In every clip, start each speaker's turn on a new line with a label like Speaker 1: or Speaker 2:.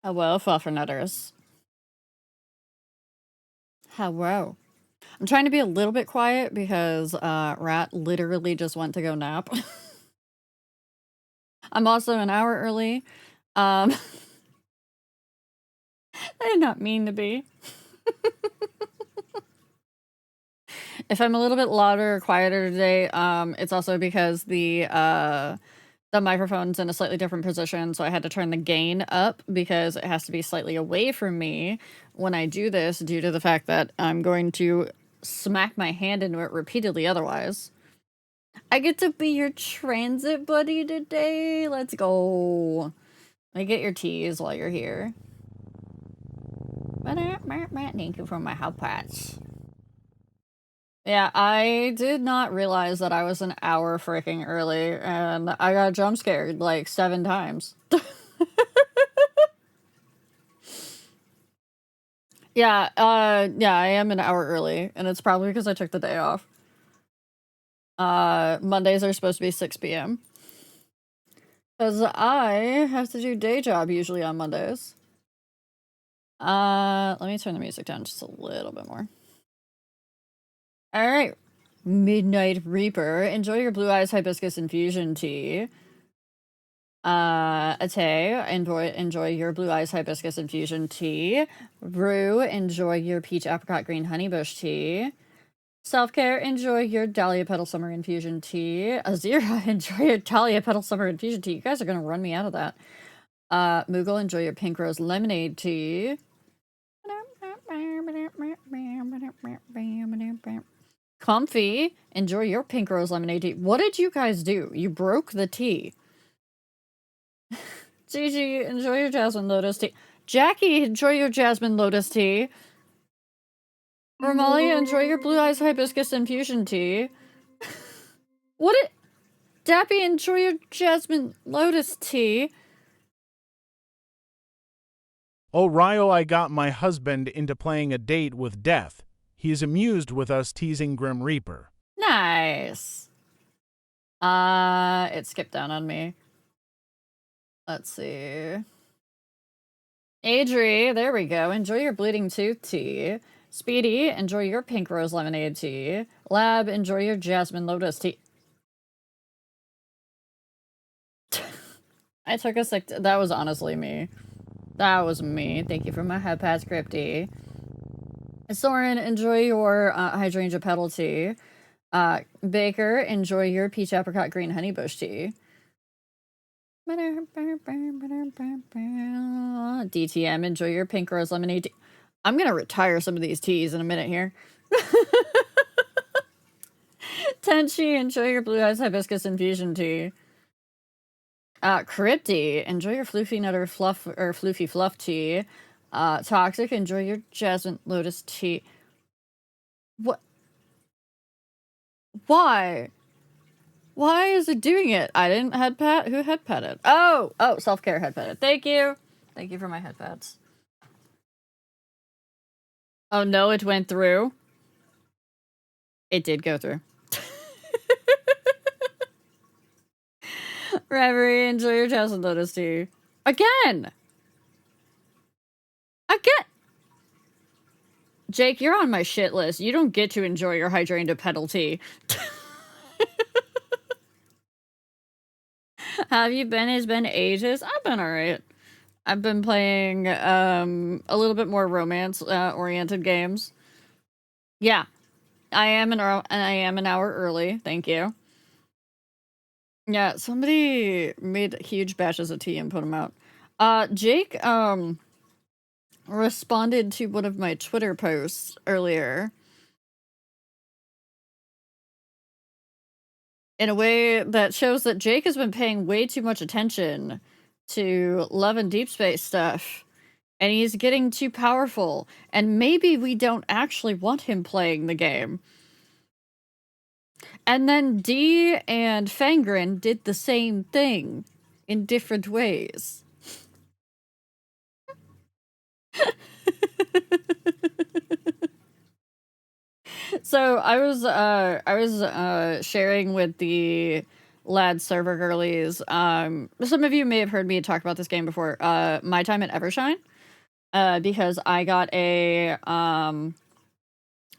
Speaker 1: Hello, fluffernutters. Hello. I'm trying to be a little bit quiet because Rat literally just went to go nap. I'm also an hour early. I did not mean to be. If I'm a little bit louder or quieter today, it's also because the microphone's in a slightly different position, so I had to turn the gain up because it has to be slightly away from me when I do this due to the fact that I'm going to smack my hand into it repeatedly otherwise. I get to be your transit buddy today. Let's go. Let me get your teas while you're here. Thank you for my hot pats. Yeah, I did not realize that I was an hour freaking early, and I got jump scared like 7 times. Yeah, I am an hour early, and it's probably because I took the day off. Mondays are supposed to be 6 p.m. Because I have to do day job usually on Mondays. Let me turn the music down just a little bit more. All right. Midnight Reaper. Enjoy your Blue Eyes Hibiscus Infusion Tea. Ate, enjoy your Blue Eyes Hibiscus Infusion Tea. Rue, enjoy your Peach Apricot Green Honeybush Tea. Self-Care, enjoy your Dahlia Petal Summer Infusion Tea. Azira, enjoy your Dahlia Petal Summer Infusion Tea. You guys are gonna run me out of that. Moogle, enjoy your Pink Rose Lemonade Tea. Comfy, enjoy your Pink Rose Lemonade Tea. What did you guys do? You broke the tea. Gigi, enjoy your Jasmine Lotus Tea. Jackie, enjoy your Jasmine Lotus Tea. Romalia, enjoy your Blue Eyes Hibiscus Infusion Tea. What it? Dappy, enjoy your Jasmine Lotus Tea.
Speaker 2: Oh, Ryo, I got my husband into playing a date with death. He is amused with us teasing Grim Reaper.
Speaker 1: Nice. It skipped down on me. Let's see. Adri, there we go. Enjoy your Bleeding Tooth Tea. Speedy, enjoy your Pink Rose Lemonade Tea. Lab, enjoy your Jasmine Lotus Tea. I took a sick... That was honestly me. That was me. Thank you for my head pass, Crypty. Soren, enjoy your Hydrangea Petal Tea. Baker, enjoy your Peach Apricot Green Honeybush Tea. DTM, enjoy your Pink Rose Lemonade Tea. I'm gonna retire some of these teas in a minute here. Tenchi, enjoy your Blue Eyes Hibiscus Infusion Tea. Crypty, enjoy your Floofy Nutter Fluff or Floofy Fluff Tea. Toxic, enjoy your Jasmine Lotus Tea. What? Why? Why is it doing it? I didn't head pat. Who head petted? Oh, self-care head petted. Thank you. Thank you for my head pats. Oh no, it went through. It did go through. Reverie, enjoy your Jasmine Lotus Tea. Again! Jake, you're on my shit list. You don't get to enjoy your Hydrangea Petal Tea. Have you been? It's been ages. I've been alright. I've been playing a little bit more romance oriented games. Yeah. I am an hour early. Thank you. Yeah, somebody made huge batches of tea and put them out. Jake responded to one of my Twitter posts earlier in a way that shows that Jake has been paying way too much attention to Love and Deep Space stuff, and he's getting too powerful, and maybe we don't actually want him playing the game. And then Dee and Fangren did the same thing in different ways. So I was sharing with the lad server girlies. Some of you may have heard me talk about this game before. My Time at Evershine. Because I got a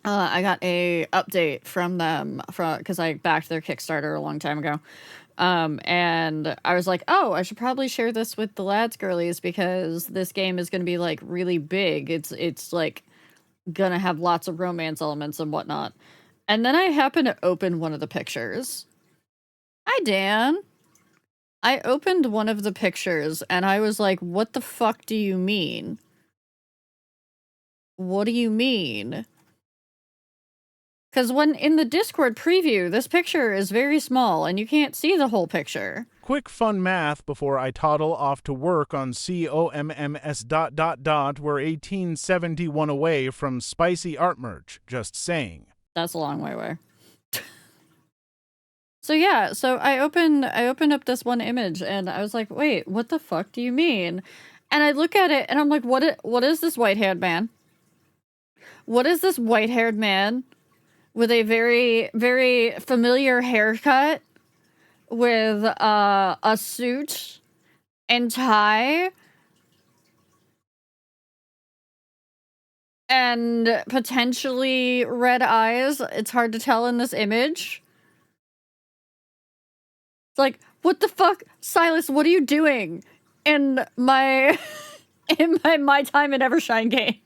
Speaker 1: update from them because I backed their Kickstarter a long time ago. And I was like, oh, I should probably share this with the lads girlies because this game is going to be like really big. It's like gonna have lots of romance elements and whatnot. And then I happened to open one of the pictures. Hi, Dan. I opened one of the pictures and I was like, what the fuck do you mean? What do you mean? Because when in the Discord preview, this picture is very small and you can't see the whole picture.
Speaker 2: Quick fun math before I toddle off to work on COMMS ... We're 1871 away from spicy art merch. Just saying.
Speaker 1: That's a long way away. So yeah, so I opened up this one image and I was like, wait, what the fuck do you mean? And I look at it and I'm like, what is this white-haired man? What is this white-haired man with a very, very familiar haircut with a suit and tie and potentially red eyes? It's hard to tell in this image. It's like, what the fuck? Silas, what are you doing in my My Time at Evershine game?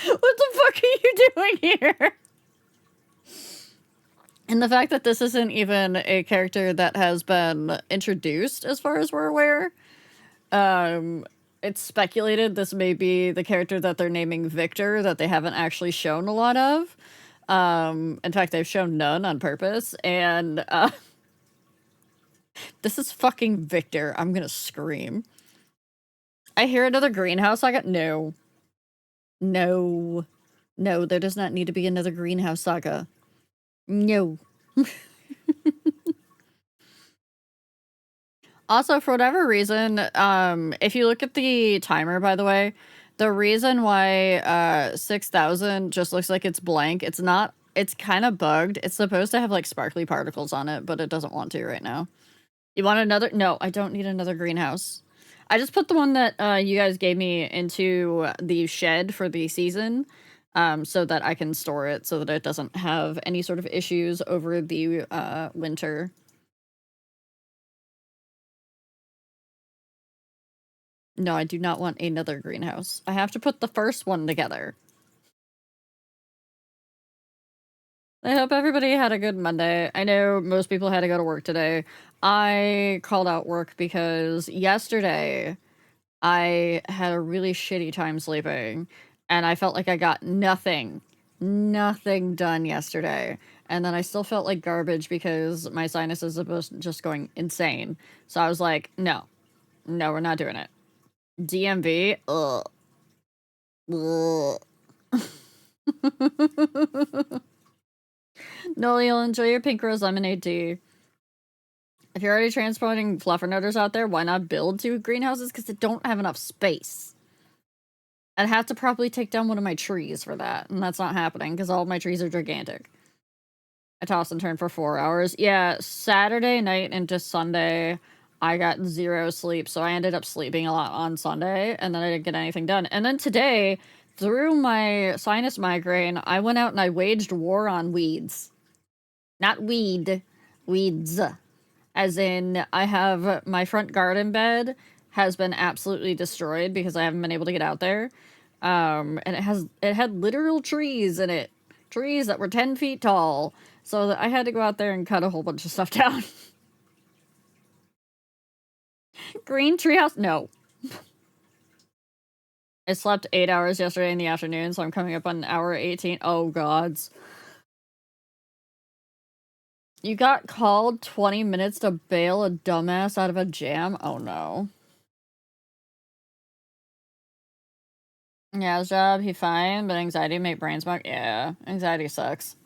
Speaker 1: What the fuck are you doing here? And the fact that this isn't even a character that has been introduced as far as we're aware. It's speculated this may be the character that they're naming Victor that they haven't actually shown a lot of. In fact, they've shown none on purpose. And this is fucking Victor. I'm gonna scream. I hear another greenhouse. No. No. No, there does not need to be another greenhouse saga. No. Also, for whatever reason, if you look at the timer, by the way, the reason why 6,000 just looks like it's blank, it's not, it's kind of bugged. It's supposed to have like sparkly particles on it, but it doesn't want to right now. You want another? No, I don't need another greenhouse. I just put the one that you guys gave me into the shed for the season, so that I can store it so that it doesn't have any sort of issues over the winter. No, I do not want another greenhouse. I have to put the first one together. I hope everybody had a good Monday. I know most people had to go to work today. I called out work because yesterday I had a really shitty time sleeping and I felt like I got nothing done yesterday. And then I still felt like garbage because my sinuses are just going insane. So I was like, no, we're not doing it. DMV? Ugh. No, you'll enjoy your pink rose lemonade tea. If you're already transporting fluffernuters out there, why not build 2 greenhouses? Because they don't have enough space. I'd have to probably take down one of my trees for that, and that's not happening because all of my trees are gigantic. I toss and turn for 4 hours. Yeah, Saturday night into Sunday, I got 0 sleep, so I ended up sleeping a lot on Sunday, and then I didn't get anything done. And then today, through my sinus migraine, I went out and I waged war on weeds. Not weed. Weeds. As in, I have my front garden bed has been absolutely destroyed because I haven't been able to get out there. And it had literal trees in it. Trees that were 10 feet tall. So I had to go out there and cut a whole bunch of stuff down. Green treehouse? No. I slept 8 hours yesterday in the afternoon, so I'm coming up on hour 18. Oh, gods. You got called 20 minutes to bail a dumbass out of a jam? Oh, no. Yeah, his job, he fine, but anxiety make brain smog? Yeah, anxiety sucks.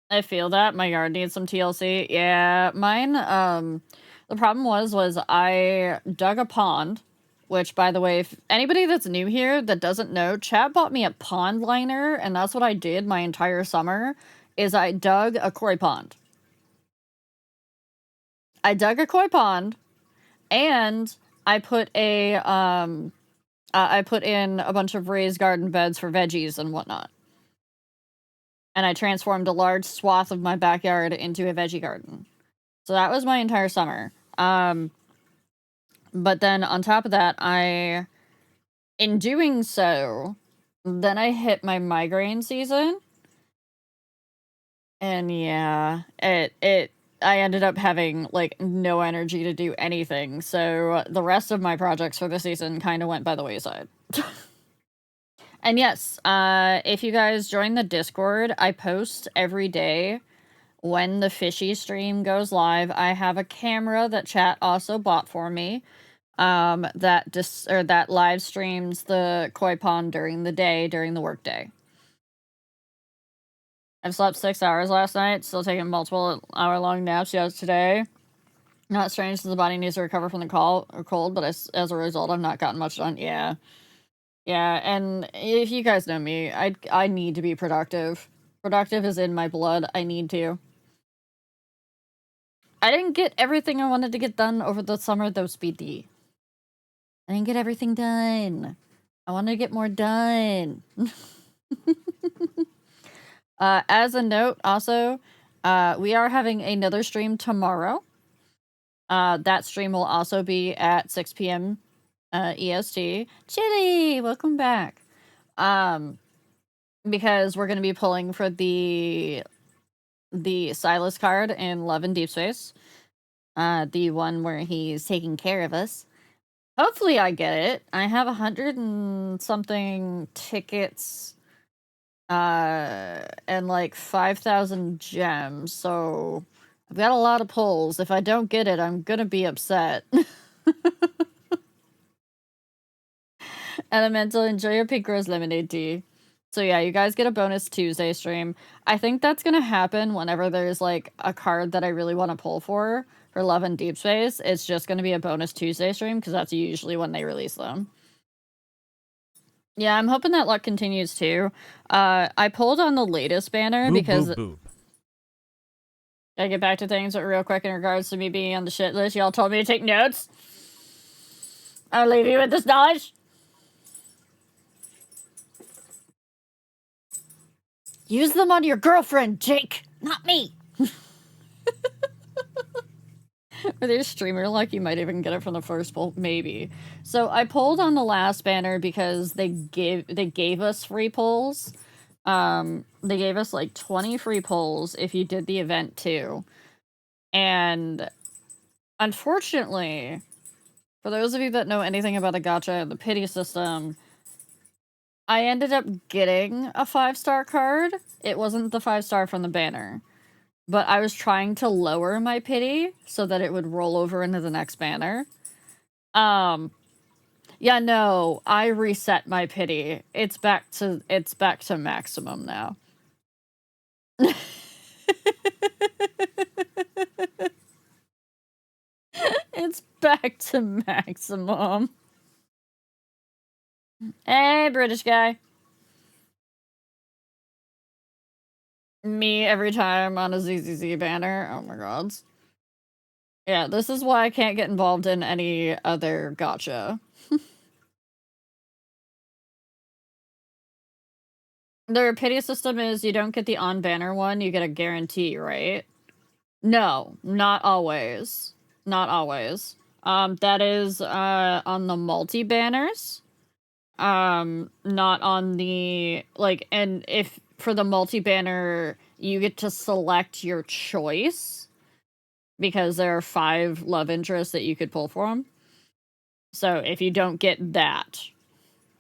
Speaker 1: I feel that. My yard needs some TLC. Yeah, mine, the problem was I dug a pond, which, by the way, if anybody that's new here that doesn't know, Chad bought me a pond liner, and that's what I did my entire summer, is I dug a koi pond. I dug a koi pond, and I put I put in a bunch of raised garden beds for veggies and whatnot. And I transformed a large swath of my backyard into a veggie garden. So that was my entire summer. But then on top of that, in doing so, then I hit my migraine season. And yeah, I ended up having, like, no energy to do anything, so the rest of my projects for the season kinda went by the wayside. And yes, if you guys join the Discord, I post every day when the fishy stream goes live. I have a camera that chat also bought for me, that live streams the koi pond during the day, during the workday. I've slept 6 hours last night, still taking multiple hour-long naps today. Not strange since the body needs to recover from the cold, but as a result, I've not gotten much done. Yeah. Yeah, and if you guys know me, I need to be productive. Productive is in my blood. I need to. I didn't get everything I wanted to get done over the summer, though, Speedy. I didn't get everything done. I wanted to get more done. As a note, also, we are having another stream tomorrow. That stream will also be at 6 p.m. EST. Chili, welcome back. Because we're going to be pulling for the Silas card in Love and Deep Space. The one where he's taking care of us. Hopefully I get it. I have 100 and something tickets and like 5,000 gems, so I've got a lot of pulls. If I don't get it, I'm gonna be upset. Elemental, enjoy your pink rose lemonade tea. So yeah, you guys get a bonus Tuesday stream. I think that's gonna happen whenever there's like a card that I really want to pull for Love and Deep Space. It's just gonna be a bonus Tuesday stream because that's usually when they release them. Yeah, I'm hoping that luck continues too. I pulled on the latest banner because
Speaker 2: boop.
Speaker 1: I get back to things real quick in regards to me being on the shit list. Y'all told me to take notes. I'll leave you with this knowledge. Use them on your girlfriend, Jake, not me. With your streamer luck, you might even get it from the first pull, maybe. So I pulled on the last banner because they gave us free pulls. They gave us like 20 free pulls if you did the event too. And unfortunately, for those of you that know anything about the gacha and the pity system, I ended up getting a 5-star card. It wasn't the 5-star from the banner. But I was trying to lower my pity so that it would roll over into the next banner. Yeah, no, I reset my pity. It's back to maximum now. It's back to maximum. Hey, British guy. Me every time on a ZZZ banner. Oh my god. Yeah, this is why I can't get involved in any other gacha. Their pity system is you don't get the on-banner one, you get a guarantee, right? No, not always. Not always. That is, on the multi-banners. Not on the, like, and if, for the multi-banner, you get to select your choice, because there are 5 love interests that you could pull for them. So if you don't get that,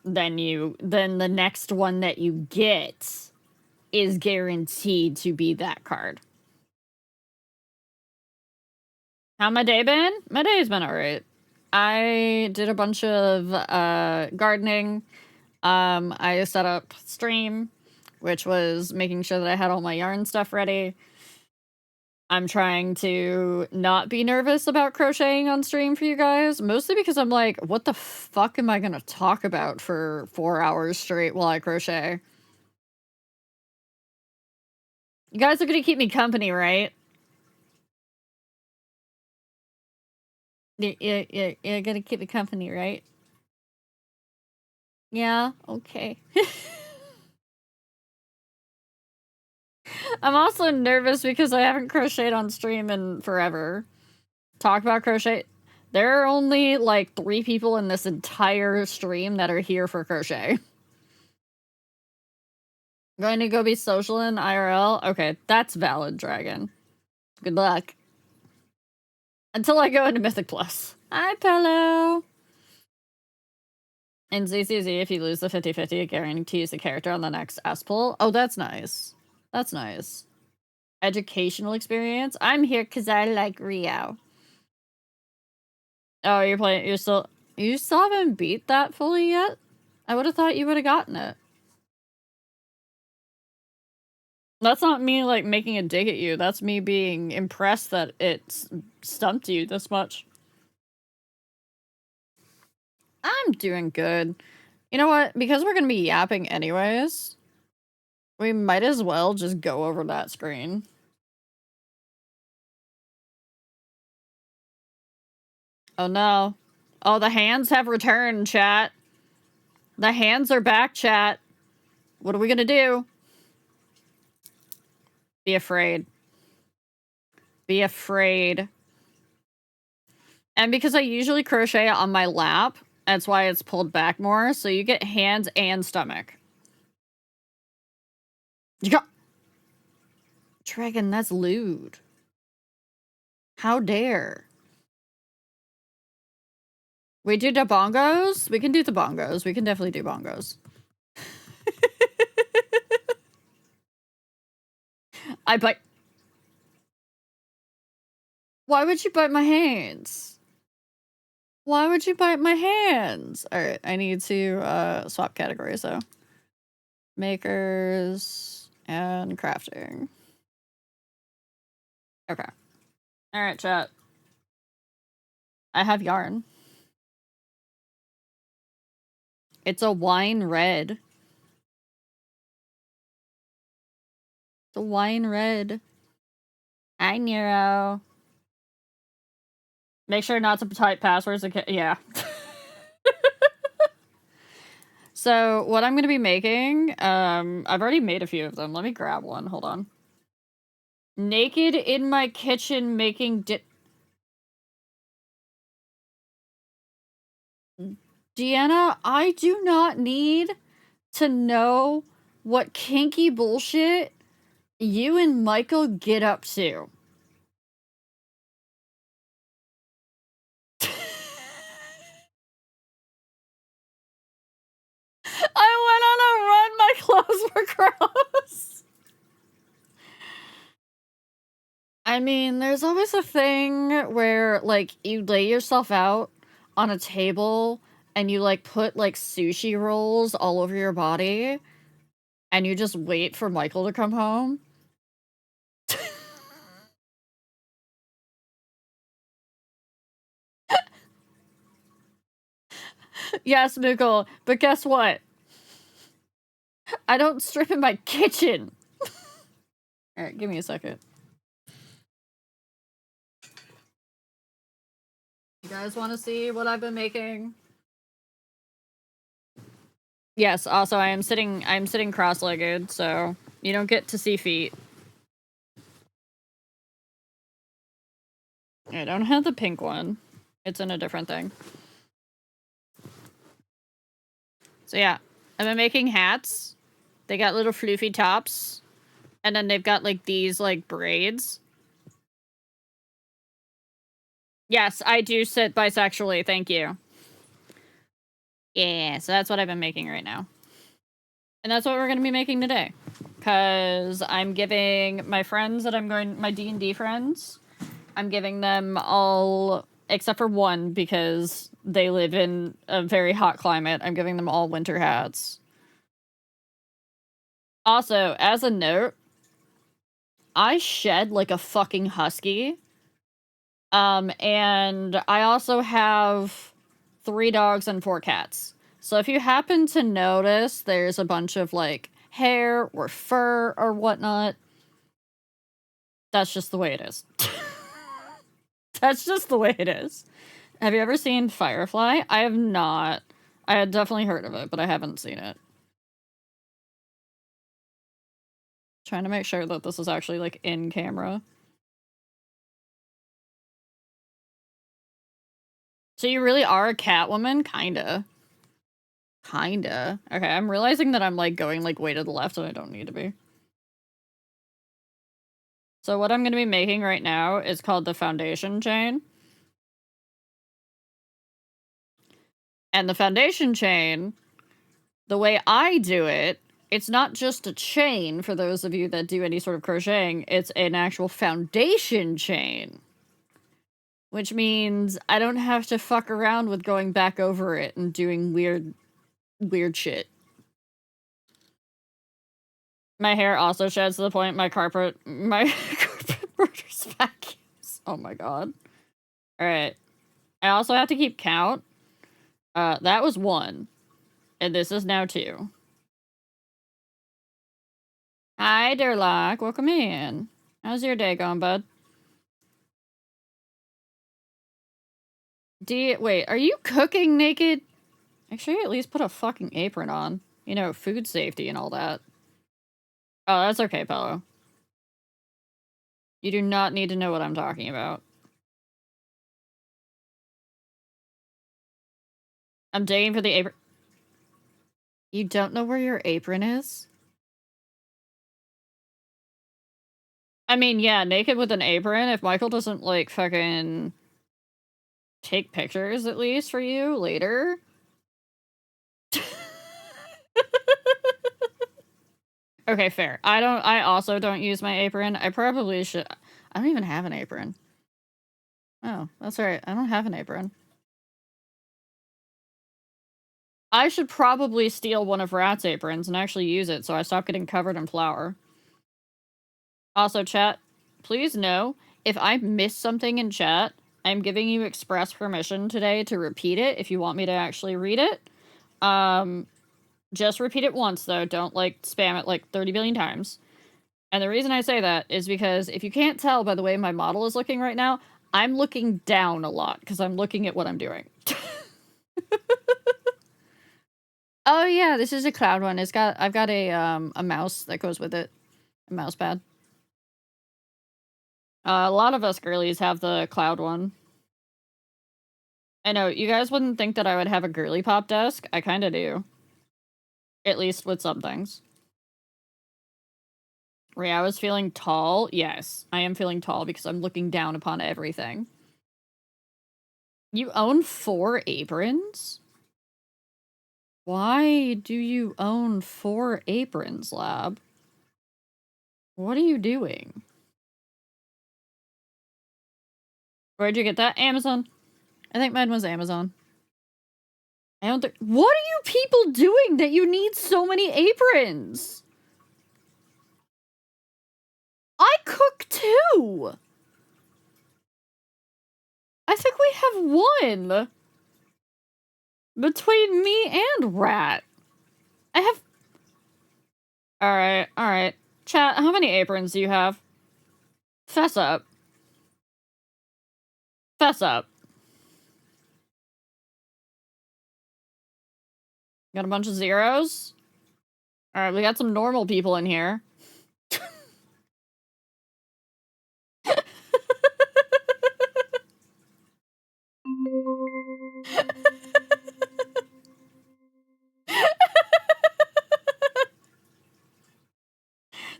Speaker 1: then the next one that you get is guaranteed to be that card. How my day been? My day's been alright. I did a bunch of gardening. I set up stream, which was making sure that I had all my yarn stuff ready. I'm trying to not be nervous about crocheting on stream for you guys, mostly because I'm like, what the fuck am I gonna talk about for 4 hours straight while I crochet? You guys are gonna keep me company, right? You're gonna keep me company, right? Yeah, okay. I'm also nervous because I haven't crocheted on stream in forever. Talk about crochet. There are only like 3 people in this entire stream that are here for crochet. Going to go be social in IRL? Okay, that's valid, Dragon. Good luck. Until I go into Mythic Plus. Hi, Pillow! In ZCZ, if you lose the 50-50, it guarantees the character on the next S pull. Oh, that's nice. That's nice. Educational experience? I'm here because I like Rio. Oh, you're playing. You still haven't beat that fully yet? I would have thought you would have gotten it. That's not me, like, making a dig at you. That's me being impressed that it stumped you this much. I'm doing good. You know what? Because we're gonna be yapping anyways, we might as well just go over that screen. Oh no. Oh, the hands have returned, chat. The hands are back, chat. What are we gonna do? Be afraid. Be afraid. And because I usually crochet on my lap, that's why it's pulled back more, so you get hands and stomach. You got... Dragon, that's lewd. How dare. We do the bongos? We can do the bongos. We can definitely do bongos. I bite... Why would you bite my hands? Why would you bite my hands? Alright, I need to swap categories though. Makers and crafting. Okay. Alright, chat. I have yarn. It's a wine red. It's a wine red. Hi, Nero. Make sure not to type passwords. Yeah. So, what I'm going to be making, I've already made a few of them. Let me grab one. Hold on. Naked in my kitchen making Deanna, I do not need to know what kinky bullshit you and Michael get up to. I went on a run, my clothes were gross. I mean, there's always a thing where, like, you lay yourself out on a table and you, like, put, like, sushi rolls all over your body and you just wait for Michael to come home. Yes, Mikkel, but guess what? I don't strip in my kitchen. Alright, give me a second. You guys want to see what I've been making? Yes, also I'm sitting cross-legged, so you don't get to see feet. I don't have the pink one. It's in a different thing. So yeah, I've been making hats. They got little floofy tops. And then they've got, like, these, like, braids. Yes, I do sit bisexually, thank you. Yeah, so that's what I've been making right now. And that's what we're gonna be making today. Because I'm giving my friends that my D&D friends, I'm giving them all, except for one, because they live in a very hot climate, I'm giving them all winter hats. Also, as a note, I shed like a fucking husky. And I also have 3 dogs and 4 cats. So if you happen to notice there's a bunch of, like, hair or fur or whatnot, that's just the way it is. That's just the way it is. Have you ever seen Firefly? I have not. I had definitely heard of it, but I haven't seen it. Trying to make sure that this is actually, like, in camera. So you really are a cat woman? Kinda. Kinda. Okay, I'm realizing that I'm, like, going, like, way to the left and I don't need to be. So what I'm gonna be making right now is called the foundation chain. And the foundation chain, the way I do it, it's not just a chain for those of you that do any sort of crocheting, it's an actual foundation chain. Which means I don't have to fuck around with going back over it and doing weird shit. My hair also sheds to the point my carpet murders vacuums. Oh my god. Alright. I also have to keep count. That was 1. And this is now 2. Hi, Durlock. Welcome in. How's your day going, bud? Wait, are you cooking naked? Make sure you at least put a fucking apron on. You know, food safety and all that. Oh, that's okay, Pello. You do not need to know what I'm talking about. I'm digging for the apron. You don't know where your apron is? I mean, yeah, naked with an apron. If Michael doesn't, like, fucking take pictures, at least, for you later. Okay, fair. I also don't use my apron. I probably should. I don't even have an apron. Oh, that's right. I don't have an apron. I should probably steal one of Rat's aprons and actually use it so I stop getting covered in flour. Also, chat, please know, if I miss something in chat, I'm giving you express permission today to repeat it if you want me to actually read it. Just repeat it once, though. Don't, like, spam it, like, 30 billion times. And the reason I say that is because if you can't tell by the way my model is looking right now, I'm looking down a lot because I'm looking at what I'm doing. Oh yeah, this is a cloud one. I've got a mouse that goes with it. A mouse pad. A lot of us girlies have the cloud one. I know, you guys wouldn't think that I would have a girly pop desk. I kinda do. At least with some things. Ria was feeling tall. Yes, I am feeling tall because I'm looking down upon everything. You own 4 aprons? Why do you own 4 aprons, Lab? What are you doing? Where'd you get that? Amazon. I think mine was Amazon. I don't think. What are you people doing that you need so many aprons? I cook too. I think we have 1 between me and Rat. I have. All right. Chat, how many aprons do you have? Fess up. Fess up. Got a bunch of zeros? All right, we got some normal people in here.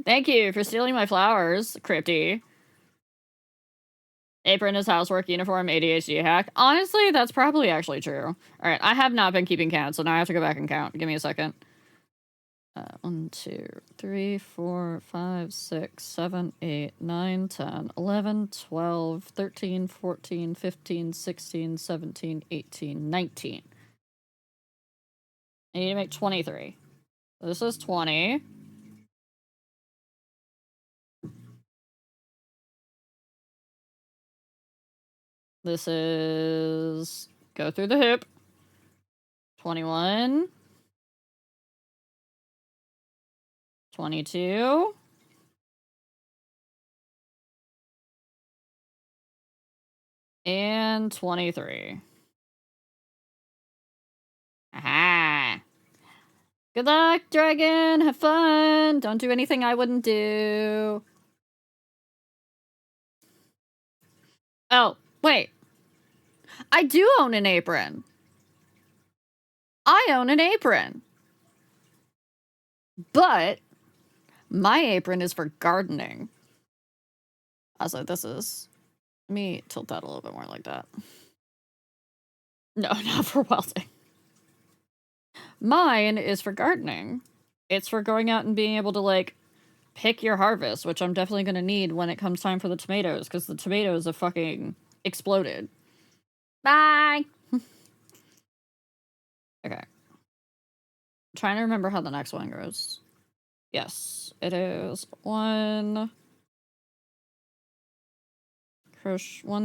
Speaker 1: Thank you for stealing my flowers, Crypty. Apron is housework, uniform, ADHD hack. Honestly, that's probably actually true. Alright, I have not been keeping count, so now I have to go back and count. Give me a second. 1, 2, 3, 4, 5, 6, 7, 8, 9, 10, 11, 12, 13, 14, 15, 16, 17, 18, 19. I need to make 23. This is 20. This is go through the hoop. 21. 22. And 23. Aha! Good luck, dragon! Have fun! Don't do anything I wouldn't do. Oh, wait. I do own an apron. I own an apron. But my apron is for gardening. Also, this is... Let me tilt that a little bit more like that. No, not for welding. Mine is for gardening. It's for going out and being able to, like, pick your harvest, which I'm definitely going to need when it comes time for the tomatoes, because the tomatoes have fucking exploded. Bye! Okay. I'm trying to remember how the next one goes. Yes, it is one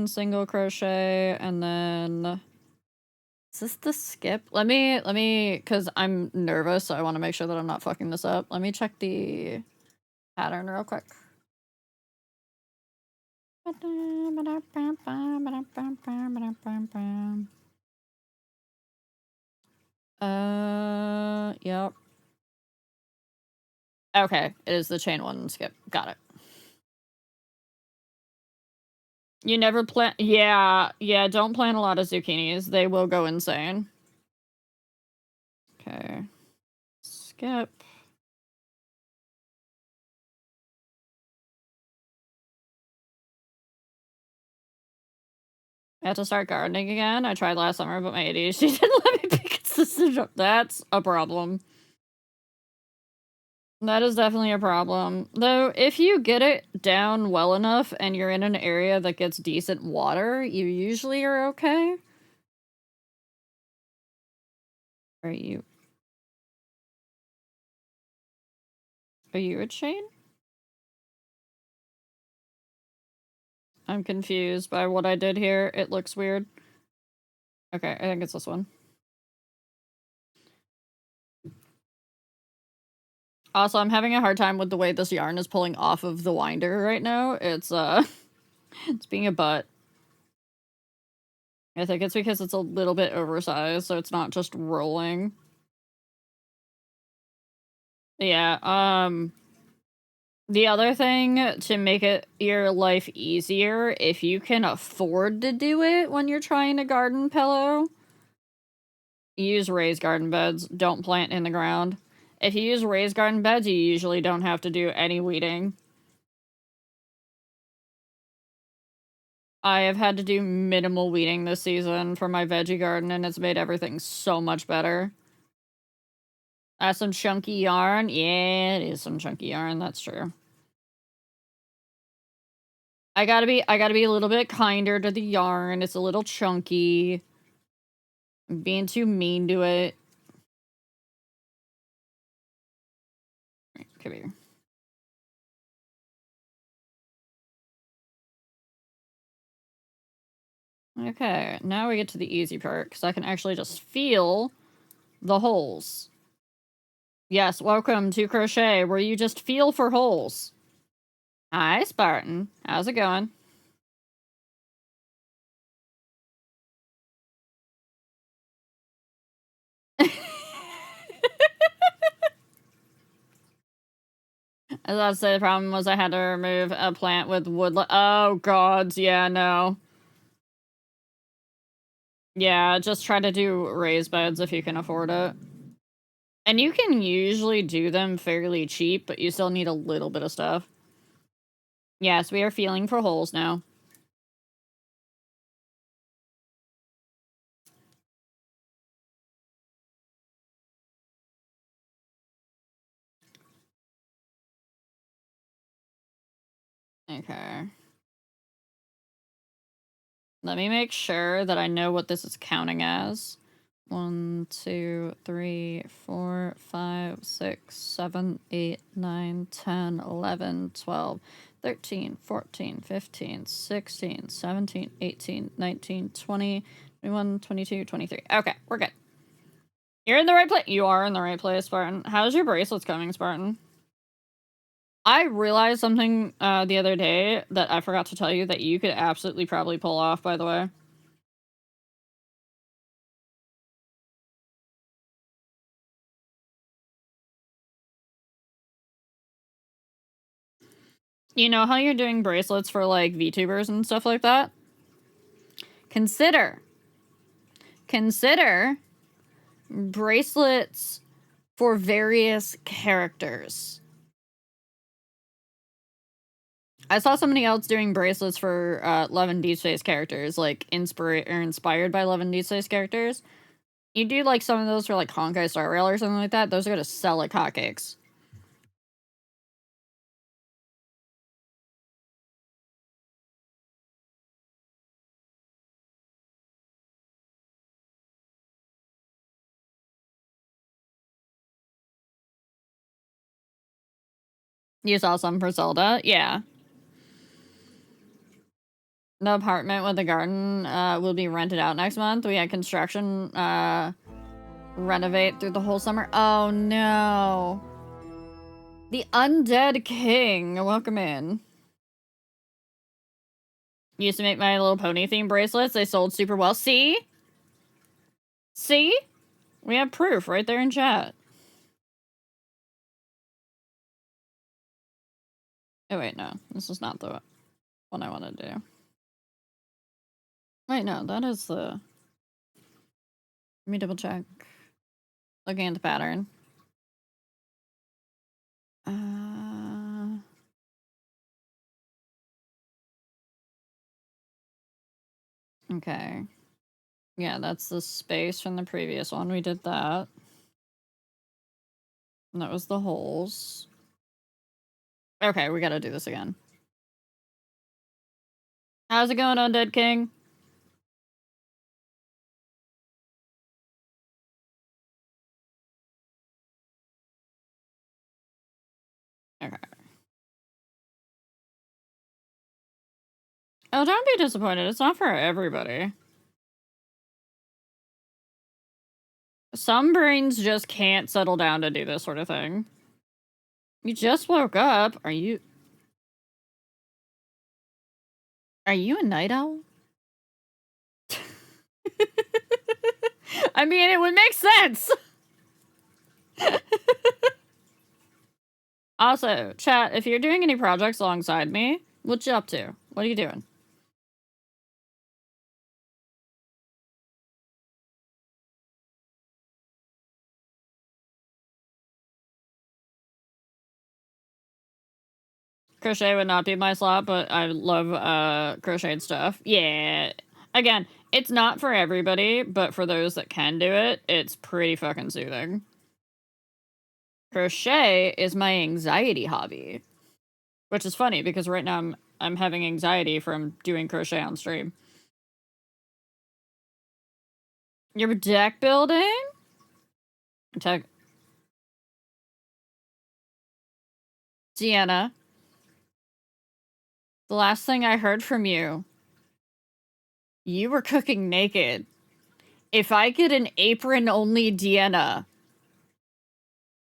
Speaker 1: single crochet, and then... Is this the skip? Let me, because I'm nervous, so I want to make sure that I'm not fucking this up. Let me check the pattern real quick. Yep. Okay, it is the chain one skip. Got it. You never plant... Yeah, don't plant a lot of zucchinis. They will go insane. Okay. Skip. I have to start gardening again. I tried last summer, but my ADHD didn't let me be consistent. That's a problem. That is definitely a problem. Though, if you get it down well enough and you're in an area that gets decent water, you usually are okay. Are you a chain? I'm confused by what I did here. It looks weird. Okay, I think it's this one. Also, I'm having a hard time with the way this yarn is pulling off of the winder right now. It's, it's being a butt. I think it's because it's a little bit oversized, so it's not just rolling. Yeah, the other thing to make it your life easier, if you can afford to do it when you're trying to garden pillow, use raised garden beds. Don't plant in the ground. If you use raised garden beds, you usually don't have to do any weeding. I have had to do minimal weeding this season for my veggie garden, and it's made everything so much better. That's some chunky yarn. Yeah, it is some chunky yarn. That's true. I gotta be a little bit kinder to the yarn. It's a little chunky. I'm being too mean to it. Come here. Okay, now we get to the easy part, because I can actually just feel the holes. Yes, welcome to Crochet, where you just feel for holes. Hi, Spartan. How's it going? As I say, the problem was I had to remove a plant with woodland. Oh, gods, yeah, no. Yeah, just try to do raised beds if you can afford it. And you can usually do them fairly cheap, but you still need a little bit of stuff. Yes, we are feeling for holes now. Okay. Let me make sure that I know what this is counting as. 1, 2, 3, 4, 5, 6, 7, 8, 9, 10, 11, 12, 13, 14, 15, 16, 17, 18, 19, 20, 21, 22, 23. Okay, we're good. You're in the right place. You are in the right place, Spartan. How's your bracelets coming, Spartan? I realized something the other day that I forgot to tell you that you could absolutely probably pull off, by the way. You know how you're doing bracelets for, like, VTubers and stuff like that? Consider bracelets for various characters. I saw somebody else doing bracelets for Love and Deep Space characters, like inspired by Love and Deep Space characters. You do like some of those for like Honkai Star Rail or something like that. Those are gonna sell like hotcakes. You saw some for Zelda? Yeah. The apartment with the garden will be rented out next month. We had construction renovate through the whole summer. Oh no. The Undead King. Welcome in. Used to make My Little Pony themed bracelets. They sold super well. See? See? We have proof right there in chat. Oh wait, no. This is not the one I want to do. Wait, no. That is the... Let me double check. Looking at the pattern. Okay. Yeah, that's the space from the previous one. We did that. And that was the holes. Okay, we gotta do this again. How's it going, Undead King? Okay. Oh, don't be disappointed. It's not for everybody. Some brains just can't settle down to do this sort of thing. You just woke up. Are you a night owl? I mean, it would make sense. Also, chat, if you're doing any projects alongside me, what you up to? What are you doing? Crochet would not be my slot, but I love crocheted stuff. Yeah. Again, it's not for everybody, but for those that can do it, it's pretty fucking soothing. Crochet is my anxiety hobby. Which is funny because right now I'm having anxiety from doing crochet on stream. You're deck building? Deanna, the last thing I heard from you, you were cooking naked. If I get an apron-only Deanna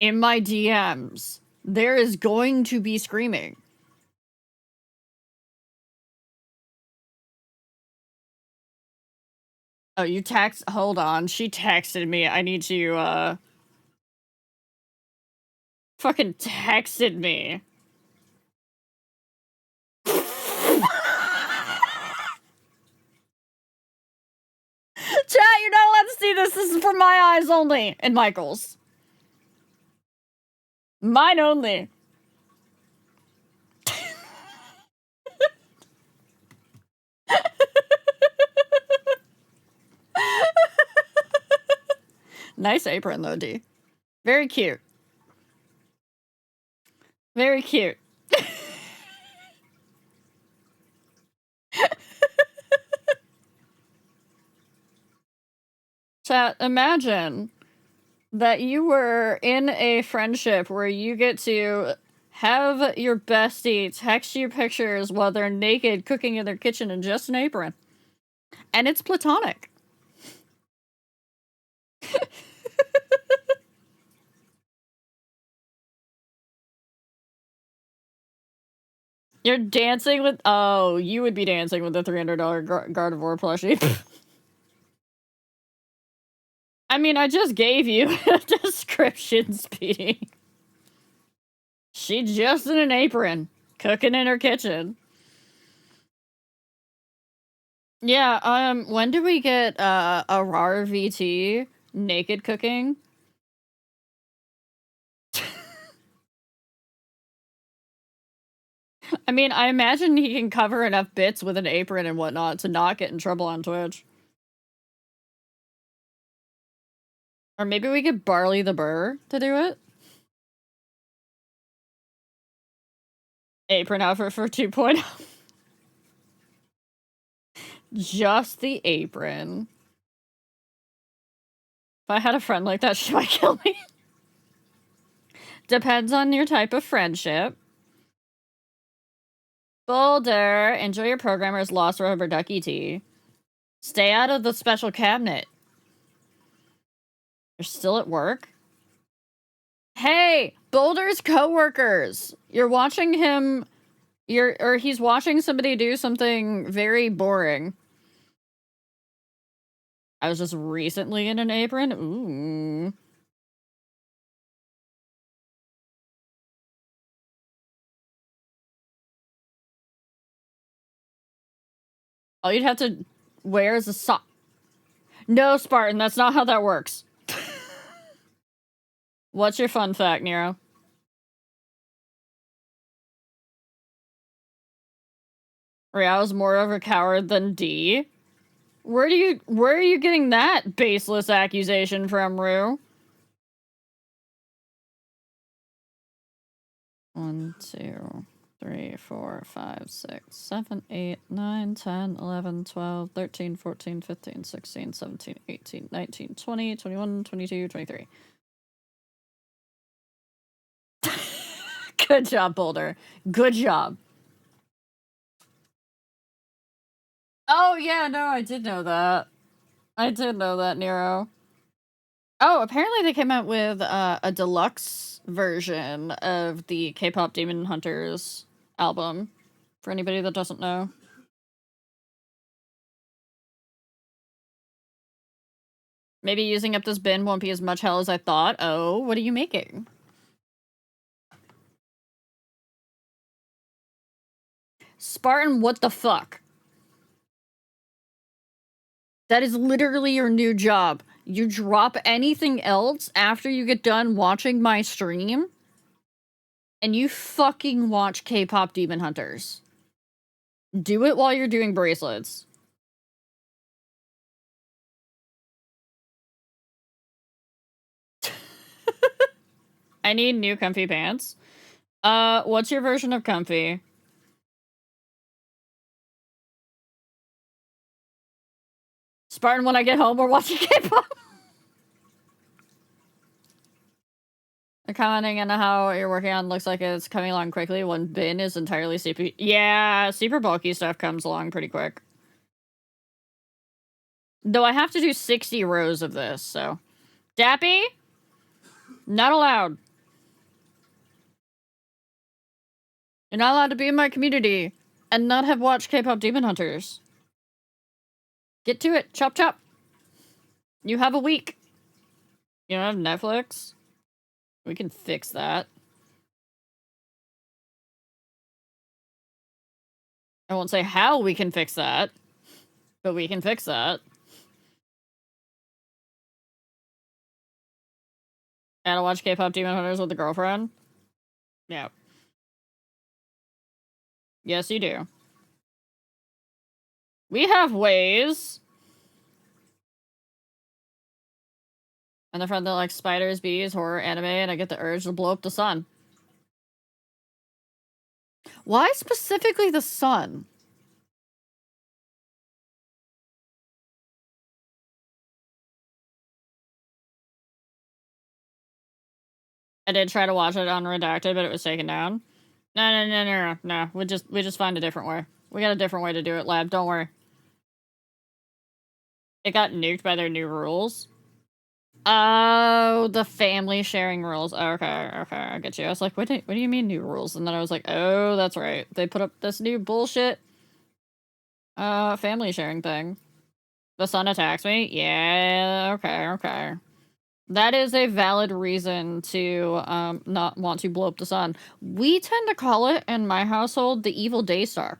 Speaker 1: in my DMs, there is going to be screaming. Oh, you text? Hold on. She texted me. I need to, fucking texted me. Chat, you're not allowed to see this. This is for my eyes only. And Michael's. Mine only. Nice apron, though, D. Very cute. Very cute. imagine that you were in a friendship where you get to have your bestie text you pictures while they're naked cooking in their kitchen in just an apron. And it's platonic. You're dancing with... Oh, you would be dancing with the $300 Gardevoir plushie. I mean, I just gave you a description, Speedy. She's just in an apron, cooking in her kitchen. Yeah, when do we get, a RAR VT naked cooking? I mean, I imagine he can cover enough bits with an apron and whatnot to not get in trouble on Twitch. Or maybe we get Barley the Burr to do it? Apron outfit for 2.0. Just the apron. If I had a friend like that, she might kill me. Depends on your type of friendship. Boulder, enjoy your programmer's lost rubber ducky tea. Stay out of the special cabinet. You're still at work? Hey, Boulder's coworkers. You're watching him... he's watching somebody do something very boring. I was just recently in an apron? Ooh. All you'd have to wear is a sock. No, Spartan, that's not how that works. What's your fun fact, Nero? Riao's more of a coward than D? Where are you getting that baseless accusation from, Rue? 1, 2, 3, 4, 5, 6, 7, 8, 9, 10, 11, 12, 13, 14, 15, 16, 17, 18, 19, 20, 21, 22, 23. Good job, Boulder. Good job. Oh, yeah, no, I did know that. I did know that, Nero. Oh, apparently they came out with a deluxe version of the K-pop Demon Hunters album, for anybody that doesn't know. Maybe using up this bin won't be as much hell as I thought. Oh, what are you making? Spartan, what the fuck? That is literally your new job. You drop anything else after you get done watching my stream, and you fucking watch K-pop Demon Hunters. Do it while you're doing bracelets. I need new comfy pants. What's your version of comfy? Spartan, when I get home, we're watching K-pop. They're commenting on how you're working on looks like it's coming along quickly when bin is entirely CP. Yeah, super bulky stuff comes along pretty quick. Though I have to do 60 rows of this, so. Dappy? Not allowed. You're not allowed to be in my community and not have watched K-pop Demon Hunters. Get to it. Chop chop. You have a week. You don't have Netflix? We can fix that. I won't say how we can fix that, but we can fix that. Gotta watch K-pop Demon Hunters with a girlfriend? Yeah. Yes, you do. We have ways. I'm the friend that likes spiders, bees, horror, anime, and I get the urge to blow up the sun. Why specifically the sun? I did try to watch it on redacted, but it was taken down. No. We just find a different way. We got a different way to do it, lab. Don't worry. It got nuked by their new rules. Oh, the family sharing rules. Okay, I get you. I was like, what do you mean new rules? And then I was like, oh, that's right. They put up this new bullshit family sharing thing. The sun attacks me? Yeah, okay. That is a valid reason to not want to blow up the sun. We tend to call it, in my household, the evil day star.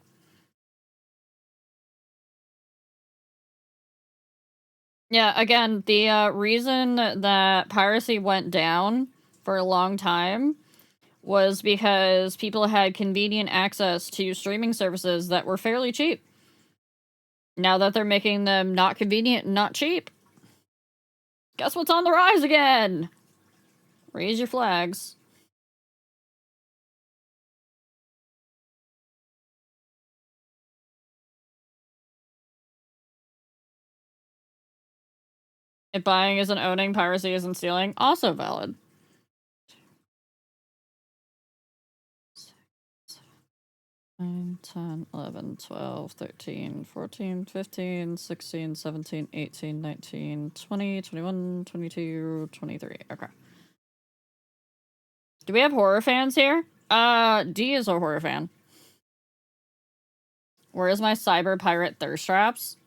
Speaker 1: Yeah, again, the reason that piracy went down for a long time was because people had convenient access to streaming services that were fairly cheap. Now that they're making them not convenient and not cheap, guess what's on the rise again? Raise your flags. If buying isn't owning, piracy isn't stealing, also valid. 9, 10, 11, 12, 13, 14, 15, 16, 17, 18, 19, 20, 21, 22, 23. Okay. Do we have horror fans here? D is a horror fan. Where is my cyber pirate thirst traps?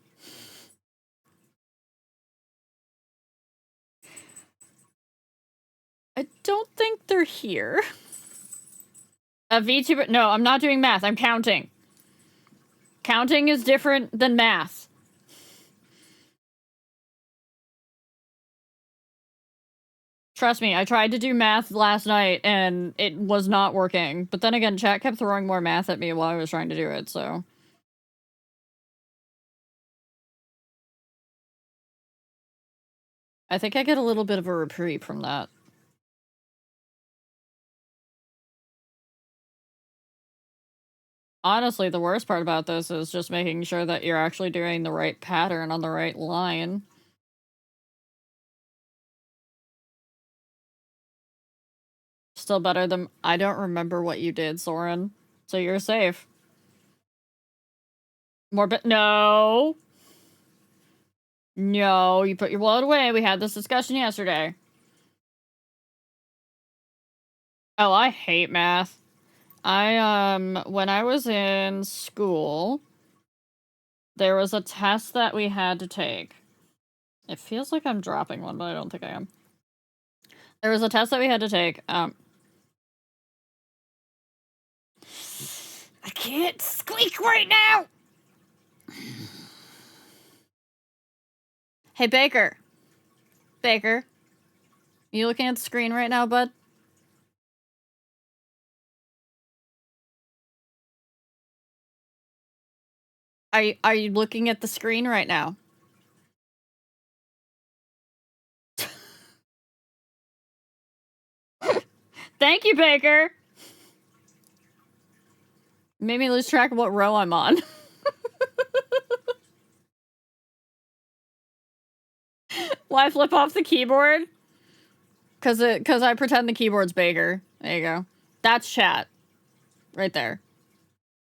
Speaker 1: I don't think they're here. A VTuber. No, I'm not doing math. I'm counting. Counting is different than math. Trust me, I tried to do math last night and it was not working. But then again, chat kept throwing more math at me while I was trying to do it, so. I think I get a little bit of a reprieve from that. Honestly, the worst part about this is just making sure that you're actually doing the right pattern on the right line. Still better than... I don't remember what you did, Soren. So you're safe. More No! No, you put your wallet away. We had this discussion yesterday. Oh, I hate math. When I was in school, there was a test that we had to take. It feels like I'm dropping one, but I don't think I am. There was a test that we had to take. I can't squeak right now! Hey, Baker. Baker. You looking at the screen right now, bud? Are you looking at the screen right now? Thank you, Baker! Made me lose track of what row I'm on. Why flip off the keyboard? Cause I pretend the keyboard's Baker. There you go. That's chat. Right there.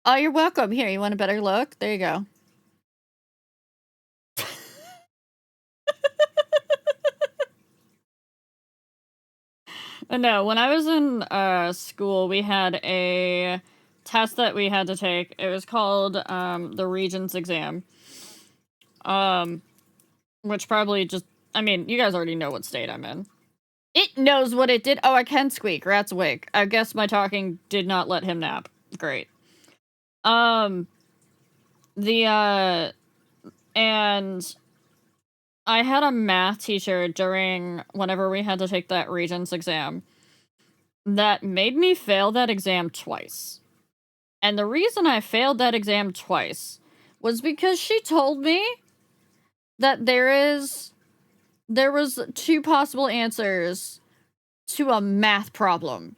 Speaker 1: Oh, you're welcome. Here, you want a better look? There you go. No, when I was in school, we had a test that we had to take. It was called the Regents exam. Which probably just... I mean, you guys already know what state I'm in. It knows what it did. Oh, I can squeak. Rat's awake. I guess my talking did not let him nap. Great. And I had a math teacher whenever we had to take that Regents exam that made me fail that exam twice. And the reason I failed that exam twice was because she told me that there was 2 possible answers to a math problem.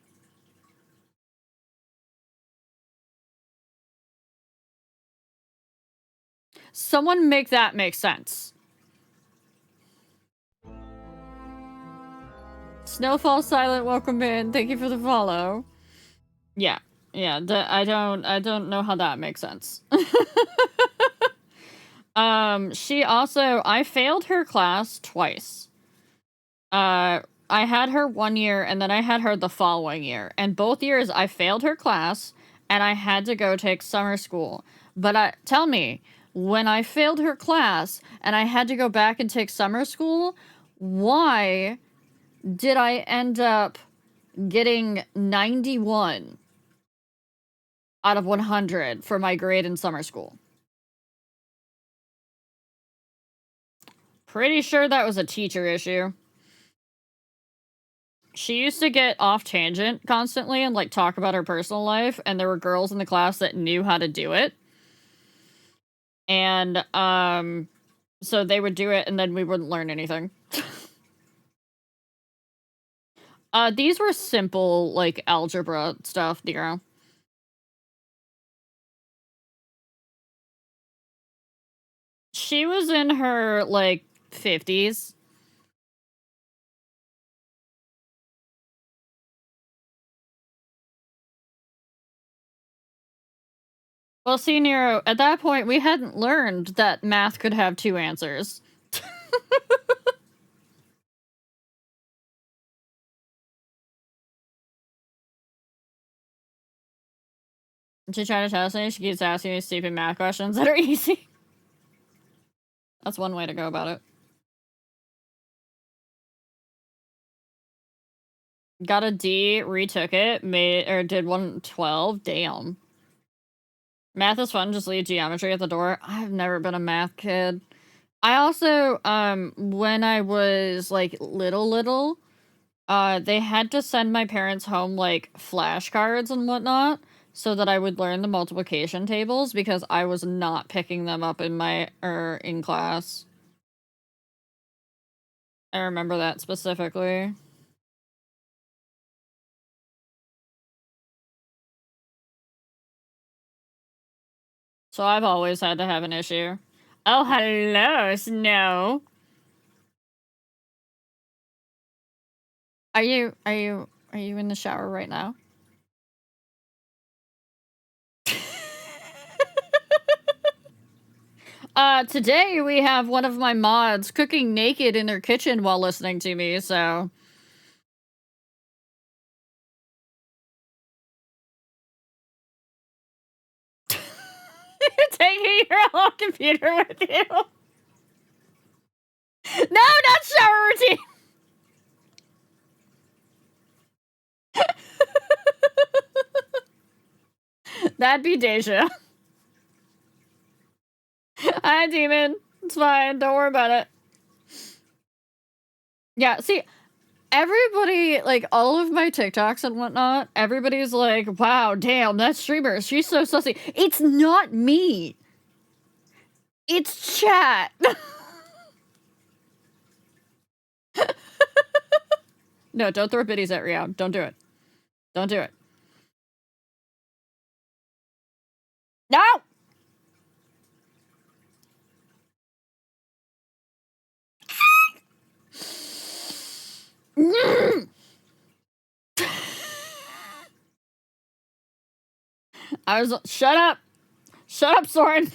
Speaker 1: Someone make that make sense. Snowfall Silent, welcome in. Thank you for the follow. Yeah. Yeah, I don't know how that makes sense. She also, I failed her class twice. I had her 1 year, and then I had her the following year. And both years, I failed her class, and I had to go take summer school. But tell me, when I failed her class, and I had to go back and take summer school, why did I end up getting 91 out of 100 for my grade in summer school? Pretty sure that was a teacher issue. She used to get off tangent constantly and, like, talk about her personal life, and there were girls in the class that knew how to do it. And, so they would do it, and then we wouldn't learn anything. These were simple, like, algebra stuff, Nero. She was in her, like, 50s. Well, see, Nero, at that point, we hadn't learned that math could have two answers. She tried to test me. She keeps asking me stupid math questions that are easy. That's one way to go about it. Got a D, retook it, did 112. Damn. Math is fun, just leave geometry at the door. I've never been a math kid. I also, when I was, like, little, they had to send my parents home, like, flashcards and whatnot so that I would learn the multiplication tables because I was not picking them up in class. I remember that specifically. So I've always had to have an issue. Oh, hello, Snow. Are you in the shower right now? Today we have one of my mods cooking naked in their kitchen while listening to me, so. Taking your whole computer with you. No, not shower routine. That'd be Deja. Hi, Demon. It's fine. Don't worry about it. Yeah, see, everybody, like, all of my TikToks and whatnot, everybody's like, wow, damn, that streamer, she's so sussy. It's not me. It's chat. No, don't throw biddies at Rio. Don't do it. Don't do it. No! Shut up! Shut up, Soren!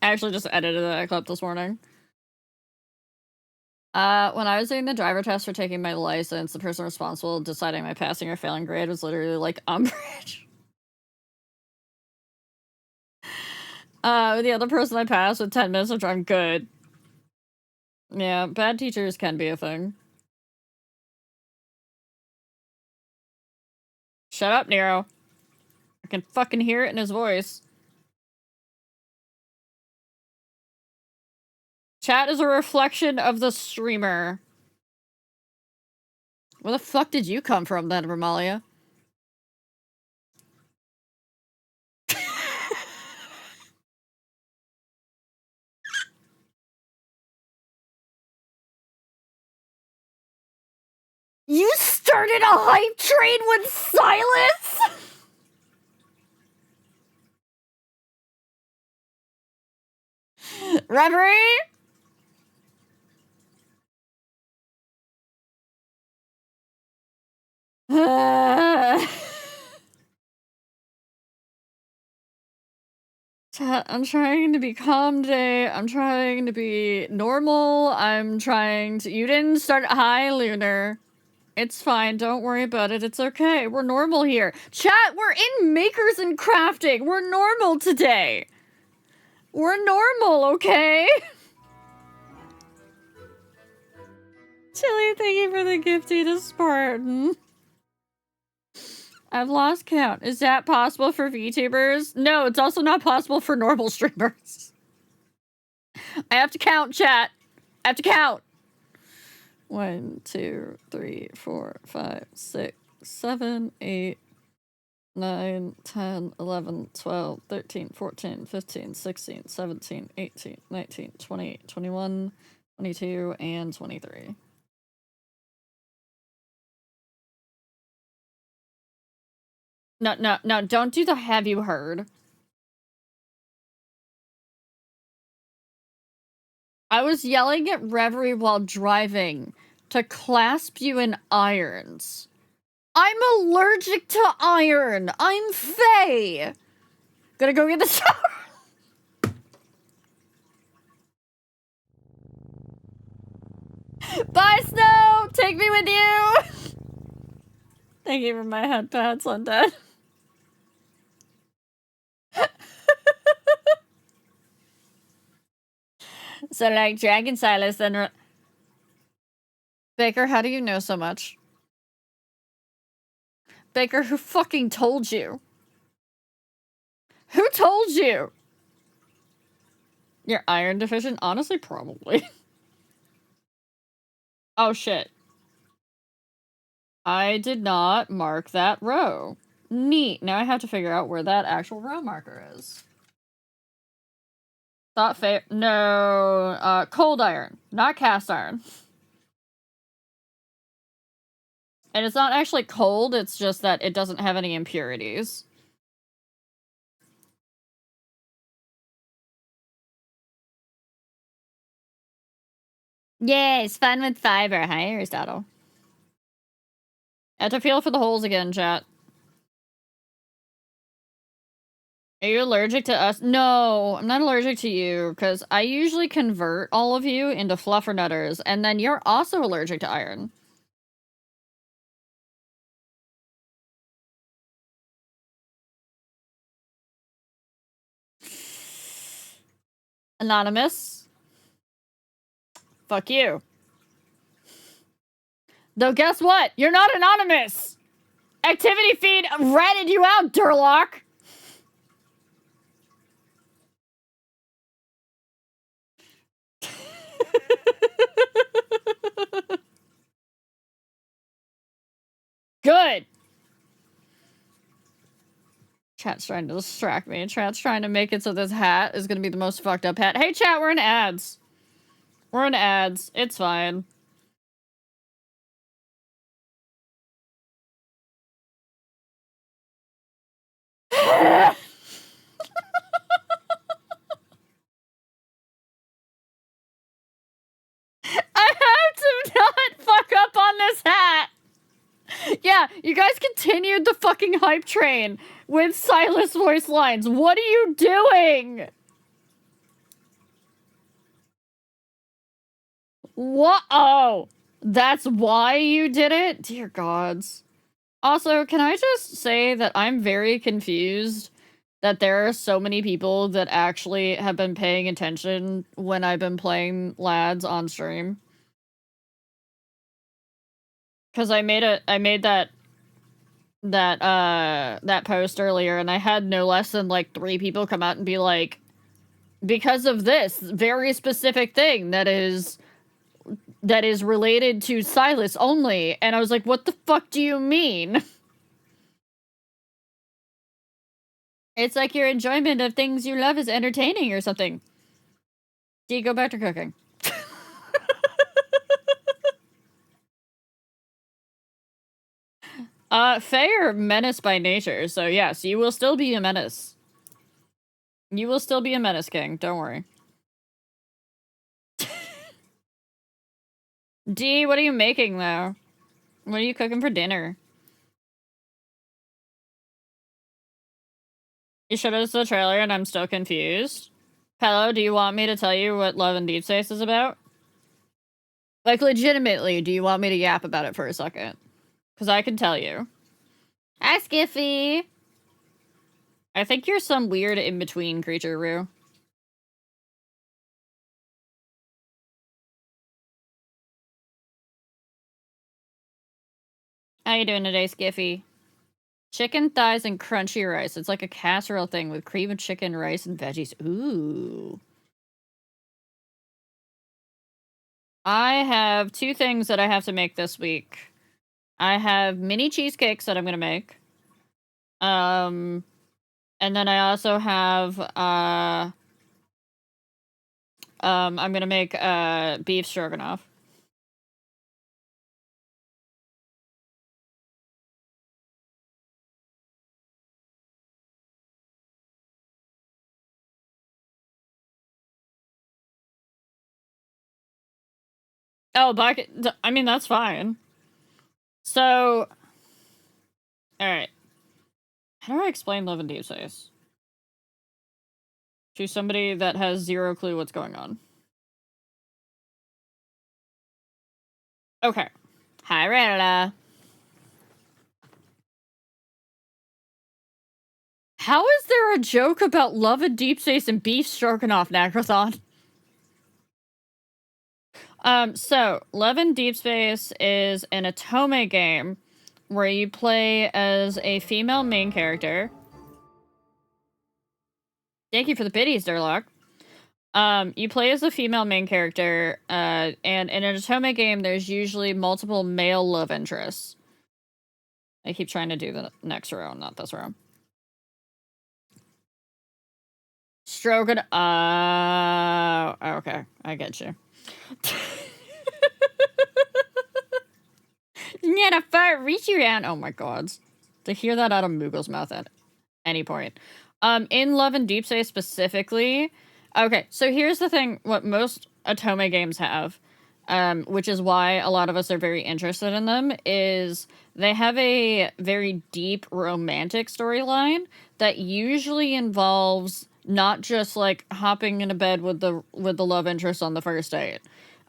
Speaker 1: I actually just edited that clip this morning. When I was doing the driver test for taking my license, the person responsible deciding my passing or failing grade was literally like, Umbridge. The other person I passed with 10 minutes of driving, good. Yeah, bad teachers can be a thing. Shut up, Nero. I can fucking hear it in his voice. Chat is a reflection of the streamer. Where the fuck did you come from then, Romalia? You started a hype train with silence? Reverie? Chat, I'm trying to be calm today. I'm trying to be normal. I'm trying to. You didn't start. Hi, Lunar. It's fine. Don't worry about it. It's okay. We're normal here. Chat, we're in makers and crafting. We're normal today. We're normal, okay? Chili, thank you for the gifty to Spartan. I've lost count. Is that possible for VTubers? No, it's also not possible for normal streamers. I have to count, chat. I have to count. 1, 2, 3, 4, 5, 6, 7, 8, 9, 10, 11, 12, 13, 14, 15, 16, 17, 18, 19, 20, 21, 22, and 23. No, don't do the have you heard. I was yelling at Reverie while driving to clasp you in irons. I'm allergic to iron. I'm Faye. Gonna go get the shower. Bye, Snow. Take me with you. Thank you for my head pats on that. So like Dragon Silas and Baker, how do you know so much? Baker, who fucking told you? Who told you? You're iron deficient? Honestly, probably. Oh shit. I did not mark that row. Neat. Now I have to figure out where that actual row marker is. Thought fair. No, cold iron, not cast iron. And it's not actually cold, it's just that it doesn't have any impurities. Yes, fun with fiber. Hi, Aristotle. I have to feel for the holes again, chat. Are you allergic to us? No, I'm not allergic to you, because I usually convert all of you into fluffernutters, and then you're also allergic to iron. Anonymous. Fuck you. Though guess what? You're not anonymous! Activity feed ratted you out, Durlock! Good! Chat's trying to distract me. Chat's trying to make it so this hat is gonna be the most fucked up hat. Hey chat, we're in ads. We're in ads. It's fine. I have to not fuck up on this hat! Yeah, you guys continued the fucking hype train with Silas voice lines. What are you doing? What? Oh, that's why you did it? Dear gods. Also, can I just say that I'm very confused that there are so many people that actually have been paying attention when I've been playing lads on stream. Cause I made that post earlier and I had no less than like 3 people come out and be like, because of this very specific thing that is related to Silas only. And I was like, what the fuck do you mean? It's like your enjoyment of things you love is entertaining or something. Do you go back to cooking? Faye are menace by nature, so yes, you will still be a menace. You will still be a menace, King. Don't worry. D, what are you making, though? What are you cooking for dinner? You showed us the trailer and I'm still confused. Pello, do you want me to tell you what Love and Deep Space is about? Like, legitimately, do you want me to yap about it for a second? Because I can tell you. Hi, Skiffy! I think you're some weird in-between creature, Rue. How you doing today, Skiffy? Chicken thighs and crunchy rice. It's like a casserole thing with cream of chicken, rice, and veggies. Ooh. I have 2 things that I have to make this week. I have mini cheesecakes that I'm gonna make. And then I also have, I'm gonna make, beef stroganoff. Oh, I mean, that's fine. So, alright. How do I explain Love and Deep Space to somebody that has 0 clue what's going on? Okay. Hi, Rana. How is there a joke about Love and Deep Space and beef stroganoff, Necrothon? So, Love and Deep Space is an Otome game where you play as a female main character. Thank you for the biddies, Durlock. You play as a female main character, and in an Otome game, there's usually multiple male love interests. I keep trying to do the next row, not this row. Stroganoff. Okay, I get you. Not a fire reach around. Oh my god. To hear that out of Moogle's mouth at any point. In Love and Deep Space specifically. Okay, so here's the thing. What most Otome games have, which is why a lot of us are very interested in them, is they have a very deep romantic storyline that usually involves not just like hopping into bed with the love interest on the first date.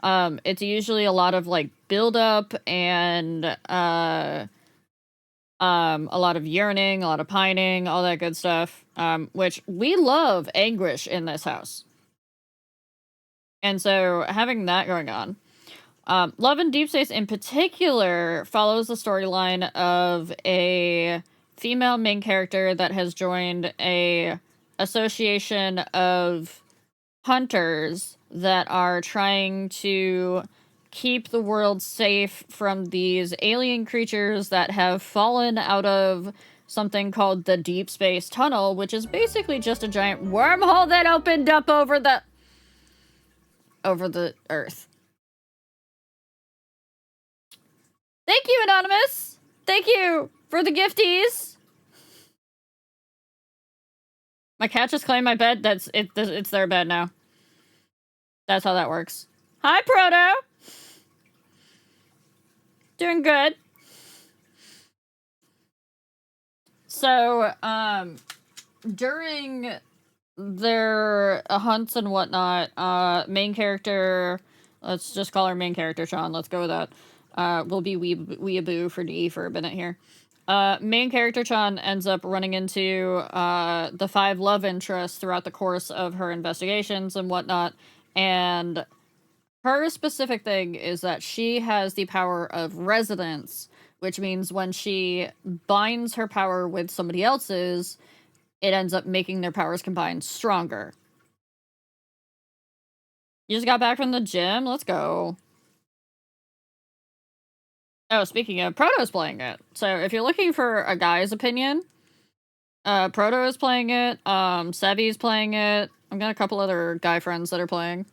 Speaker 1: It's usually a lot of like build up and a lot of yearning, a lot of pining, all that good stuff. Which we love anguish in this house. And so having that going on. Love and Deep Space in particular follows the storyline of a female main character that has joined a association of hunters that are trying to keep the world safe from these alien creatures that have fallen out of something called the Deep Space Tunnel, which is basically just a giant wormhole that opened up over the Earth. Thank you, Anonymous! Thank you for the gifties! My cat just claimed my bed. It's their bed now. That's how that works. Hi, Proto! Doing good. So, during their hunts and whatnot, main character, let's just call her main character, Sean, let's go with that. We'll be Weeaboo for D for a minute here. Main character Chan ends up running into the 5 love interests throughout the course of her investigations and whatnot, and her specific thing is that she has the power of resonance, which means when she binds her power with somebody else's, it ends up making their powers combined stronger. You just got back from the gym? Let's go. Oh, speaking of, Proto's playing it. So if you're looking for a guy's opinion, Proto is playing it, Sevi's playing it. I've got a couple other guy friends that are playing.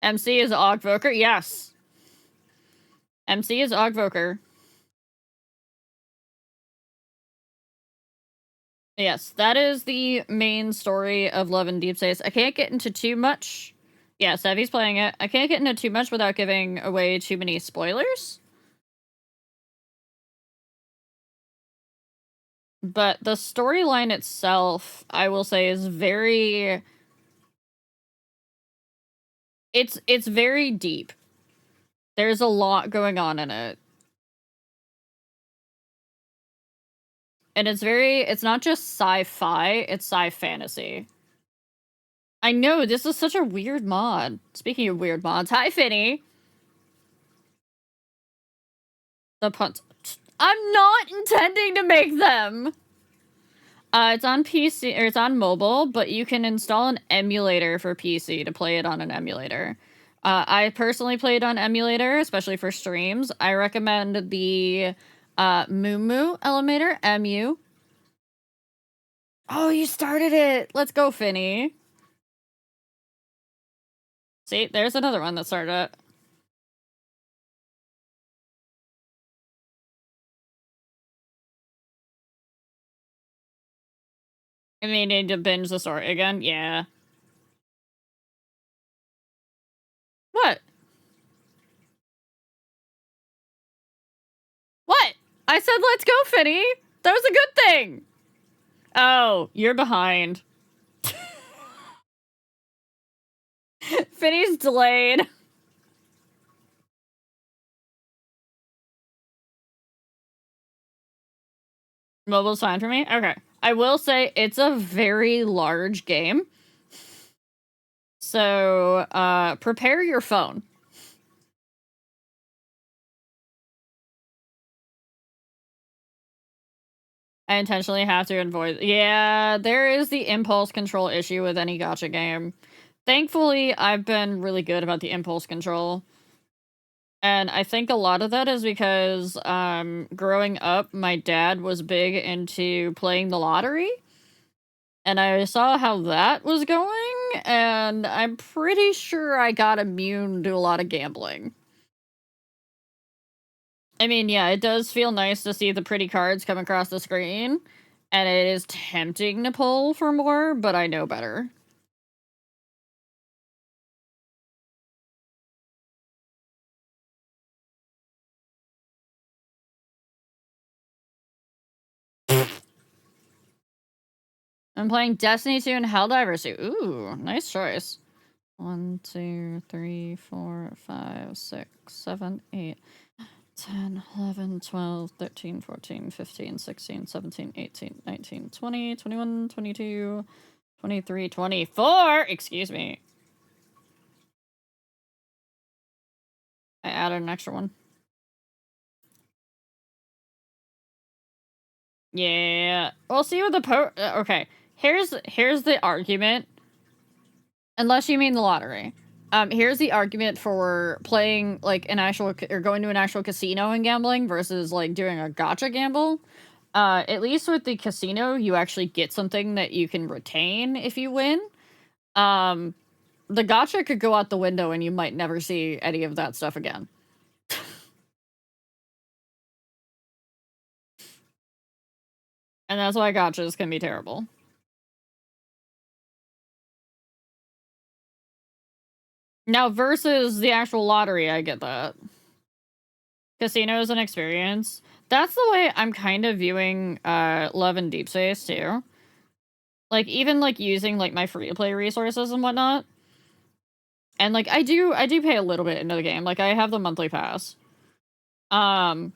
Speaker 1: MC is Ogvoker? Yes. MC is Ogvoker. Yes, that is the main story of Love and Deep Space. I can't get into too much. Yeah, Sevi's playing it. I can't get into too much without giving away too many spoilers. But the storyline itself, I will say, is very... It's very deep. There's a lot going on in it. And it's not just sci-fi, it's sci-fantasy. I know, this is such a weird mod. Speaking of weird mods, hi, Finny! The puns. I'm not intending to make them! It's on PC, or it's on mobile, but you can install an emulator for PC to play it on an emulator. I personally played on emulator, especially for streams. I recommend the Moo Elevator, MU. Oh, you started it! Let's go, Finny. See, there's another one that started it. And they need to binge the story again? Yeah. What? What? I said let's go, Finny! That was a good thing! Oh, you're behind. Finny's delayed. Mobile's fine for me? Okay. I will say it's a very large game. So, prepare your phone. I intentionally have to avoid... Yeah, there is the impulse control issue with any gacha game. Thankfully, I've been really good about the impulse control. And I think a lot of that is because, growing up, my dad was big into playing the lottery. And I saw how that was going, and I'm pretty sure I got immune to a lot of gambling. I mean, yeah, it does feel nice to see the pretty cards come across the screen, and it is tempting to pull for more, but I know better. I'm playing Destiny 2 and Helldivers 2. Ooh, nice choice. 1, 2, 3, 4, 5, 6, 7, 8, 10, 11, 12, 13, 14, 15, 16, 17, 18, 19, 20, 21, 22, 23, 24! Excuse me. I added an extra one. Yeah. We'll see what the okay. Here's the argument. Unless you mean the lottery. Here's the argument for playing, like, an actual... or going to an actual casino and gambling versus, like, doing a gacha gamble. At least with the casino, you actually get something that you can retain if you win. The gacha could go out the window and you might never see any of that stuff again. And that's why gachas can be terrible. Now, versus the actual lottery, I get that. Casino is an experience. That's the way I'm kind of viewing Love and Deep Space, too. Like, even, like, using, like, my free-to-play resources and whatnot. And, like, I do pay a little bit into the game. Like, I have the monthly pass. But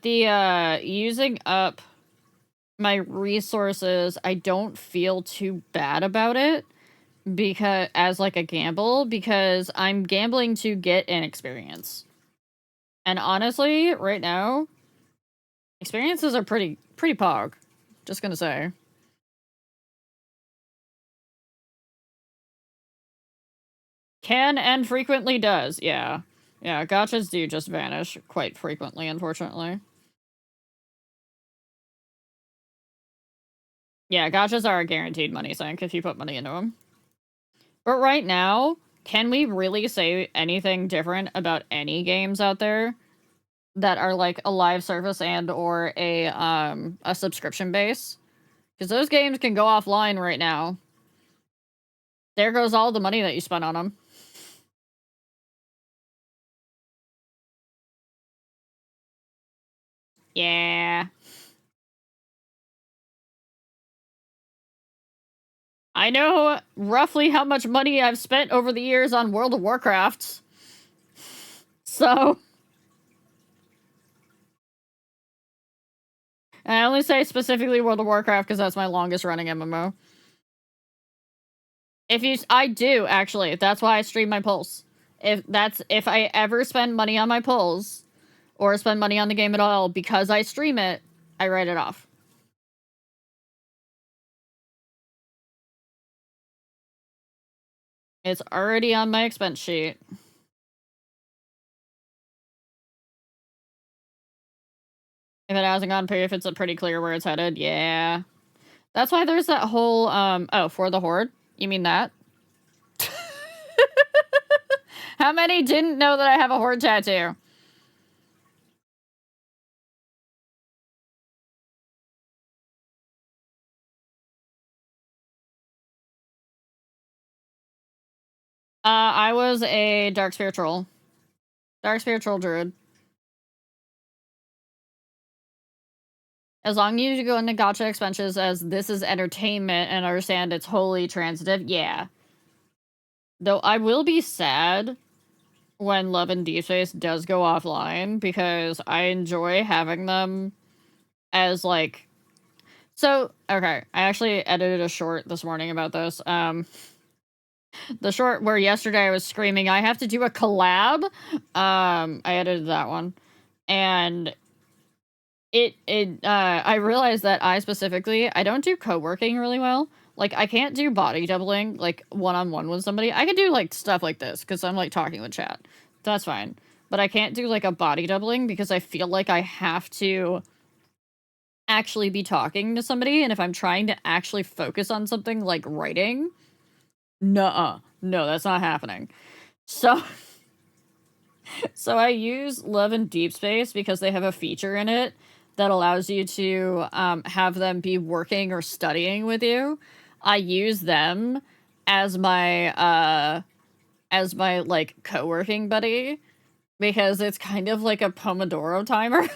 Speaker 1: the, using up my resources, I don't feel too bad about it. Because, as, like, a gamble, because I'm gambling to get an experience. And honestly, right now, experiences are pretty pog. Just gonna say. Can and frequently does, yeah. Yeah, gachas do just vanish quite frequently, unfortunately. Yeah, gachas are a guaranteed money sink if you put money into them. But right now, can we really say anything different about any games out there that are like a live service and or a subscription base? Because those games can go offline right now. There goes all the money that you spent on them. Yeah. I know roughly how much money I've spent over the years on World of Warcraft. So... And I only say specifically World of Warcraft because that's my longest running MMO. I do, actually. That's why I stream my polls. If I ever spend money on my polls, or spend money on the game at all, because I stream it, I write it off. It's already on my expense sheet. If it hasn't gone proof, it's pretty clear where it's headed. Yeah. That's why there's that whole, oh, for the Horde? You mean that? How many didn't know that I have a Horde tattoo? I was a Dark Spiritual. Dark Spiritual Druid. As long as you go into gotcha expenses as this is entertainment and understand it's wholly transitive, yeah. Though I will be sad when Love and Deep Space does go offline, because I enjoy having them as, like... So, okay, I actually edited a short this morning about this. The short where yesterday I was screaming, I have to do a collab. I edited that one. And... I realized that I don't do co-working really well. Like, I can't do body doubling, like, one-on-one with somebody. I can do, like, stuff like this, because I'm, like, talking with chat. That's fine. But I can't do, like, a body doubling, because I feel like I have to actually be talking to somebody, and if I'm trying to actually focus on something, like writing, nuh-uh. No, that's not happening. So... So I use Love and Deep Space because they have a feature in it that allows you to have them be working or studying with you. I use them as my like co-working buddy because it's kind of like a Pomodoro timer.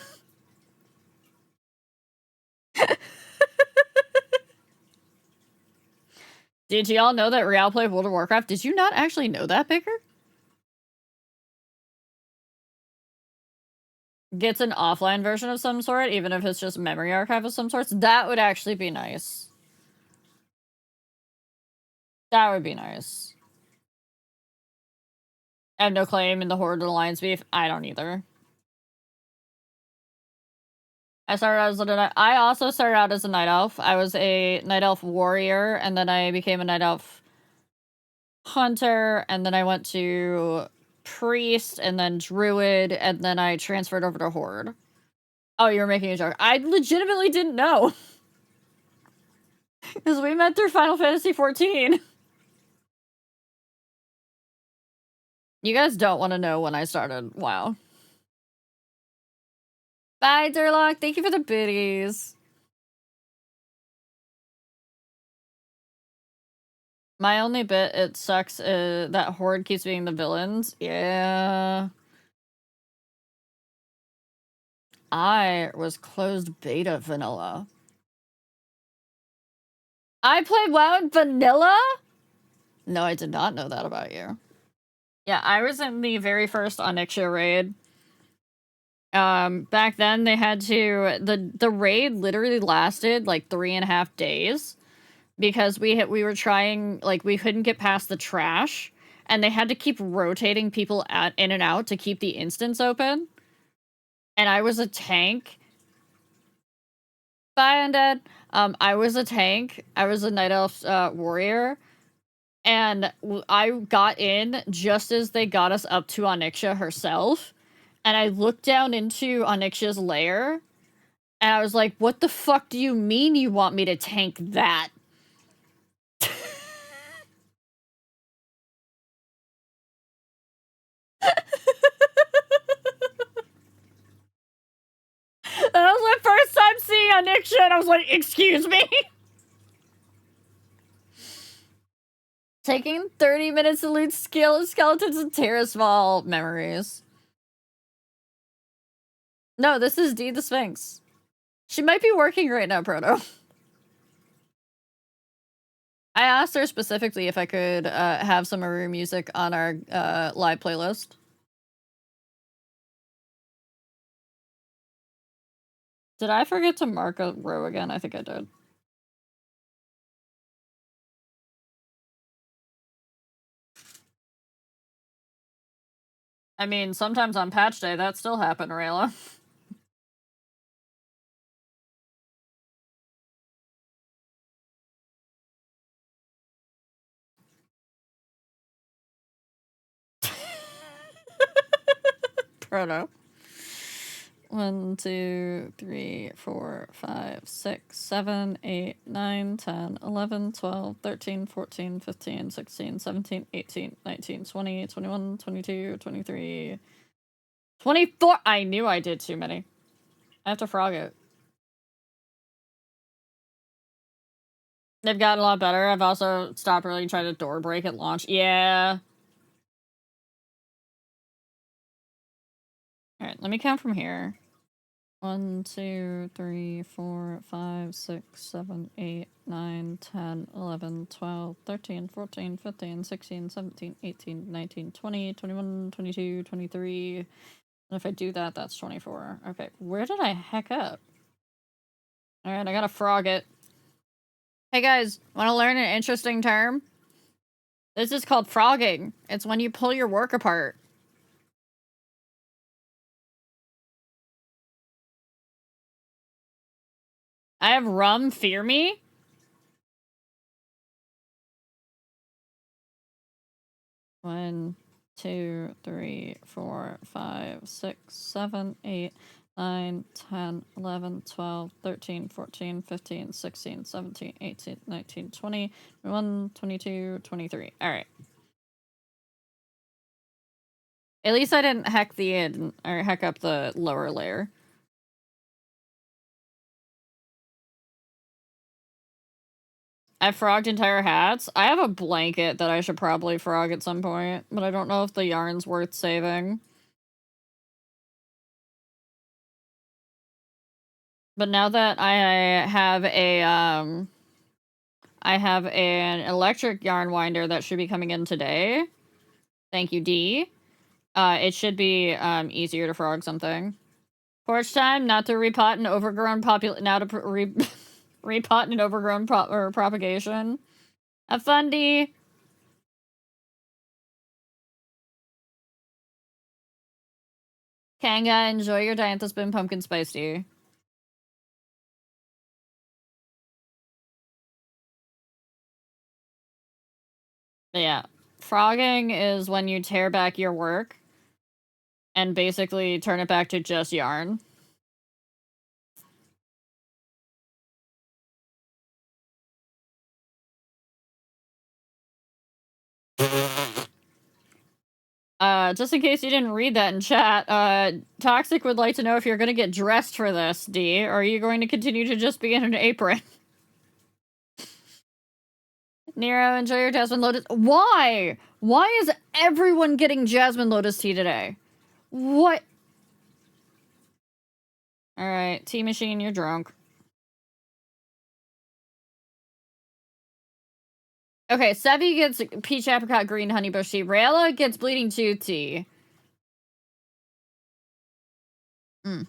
Speaker 1: Did y'all know that Real played World of Warcraft? Did you not actually know that, Baker? Gets an offline version of some sort, even if it's just memory archive of some sorts. That would actually be nice. That would be nice. I have no claim in the Horde Alliance beef. I don't either. I also started out as a night elf. I was a night elf warrior, and then I became a night elf hunter, and then I went to priest, and then druid, and then I transferred over to horde. Oh, you were making a joke. I legitimately didn't know. Because we met through Final Fantasy XIV. You guys don't want to know when I started. Wow. Bye, Durlock. Thank you for the biddies. My only bit, it sucks, that Horde keeps being the villains. Yeah. I was closed beta vanilla. I played WoW in vanilla? No, I did not know that about you. Yeah, I was in the very first Onyxia raid. Back then they had to... The raid literally lasted, like, 3.5 days. Because we were trying... Like, we couldn't get past the trash. And they had to keep rotating people in and out to keep the instance open. And I was a tank. Bye, Undead. I was a tank. I was a Night Elf warrior. And I got in just as they got us up to Onyxia herself. And I looked down into Onyxia's lair. And I was like, what the fuck do you mean you want me to tank that? That was my first time seeing Onyxia, and I was like, excuse me? Taking 30 minutes to loot skeletons and Terrasval memories. No, this is Dee the Sphinx. She might be working right now, Proto. I asked her specifically if I could have some Maru music on our live playlist. Did I forget to mark a row again? I think I did. I mean, sometimes on patch day, that still happened, Rayla. Proto. 1, 2, 3, 4, 5, 6, 7, 8, 9, 10, 11, 12, 13, 14, 15, 16, 17, 18, 19, 20, 21, 22, 23, 24. I knew I did too many. I have to frog it. They've gotten a lot better. I've also stopped really trying to door break at launch. Yeah. All right, let me count from here. 1, 2, 3, 4, 5, 6, 7, 8, 9, 10, 11, 12, 13, 14, 15, 16, 17, 18, 19, 20, 21, 22, 23. And if I do that, that's 24. Okay, where did I heck up? Alright, I gotta frog it. Hey guys, wanna learn an interesting term? This is called frogging. It's when you pull your work apart. I have rum, fear me? One, 2, 3, 4, 5, 6, 7, 8, 9, 10, 11, 12, 13, 14, 15, 16, 17, 18, 19, 20, 21, 22, 23. Alright. At least I didn't heck the in, or heck up the lower layer. I frogged entire hats. I have a blanket that I should probably frog at some point, but I don't know if the yarn's worth saving. But now that I have an electric yarn winder that should be coming in today. Thank you, D. It should be easier to frog something. Porch time, not to repot an overgrown now to repot an overgrown propagation. Have fun, D. Kanga, enjoy your Diantha Spin pumpkin spice tea. But yeah, frogging is when you tear back your work and basically turn it back to just yarn. Just in case you didn't read that in chat, Toxic would like to know if you're gonna get dressed for this, D, or are you going to continue to just be in an apron? Nero, enjoy your Jasmine Lotus. Why? Why is everyone getting Jasmine Lotus tea today? What? Alright, tea machine, you're drunk. Okay, Sevi gets peach apricot green honeybush tea. Rayla gets bleeding tooth tea. Mm.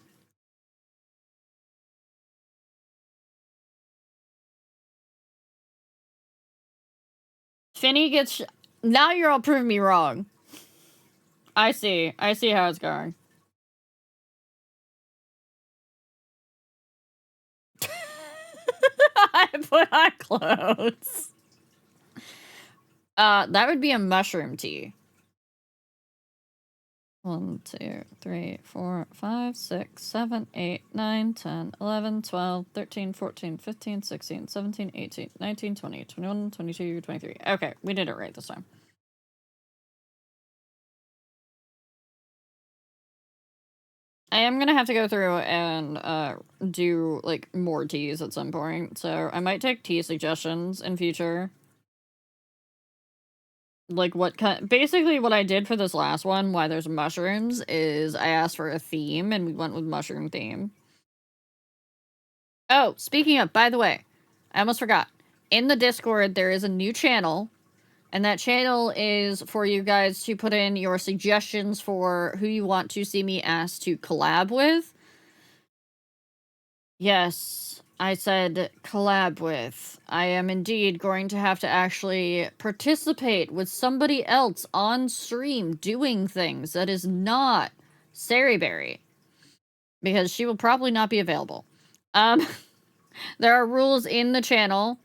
Speaker 1: Finny gets... Now you're all proving me wrong. I see. I see how it's going. I put on clothes. That would be a mushroom tea. 1, 2, 3, 4, 5, 6, 7, 8, 9, 10, 11, 12, 13, 14, 15, 16, 17, 18, 19, 20, 21, 22, 23. Okay, we did it right this time. I am gonna have to go through and do like more teas at some point, so I might take tea suggestions in future. Like what kind? Basically, what I did for this last one, why there's mushrooms, is I asked for a theme and we went with mushroom theme. Oh, speaking of, by the way, I almost forgot. in the Discord, there is a new channel, and that channel is for you guys to put in your suggestions for who you want to see me asked to collab with. Yes, I said collab with. I am indeed going to have to actually participate with somebody else on stream doing things that is not Sariberry, because she will probably not be available. There are rules in the channel.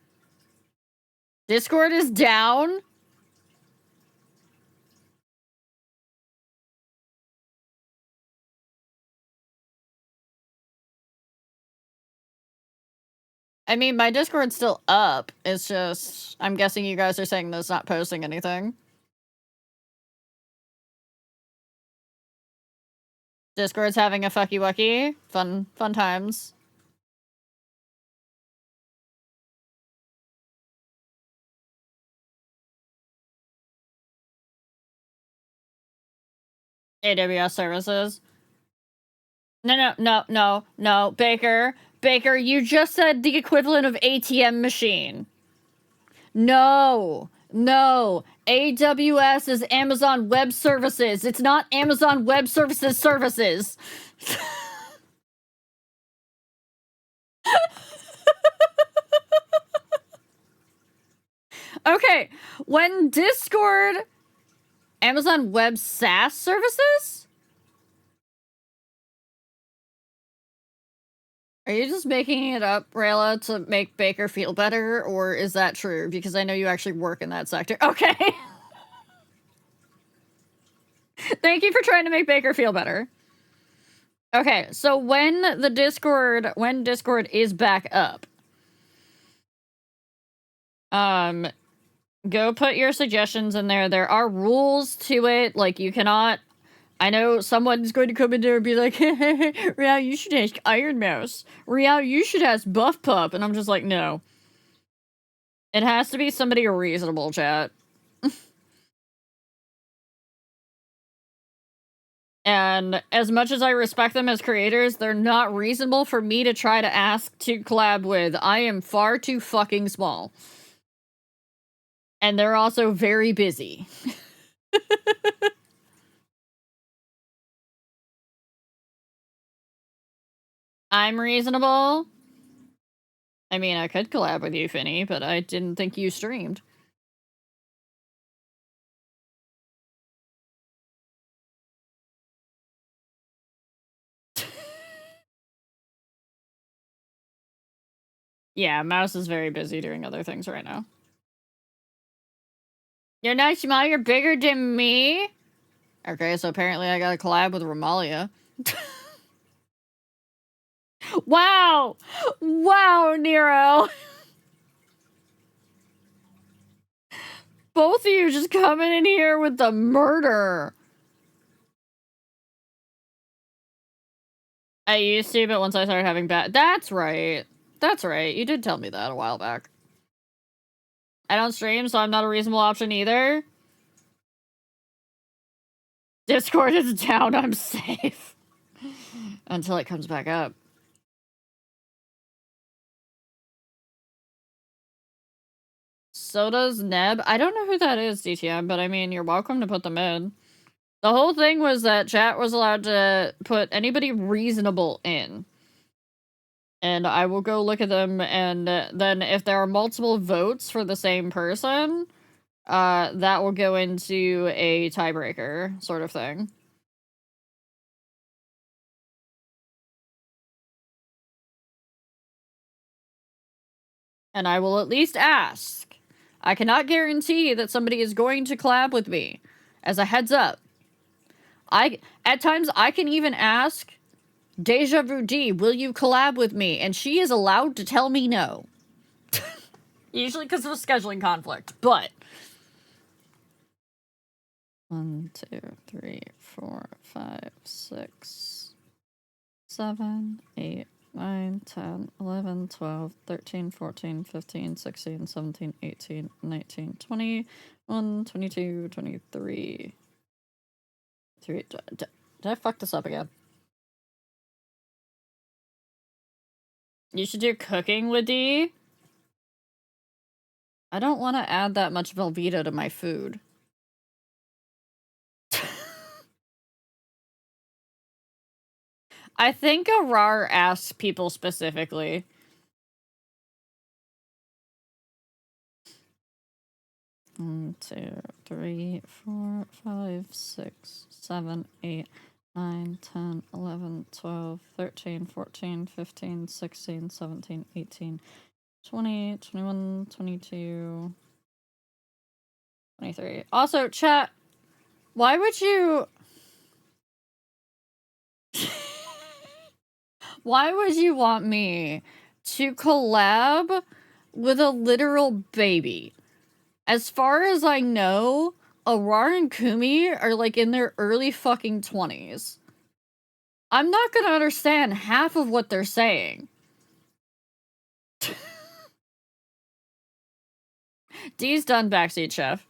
Speaker 1: Discord is down. I mean, my Discord's still up. It's just, I'm guessing you guys are saying that it's not posting anything. Discord's having a fucky wucky. Fun times. AWS services. No, Baker. Baker, you just said the equivalent of ATM machine. No. AWS is Amazon Web Services. It's not Amazon Web Services services. Okay, when Discord... Amazon Web SaaS services? Are you just making it up, Rayla, to make Baker feel better, or is that true? Because I know you actually work in that sector. Okay. Thank you for trying to make Baker feel better. Okay, so when Discord is back up, go put your suggestions in there. There are rules to it. Like, you cannot... I know someone's going to come in there and be like, hey, Real, you should ask Iron Mouse. Real, you should ask Buff Pup. And I'm just like, no. It has to be somebody reasonable, chat. And as much as I respect them as creators, they're not reasonable for me to try to ask to collab with. I am far too fucking small. And they're also very busy. I'm reasonable. I mean, I could collab with you, Finny, but I didn't think you streamed. Yeah, Mouse is very busy doing other things right now. You're not small, you're bigger than me? Okay, so apparently I gotta collab with Romalia. Wow! Wow, Nero! Both of you just coming in here with the murder. I used to, but once I started having bad... That's right. That's right. You did tell me that a while back. I don't stream, so I'm not a reasonable option either. Discord is down, I'm safe. Until it comes back up. So does Neb. I don't know who that is, DTM, but I mean, you're welcome to put them in. The whole thing was that chat was allowed to put anybody reasonable in. And I will go look at them, and then if there are multiple votes for the same person, that will go into a tiebreaker sort of thing. And I will at least ask. I cannot guarantee that somebody is going to collab with me. As a heads up. At times, I can even ask Deja Vu D, will you collab with me? And she is allowed to tell me no. Usually because of a scheduling conflict, but... 1, 2, 3, 4, 5, 6, 7, 8, 9, 10, 11, 12, 13, 14, 15, 16, 17, 18, 19, 20, 21, 22, 23. Did I fuck this up again? You should do cooking with D. I don't want to add that much Velveeta to my food. I think Arar asked people specifically. One, 2, 3, 4, 5, 6, 7, 8, 9, 10, 11, 12, 13, 14, 15, 16, 17, 18, 20, 21, 22, 23. Also, chat, why would you... Why would you want me to collab with a literal baby? As far as I know, Arar and Kumi are like in their early fucking 20s. I'm not gonna understand half of what they're saying. D's done, backseat chef.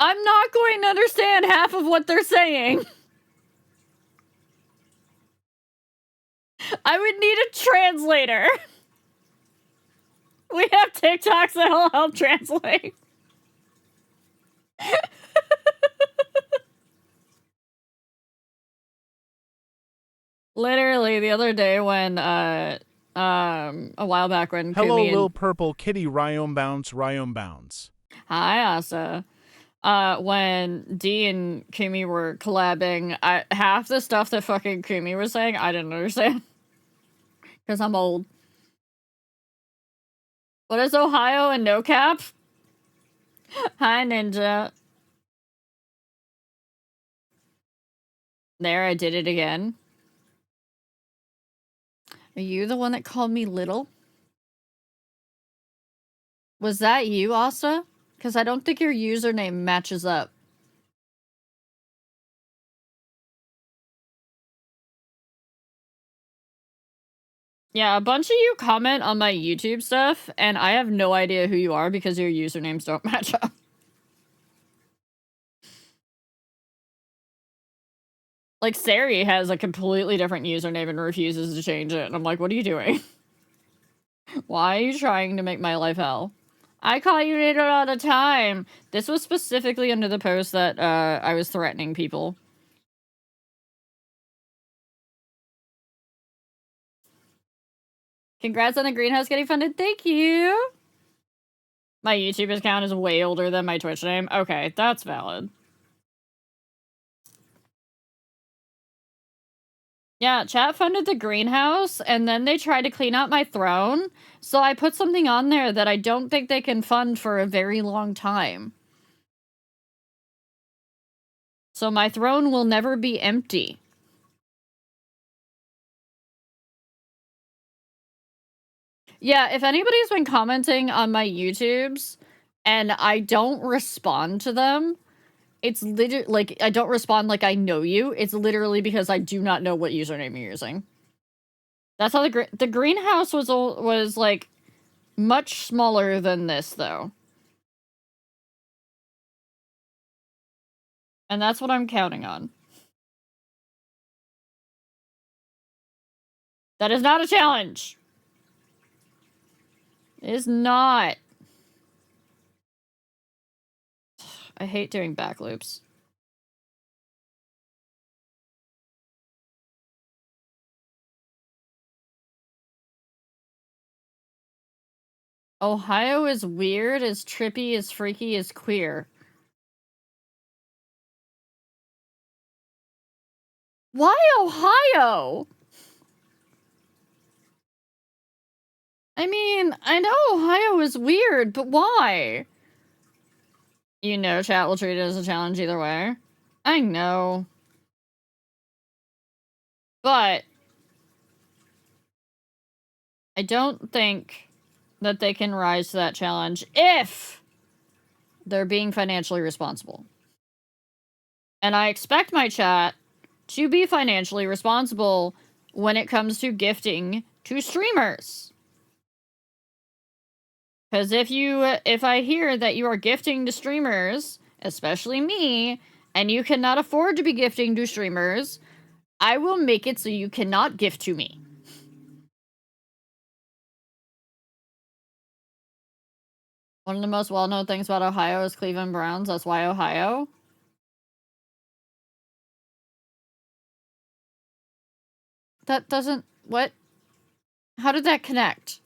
Speaker 1: I'm not going to understand half of what they're saying. I would need a translator. We have TikToks that'll help translate. Literally, the other day when, a while back when
Speaker 2: Hello,
Speaker 1: Kumi
Speaker 2: Lil
Speaker 1: and...
Speaker 2: Purple Kitty Ryome Bounce.
Speaker 1: Hi, Asa. When D and Kumi were collabing, half the stuff that fucking Kumi was saying, I didn't understand. Because I'm old. What is Ohio and no cap? Hi, Ninja. There, I did it again. Are you the one that called me little? Was that you, Asa? Because I don't think your username matches up. Yeah, a bunch of you comment on my YouTube stuff, and I have no idea who you are because your usernames don't match up. Like, Sari has a completely different username and refuses to change it, and I'm like, what are you doing? Why are you trying to make my life hell? I call you later all the time. This was specifically under the post that I was threatening people. Congrats on the greenhouse getting funded. Thank you. My YouTube account is way older than my Twitch name. Okay, that's valid. Yeah, chat funded the greenhouse, and then they tried to clean out my throne, so I put something on there that I don't think they can fund for a very long time. So my throne will never be empty. Yeah, if anybody's been commenting on my YouTubes, and I don't respond to them, it's literally, like, I don't respond like I know you, it's literally because I do not know what username you're using. That's how the greenhouse was like much smaller than this though. And that's what I'm counting on. That is not a challenge. It is not. I hate doing back loops. Ohio is weird, is trippy, is freaky, is queer. Why Ohio? I mean, I know Ohio is weird, but why? You know chat will treat it as a challenge either way. I know. But I don't think that they can rise to that challenge if they're being financially responsible. And I expect my chat to be financially responsible when it comes to gifting to streamers. Because if I hear that you are gifting to streamers, especially me, and you cannot afford to be gifting to streamers, I will make it so you cannot gift to me. One of the most well-known things about Ohio is Cleveland Browns. That's why Ohio. That doesn't... What? How did that connect?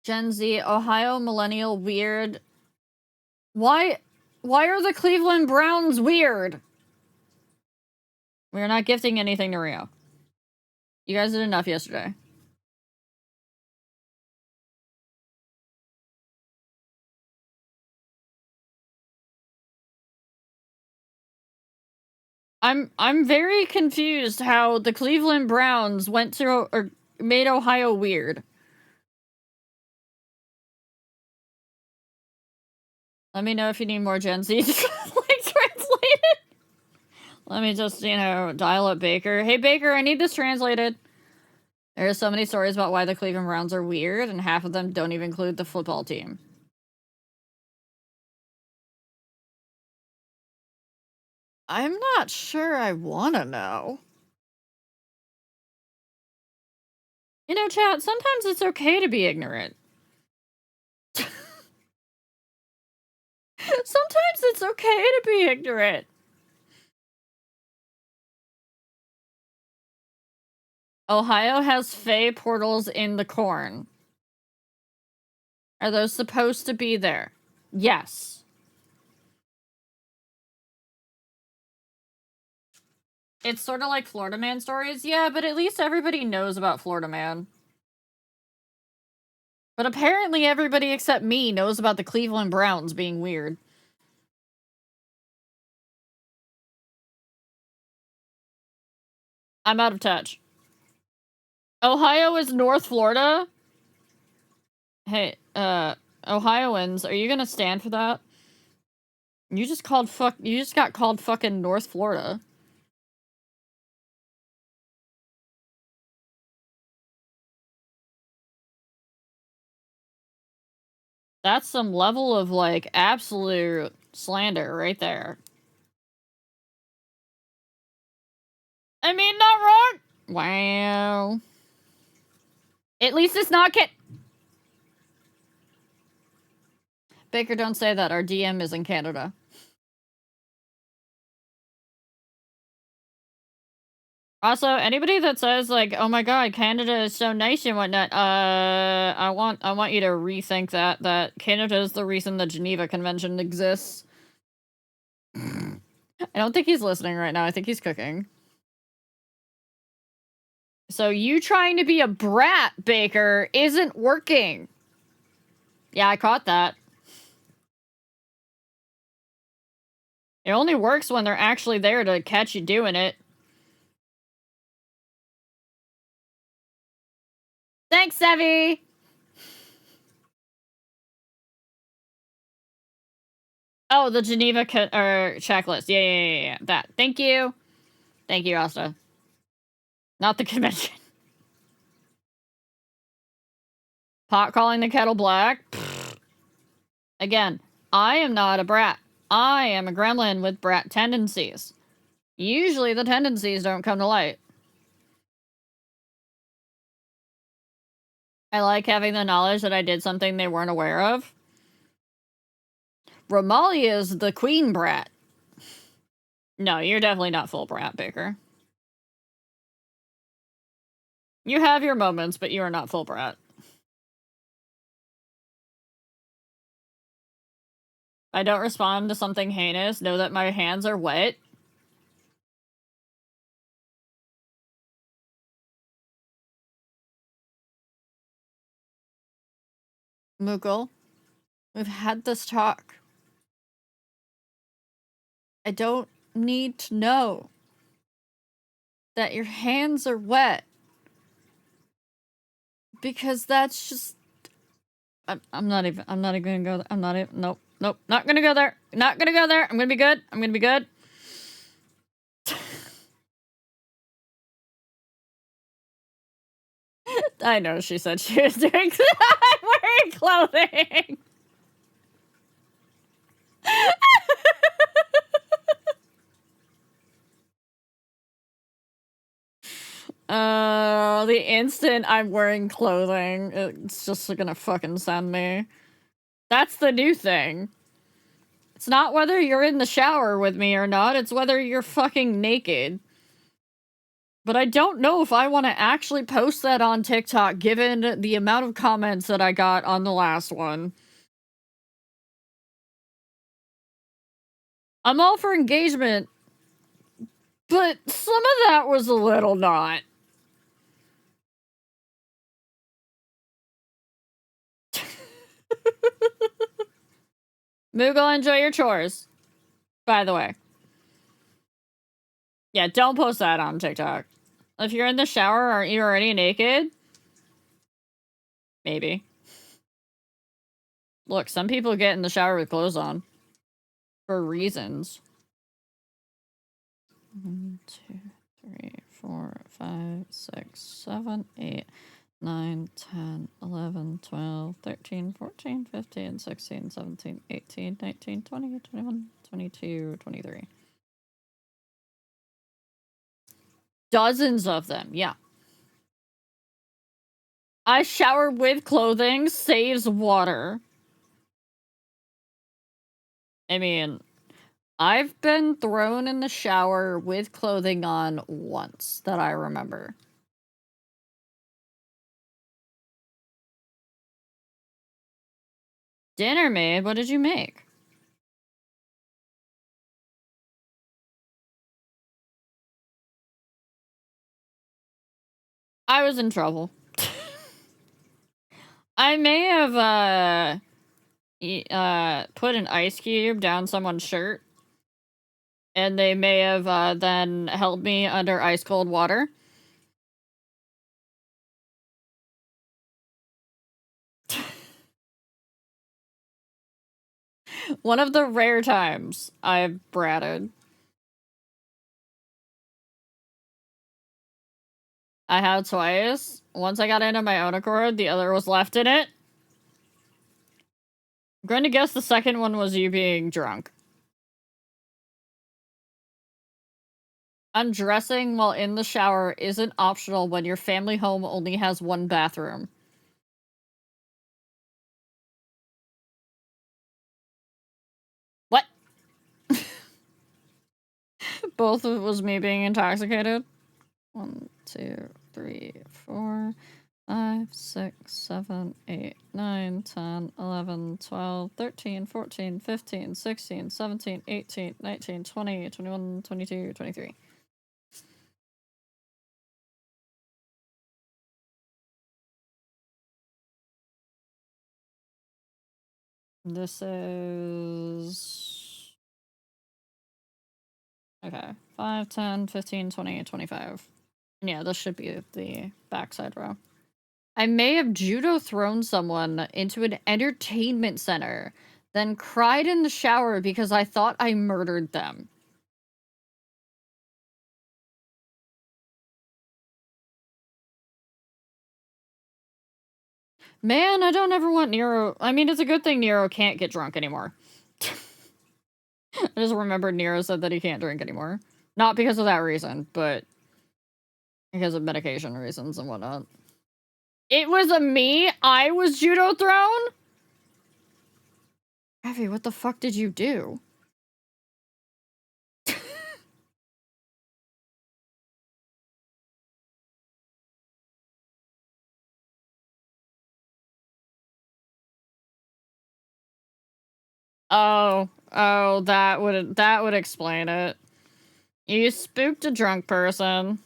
Speaker 1: Gen Z, Ohio, millennial, weird. Why are the Cleveland Browns weird? We're not gifting anything to Rio. You guys did enough yesterday. I'm very confused how the Cleveland Browns went to or made Ohio weird. Let me know if you need more Gen Z to like translate it. Let me just, you know, dial up Baker. Hey Baker, I need this translated. There are so many stories about why the Cleveland Browns are weird, and half of them don't even include the football team. I'm not sure I want to know. You know, chat, sometimes it's okay to be ignorant. Sometimes it's okay to be ignorant. Ohio has Fey portals in the corn. Are those supposed to be there? Yes. It's sort of like Florida Man stories. Yeah, but at least everybody knows about Florida Man. But apparently everybody except me knows about the Cleveland Browns being weird. I'm out of touch. Ohio is North Florida? Hey, Ohioans, are you gonna stand for that? You just got called fucking North Florida. That's some level of, like, absolute slander right there. I mean, not wrong! Wow. At least it's not Baker, don't say that. Our DM is in Canada. Also, anybody that says, like, oh my god, Canada is so nice and whatnot, I want you to rethink that Canada is the reason the Geneva Convention exists. I don't think he's listening right now. I think he's cooking. So you trying to be a brat, Baker, isn't working. Yeah, I caught that. It only works when they're actually there to catch you doing it. Thanks, Sevy! Oh, the Geneva checklist. Yeah. That. Thank you. Thank you, Asta. Not the convention. Pot calling the kettle black. Again, I am not a brat. I am a gremlin with brat tendencies. Usually the tendencies don't come to light. I like having the knowledge that I did something they weren't aware of. Romalia is the queen brat. No, you're definitely not full brat, Baker. You have your moments, but you are not full brat. I don't respond to something heinous. Know that my hands are wet. Moogle, we've had this talk. I don't need to know that your hands are wet. Because that's just... I'm not even gonna go there. Nope, not gonna go there. Not gonna go there. I'm gonna be good. I'm gonna be good. I know she said she was doing I'm wearing clothing. The instant I'm wearing clothing, it's just gonna fucking send me. That's the new thing. It's not whether you're in the shower with me or not, it's whether you're fucking naked. But I don't know if I want to actually post that on TikTok given the amount of comments that I got on the last one. I'm all for engagement, but some of that was a little not. Moogle, enjoy your chores, by the way. Yeah, don't post that on TikTok. If you're in the shower, aren't you already naked? Maybe. Look, some people get in the shower with clothes on. For reasons. 1, 2, 3, 4, 5, 6, 7, 8, 9, 10, 11, 12, 13, 14, 15, 16, 17, 18, 19, 20, 21, 22, 23. Dozens of them, yeah. I shower with clothing, saves water. I mean, I've been thrown in the shower with clothing on once that I remember. Dinner maid? What did you make? I was in trouble. I may have, put an ice cube down someone's shirt. And they may have, then held me under ice cold water. One of the rare times I've bratted. I had twice. Once I got in on my own accord, the other was left in it. I'm going to guess the second one was you being drunk. Undressing while in the shower isn't optional when your family home only has one bathroom. What? Both of it was me being intoxicated. 1, 2, 3, 4, 5, 6, 7, 8, 9, 10, 11, 12, 13, 14, 15, 16, 17, 18, 19, 20, 21, 22, 23. This is... okay. 5, 10, 15, 20, 25. And yeah, this should be the backside row. I may have judo thrown someone into an entertainment center, then cried in the shower because I thought I murdered them. Man, I don't ever want Nero. I mean, it's a good thing Nero can't get drunk anymore. I just remembered Nero said that he can't drink anymore. Not because of that reason, but because of medication reasons and whatnot. It was a me? I was judo thrown? Evie, what the fuck did you do? Oh, that would explain it. You spooked a drunk person.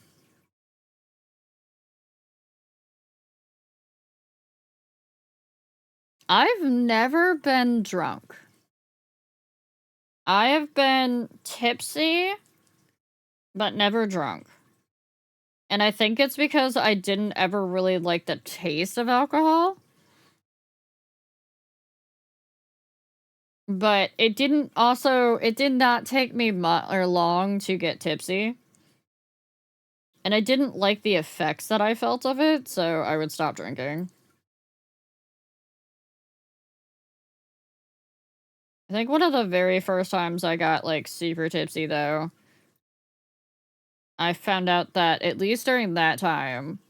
Speaker 1: I've never been drunk. I have been tipsy, but never drunk. And I think it's because I didn't ever really like the taste of alcohol. But it did not take me long to get tipsy. And I didn't like the effects that I felt of it, so I would stop drinking. I think one of the very first times I got, like, super tipsy, though, I found out that, at least during that time,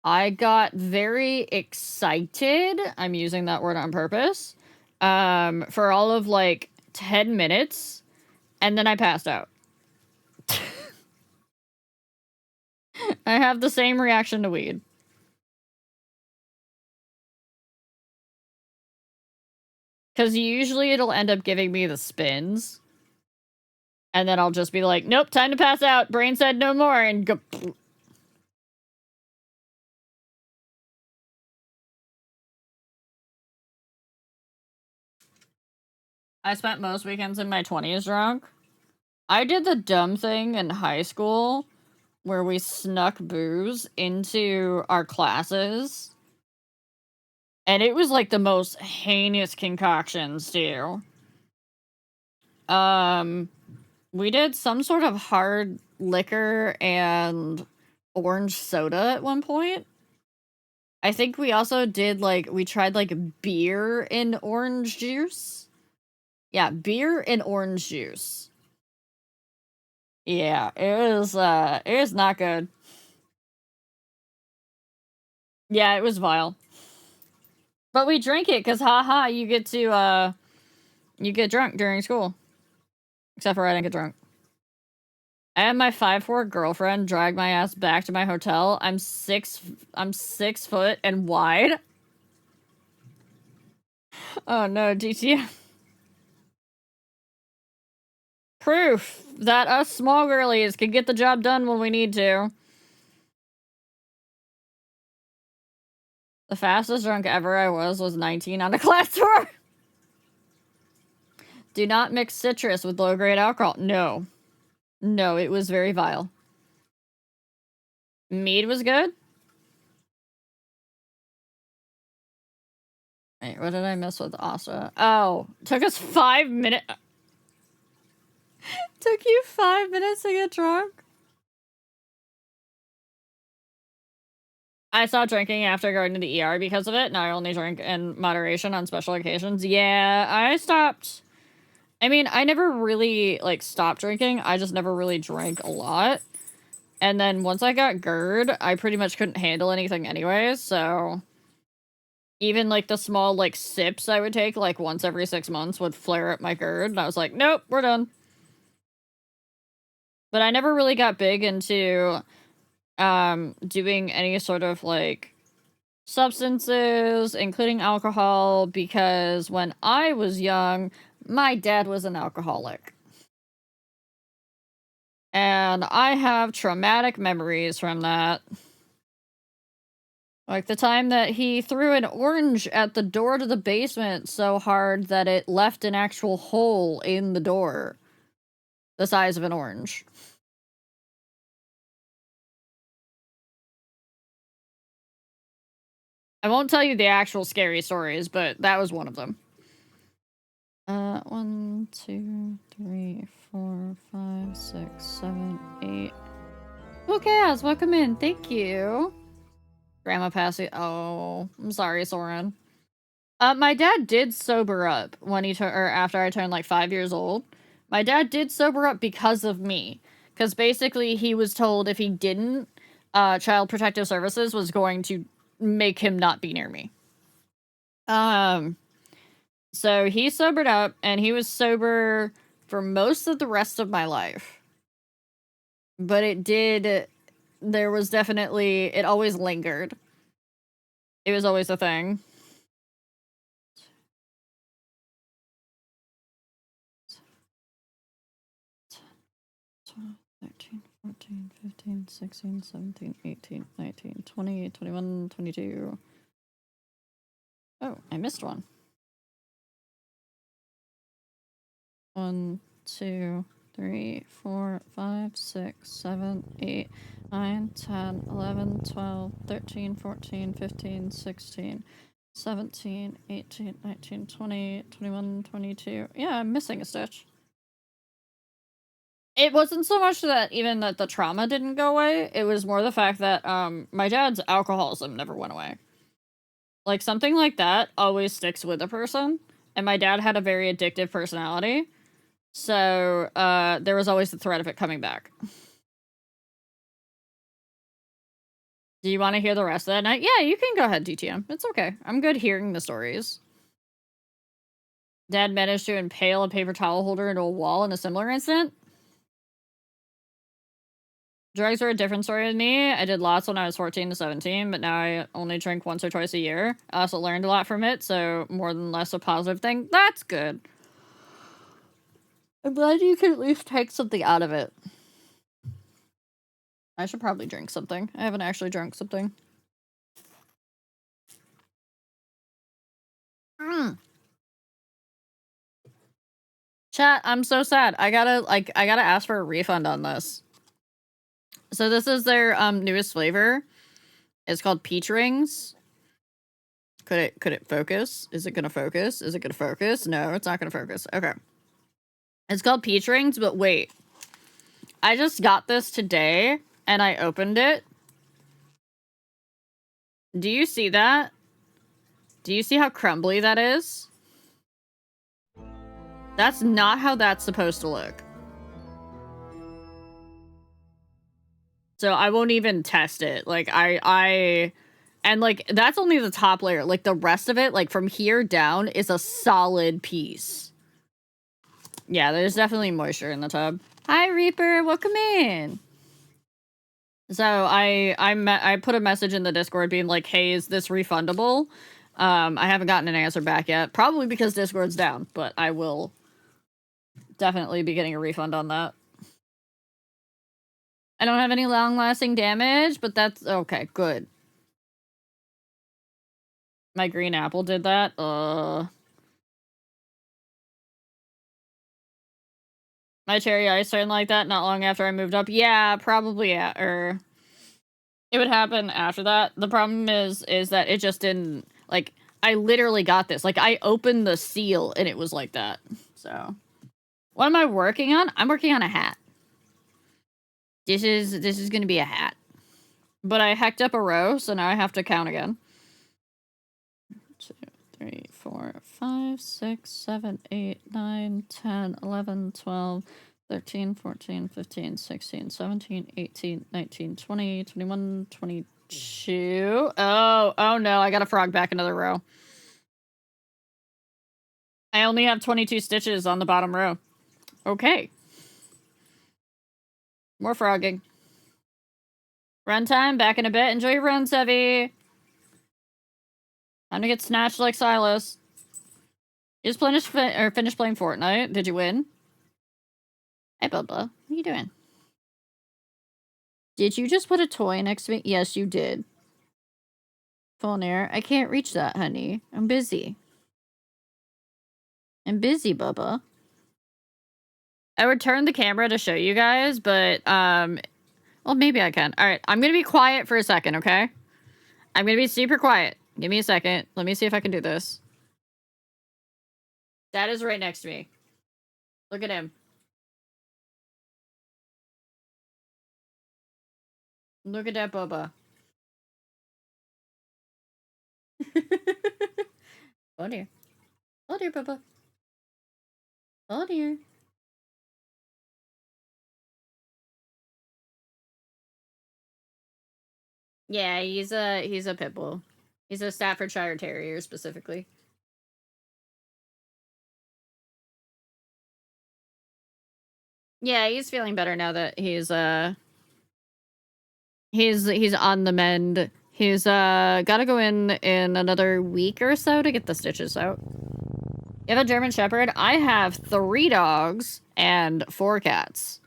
Speaker 1: I got very excited, I'm using that word on purpose, for all of, like, 10 minutes, and then I passed out. I have the same reaction to weed. Because usually it'll end up giving me the spins. And then I'll just be like, nope, time to pass out. Brain said no more. And go. I spent most weekends in my 20s drunk. I did the dumb thing in high school where we snuck booze into our classes. And it was like the most heinous concoctions, too. We did some sort of hard liquor and orange soda at one point. I think we also did, like, we tried, like, beer in orange juice. Yeah, beer and orange juice. Yeah, it was not good. Yeah, it was vile. But we drank it, because haha, you get drunk during school. Except for I didn't get drunk. I had my 5'4" girlfriend drag my ass back to my hotel. I'm 6 foot and wide. Oh no, DTF. Proof that us small girlies can get the job done when we need to. The fastest drunk ever I was 19 on a class tour. Do not mix citrus with low-grade alcohol. No. No, it was very vile. Mead was good? Wait, what did I miss with Asta? Oh, took us 5 minutes. Took you 5 minutes to get drunk? I stopped drinking after going to the ER because of it. Now I only drink in moderation on special occasions. Yeah, I stopped. I mean, I never really, like, stopped drinking. I just never really drank a lot. And then once I got GERD, I pretty much couldn't handle anything anyways, so... Even, like, the small, like, sips I would take, like, once every 6 months would flare up my GERD, and I was like, nope, we're done. But I never really got big into, doing any sort of, like, substances, including alcohol, because when I was young, my dad was an alcoholic. And I have traumatic memories from that. Like the time that he threw an orange at the door to the basement so hard that it left an actual hole in the door. The size of an orange. I won't tell you the actual scary stories, but that was one of them. 1, 2, 3, 4, 5, 6, 7, 8. Oh, Kaz, welcome in. Thank you. Grandma Passy. Oh, I'm sorry, Soren. My dad did sober up when he or after I turned like 5 years old. My dad did sober up because of me. Because basically he was told if he didn't, Child Protective Services was going to make him not be near me. So he sobered up, and he was sober for most of the rest of my life. But there was definitely, it always lingered. It was always a thing. $12, $13, $14, $15, $16, $17, $18, $19, $20, $21, $22. Oh, I missed one. 1, 2, 3, 4, 5, 6, 7, 8, 9, 10, 11, 12, 13, 14, 15, 16, 17, 18, 19, 20, 21, 22. Yeah, I'm missing a stitch. It wasn't so much that even that the trauma didn't go away, it was more the fact that, my dad's alcoholism never went away. Like, something like that always sticks with a person, and my dad had a very addictive personality, so, there was always the threat of it coming back. Do you want to hear the rest of that night? Yeah, you can go ahead, DTM. It's okay. I'm good hearing the stories. Dad managed to impale a paper towel holder into a wall in a similar incident. Drugs are a different story with me. I did lots when I was 14 to 17, but now I only drink once or twice a year. I also learned a lot from it, so more than less a positive thing. That's good. I'm glad you can at least take something out of it. I should probably drink something. I haven't actually drunk something. Chat, I'm so sad. I gotta ask for a refund on this. So this is their newest flavor. It's called peach rings. Could it focus? Is it gonna focus? Is it gonna focus? No, it's not gonna focus. Okay. It's called peach rings, but wait. I just got this today and I opened it. Do you see that? Do you see how crumbly that is? That's not how that's supposed to look. So I won't even test it. Like and like that's only the top layer. Like the rest of it, like from here down, is a solid piece. Yeah, there's definitely moisture in the tub. Hi Reaper, welcome in. So I put a message in the Discord being like, hey, is this refundable? I haven't gotten an answer back yet. Probably because Discord's down, but I will definitely be getting a refund on that. I don't have any long-lasting damage, but that's okay, good. My green apple did that. My cherry ice turned like that not long after I moved up. Yeah, probably, yeah, or it would happen after that. The problem is that it just didn't, like, I literally got this. Like, I opened the seal and it was like that. So, what am I working on? I'm working on a hat. This is gonna be a hat. But I hacked up a row, so now I have to count again. 2, 3, 4, 5, 6, 7, 8, 9, 10, 11, 12, 13, 14, 15, 16, 17, 18, 19, 20, 21, 22. Oh no, I gotta frog back another row. I only have 22 stitches on the bottom row. Okay. More frogging. Runtime, back in a bit. Enjoy your run, Sevi. Time to get snatched like Silas. You just finished playing Fortnite. Did you win? Hey, Bubba. What are you doing? Did you just put a toy next to me? Yes, you did. Phone air. I can't reach that, honey. I'm busy. I'm busy, Bubba. I would turn the camera to show you guys, but, well, maybe I can. All right, I'm gonna be quiet for a second, okay? I'm gonna be super quiet. Give me a second. Let me see if I can do this. Dad is right next to me. Look at him. Look at that Bubba. Oh dear. Oh dear, Bubba. Oh dear. Yeah, he's a pit bull. He's a Staffordshire Terrier specifically. Yeah, he's feeling better now that he's on the mend. He's gotta go in another week or so to get the stitches out. You have a German Shepherd? I have 3 dogs and 4 cats.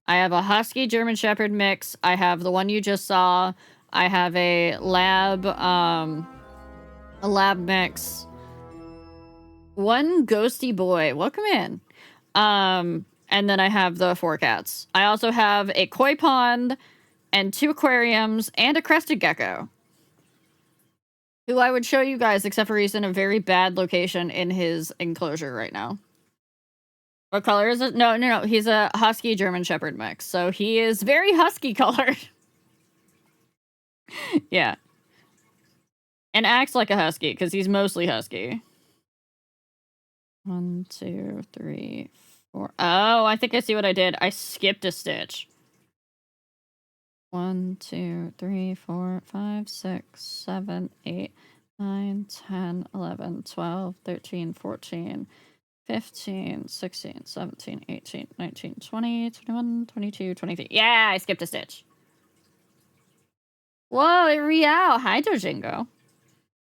Speaker 1: I have a Husky German Shepherd mix. I have the one you just saw. I have a lab mix. One ghosty boy. Welcome in. And then I have the 4 cats. I also have a koi pond and 2 aquariums and a crested gecko, who I would show you guys, except for he's in a very bad location in his enclosure right now. What color is it? No. He's a Husky German Shepherd mix, so he is very husky colored. Yeah. And acts like a husky, because he's mostly husky. 1, 2, 3, 4. Oh, I think I see what I did. I skipped a stitch. 1, 2, 3, 4, 5, 6, 7, 8, 9, 10, 11, 12, 13, 14, 15, 16, 17, 18, 19, 20, 21, 22, 23. Yeah, I skipped a stitch. Whoa, it re-out. Hi, Dojingo.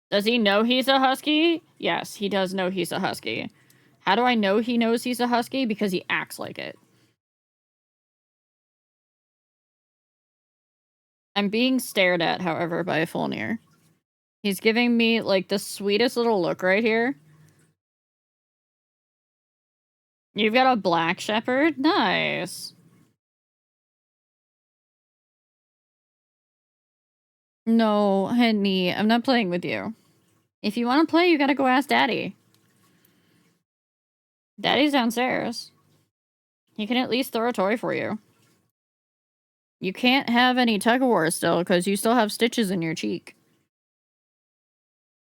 Speaker 1: Does he know he's a husky? Yes, he does know he's a husky. How do I know he knows he's a husky? Because he acts like it. I'm being stared at, however, by a Fulnir. He's giving me, like, the sweetest little look right here. You've got a black shepherd? Nice. No, honey, I'm not playing with you. If you want to play, you gotta go ask Daddy. Daddy's downstairs. He can at least throw a toy for you. You can't have any tug-of-war still, because you still have stitches in your cheek.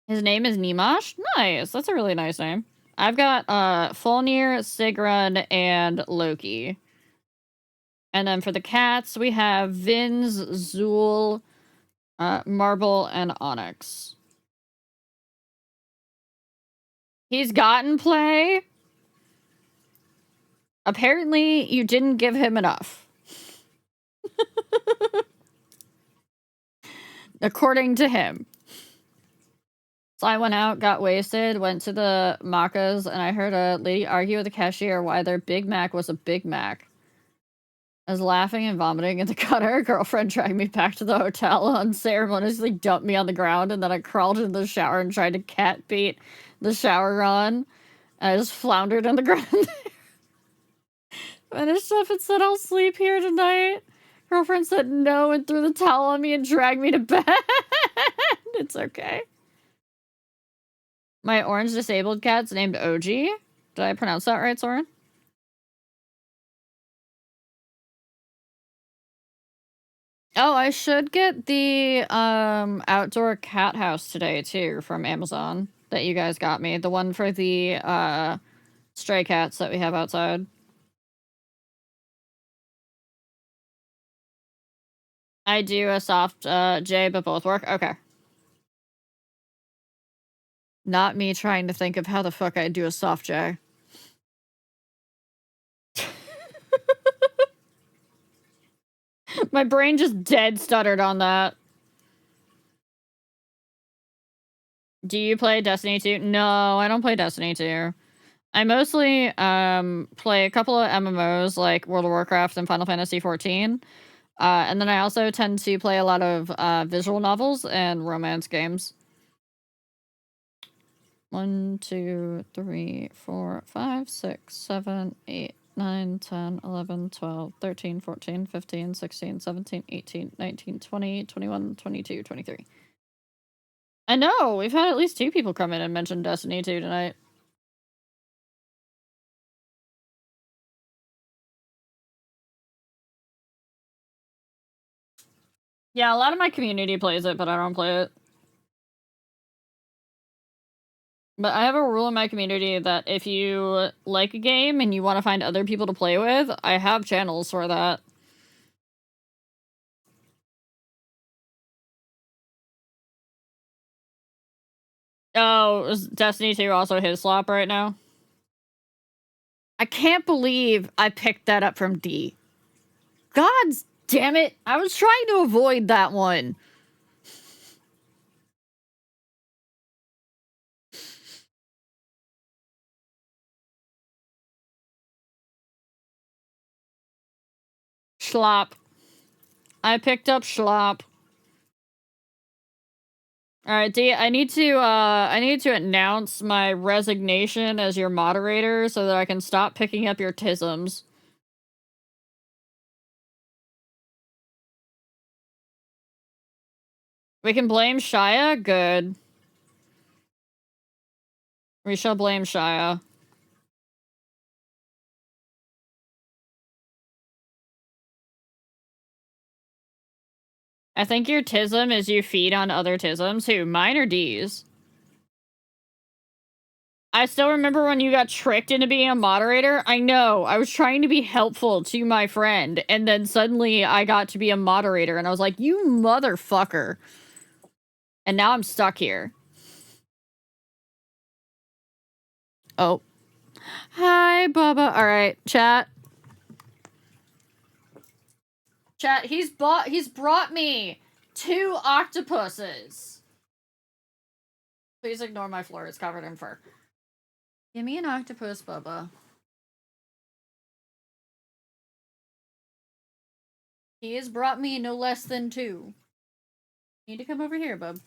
Speaker 1: His name is Nimash? Nice. That's a really nice name. I've got Fulnir, Sigrun, and Loki. And then for the cats, we have Vinz, Zool, Marble, and Onyx. He's gotten play. Apparently, you didn't give him enough. According to him. So I went out, got wasted, went to the Macca's, and I heard a lady argue with the cashier why their Big Mac was a Big Mac. I was laughing and vomiting in the gutter. Her girlfriend dragged me back to the hotel, unceremoniously dumped me on the ground, and then I crawled into the shower and tried to cat beat the shower on. And I just floundered on the ground there. Finished up and said, I'll sleep here tonight. Girlfriend said no and threw the towel on me and dragged me to bed. It's okay. My orange disabled cat's named OG. Did I pronounce that right, Soren? Oh, I should get the outdoor cat house today too from Amazon that you guys got me. The one for the stray cats that we have outside. I do a soft J, but both work. Okay. Not me trying to think of how the fuck I do a soft J. My brain just dead stuttered on that. Do you play Destiny 2? No, I don't play Destiny 2. I mostly play a couple of MMOs like World of Warcraft and Final Fantasy XIV. And then I also tend to play a lot of visual novels and romance games. 1, 2, 3, 4, 5, 6, 7, 8, 9, 10, 11, 12, 13, 14, 15, 16, 17, 18, 19, 20, 21, 22, 23. I know! We've had at least 2 people come in and mention Destiny 2 tonight. Yeah, a lot of my community plays it, but I don't play it. But I have a rule in my community that if you like a game and you want to find other people to play with, I have channels for that. Oh, is Destiny 2 also his slop right now? I can't believe I picked that up from D. God damn it. I was trying to avoid that one. Schlop. I picked up Schlop. Alright, D, I need to announce my resignation as your moderator so that I can stop picking up your tisms. We can blame Shia? Good. We shall blame Shia. I think your tism is you feed on other tisms. Who? Mine or D's? I still remember when you got tricked into being a moderator. I know. I was trying to be helpful to my friend, and then suddenly I got to be a moderator, and I was like, you motherfucker. And now I'm stuck here. Oh. Hi, Bubba. Alright, chat. Chat, he's brought me 2 octopuses. Please ignore my floor, it's covered in fur. Give me an octopus, Bubba. He has brought me no less than 2. You need to come over here, bub.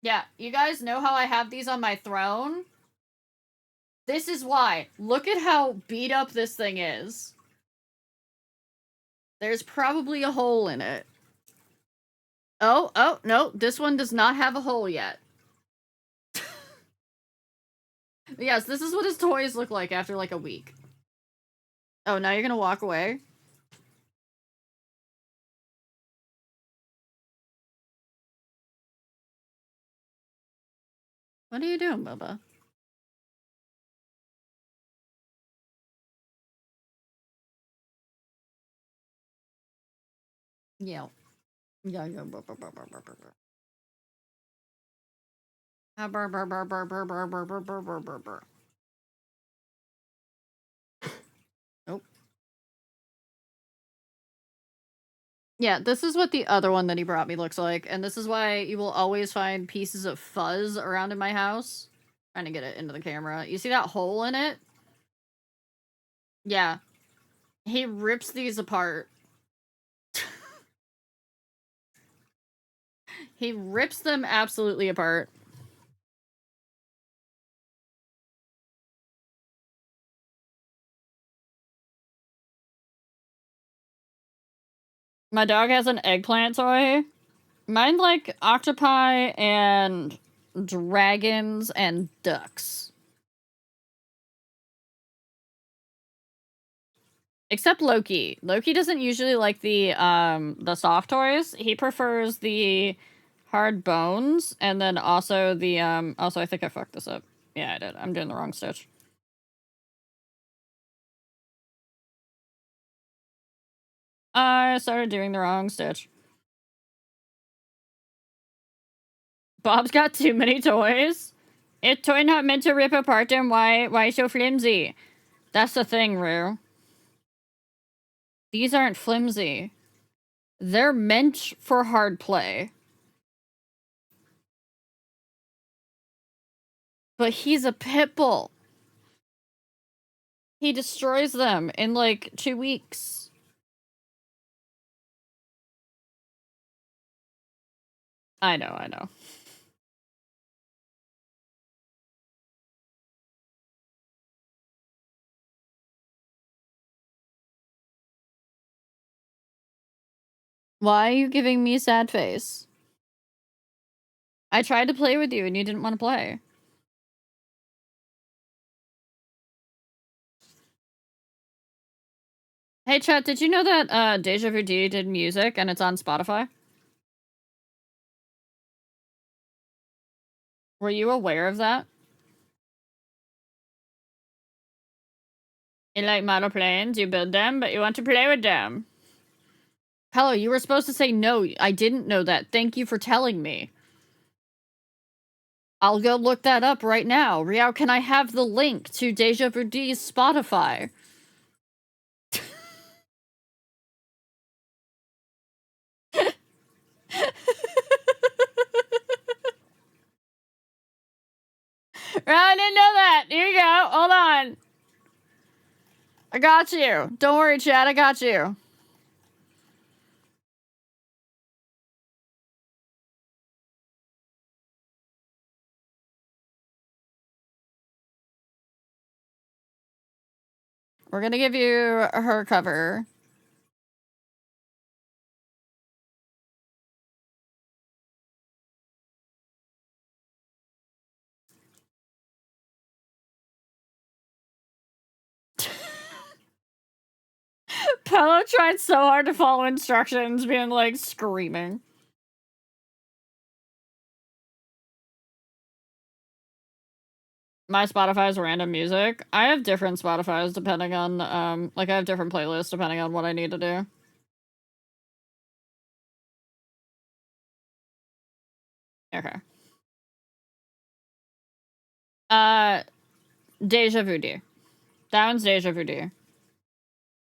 Speaker 1: Yeah, you guys know how I have these on my throne? This is why. Look at how beat up this thing is. There's probably a hole in it. Oh, no, this one does not have a hole yet. Yes, this is what his toys look like after like a week. Oh, now you're gonna walk away? What are you doing, Bubba? Yeah. Yeah. Nope. Yeah, this is what the other one that he brought me looks like, and this is why you will always find pieces of fuzz around in my house. Trying to get it into the camera. You see that hole in it? Yeah. He rips these apart. He rips them absolutely apart. My dog has an eggplant toy. Mine like octopi and dragons and ducks. Except Loki. Loki doesn't usually like the soft toys. He prefers the hard bones, and then also the also I think I fucked this up. Yeah, I did. I'm doing the wrong stitch. I started doing the wrong stitch. Bob's got too many toys. It toy not meant to rip apart and why so flimsy? That's the thing, Rue. These aren't flimsy. They're meant for hard play. But he's a pit bull. He destroys them in like 2 weeks. I know. Why are you giving me a sad face? I tried to play with you and you didn't want to play. Hey chat, did you know that Deja Vu D did music and it's on Spotify? Were you aware of that? You like model planes, you build them, but you want to play with them. Hello, you were supposed to say no. I didn't know that. Thank you for telling me. I'll go look that up right now. Riao, can I have the link to Deja Vu D's Spotify? I didn't know that. Here you go. Hold on. I got you. Don't worry, Chad. I got you. We're gonna give you her cover. Pello tried so hard to follow instructions, being like screaming. My Spotify's random music. I have different Spotify's depending on, like, I have different playlists depending on what I need to do. Okay. Deja Voodoo. That one's Deja Voodoo.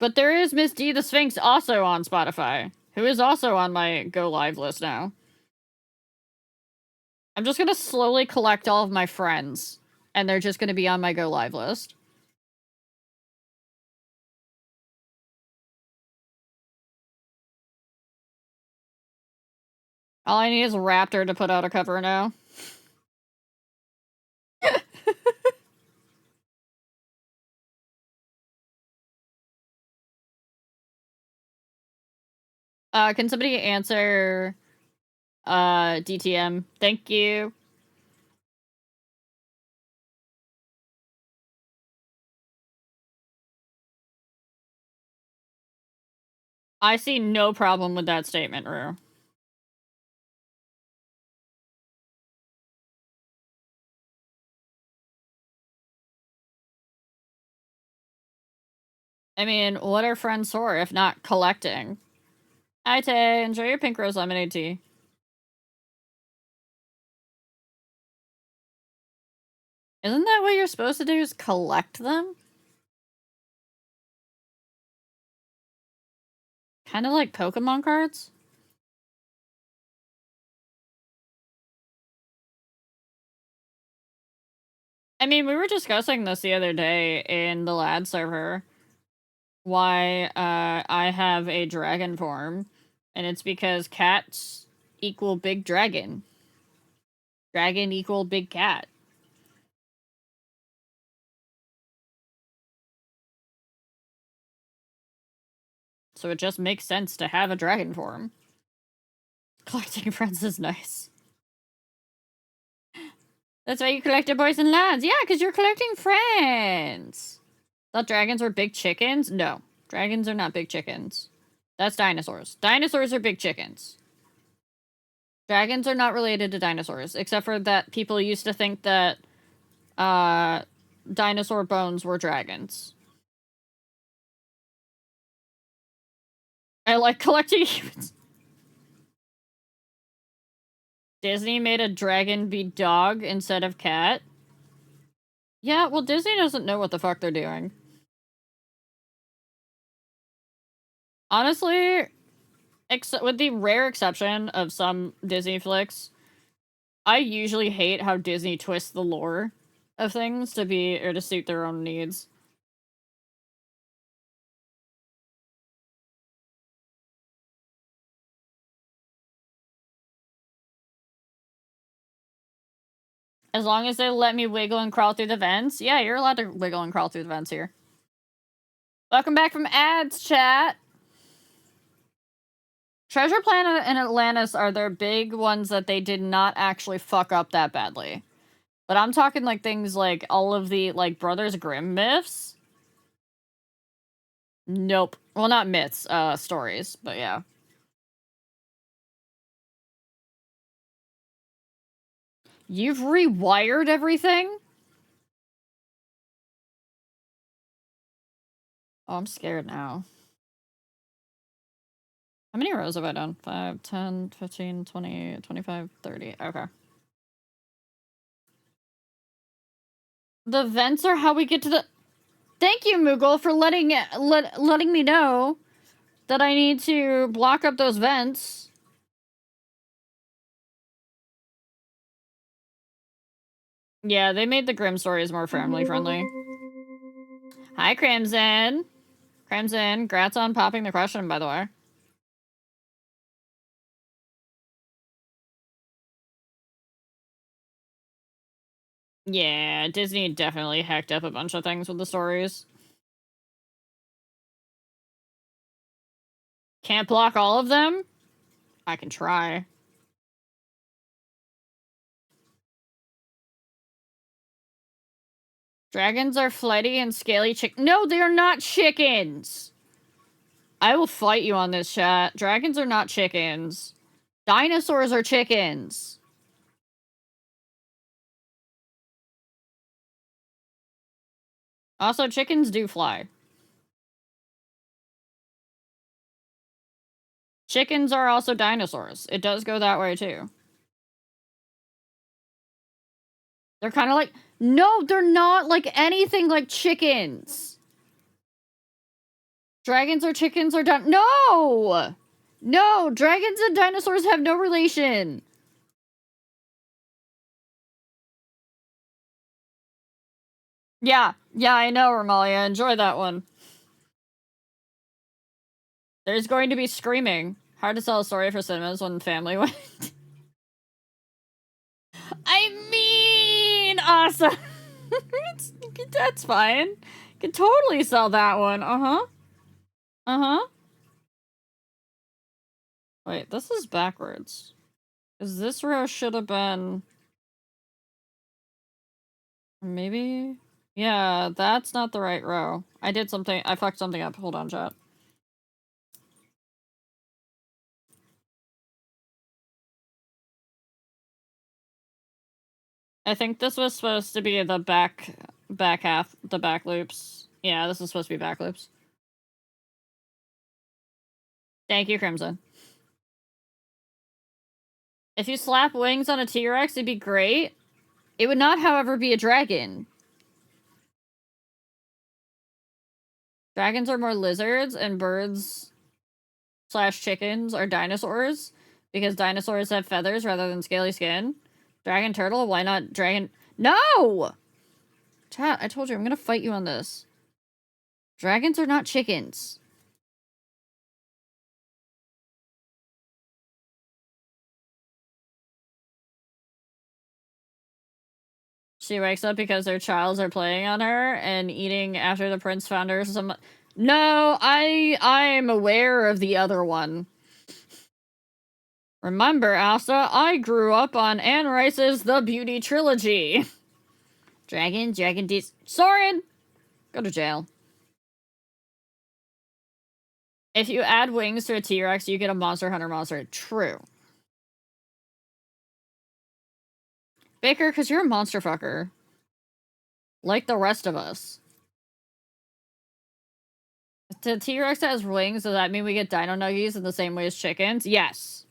Speaker 1: But there is Miss D the Sphinx also on Spotify, who is also on my Go Live list now. I'm just gonna slowly collect all of my friends, and they're just gonna be on my Go Live list. All I need is Raptor to put out a cover now. Can somebody answer DTM? Thank you. I see no problem with that statement, Rue. I mean, what are friends for if not collecting? Hi, Tay. Enjoy your pink rose lemonade tea. Isn't that what you're supposed to do, is collect them? Kind of like Pokemon cards? I mean, we were discussing this the other day in the lad server. Why I have a dragon form. And it's because cats equal big dragon. Dragon equal big cat. So it just makes sense to have a dragon form. Collecting friends is nice. That's why you collected boys and lads. Yeah, because you're collecting friends. Thought dragons were big chickens? No. Dragons are not big chickens. That's dinosaurs. Dinosaurs are big chickens. Dragons are not related to dinosaurs, except for that people used to think that dinosaur bones were dragons. I like collecting humans. Disney made a dragon be dog instead of cat. Yeah, well, Disney doesn't know what the fuck they're doing. Honestly, with the rare exception of some Disney flicks, I usually hate how Disney twists the lore of things to suit their own needs. As long as they let me wiggle and crawl through the vents. Yeah, you're allowed to wiggle and crawl through the vents here. Welcome back from ads, chat. Treasure Planet and Atlantis are their big ones that they did not actually fuck up that badly. But I'm talking like things like all of the like Brothers Grimm myths. Nope. Well, not myths, stories, but yeah. You've rewired everything? Oh, I'm scared now. How many rows have I done? 5, 10, 15, 20, 25, 30. Okay. The vents are how we get to the... Thank you, Moogle, for letting me know that I need to block up those vents. Yeah, they made the Grimm stories more family friendly. Hi, Crimson. Crimson, grats on popping the question, by the way. Yeah, Disney definitely hacked up a bunch of things with the stories. Can't block all of them? I can try. Dragons are flighty and scaly No, they're not chickens! I will fight you on this, chat. Dragons are not chickens. Dinosaurs are chickens. Also, chickens do fly. Chickens are also dinosaurs. It does go that way, too. They're kind of like... No, they're not like anything like chickens. Dragons or chickens are No! No! Dragons and dinosaurs have no relation. Yeah. Yeah, I know, Romalia. Enjoy that one. There's going to be screaming. Hard to tell a story for cinemas when the family went. I mean, awesome. That's fine. Could totally sell that one. Uh-huh. Uh-huh. Wait, this is backwards. Is this row should have been... Maybe? Yeah, that's not the right row. I did something. I fucked something up. Hold on, chat. I think this was supposed to be the back half, the back loops. Yeah, this is supposed to be back loops. Thank you, Crimson. If you slap wings on a T-Rex, it'd be great. It would not, however, be a dragon. Dragons are more lizards, and birds / chickens are dinosaurs, because dinosaurs have feathers rather than scaly skin. Dragon turtle? Why not dragon? No! Chat, I told you, I'm gonna fight you on this. Dragons are not chickens. She wakes up because their childs are playing on her and eating after the prince found her some... No, I'm aware of the other one. Remember, Asa, I grew up on Anne Rice's The Beauty Trilogy. Dragon Soren! Go to jail. If you add wings to a T-Rex, you get a Monster Hunter monster. True. Baker, because you're a monster fucker. Like the rest of us. The T-Rex has wings, does that mean we get dino nuggies in the same way as chickens? Yes.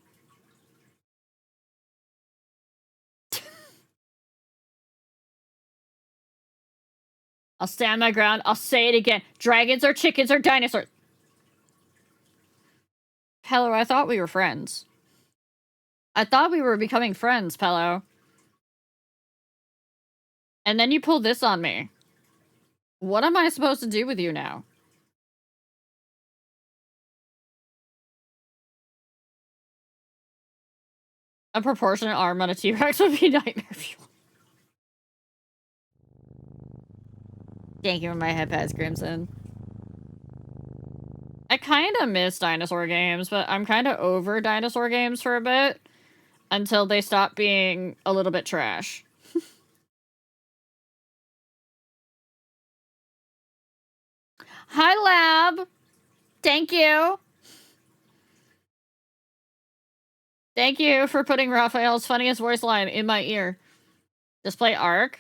Speaker 1: I'll stand my ground. I'll say it again. Dragons or chickens or dinosaurs. Hello, I thought we were friends. I thought we were becoming friends, Pello. And then you pull this on me. What am I supposed to do with you now? A proportionate arm on a T-Rex would be nightmare fuel. Thank you for my head pads, Crimson. I kind of miss dinosaur games, but I'm kind of over dinosaur games for a bit. Until they stop being a little bit trash. Hi, Lab! Thank you! Thank you for putting Raphael's funniest voice line in my ear. Just play Ark?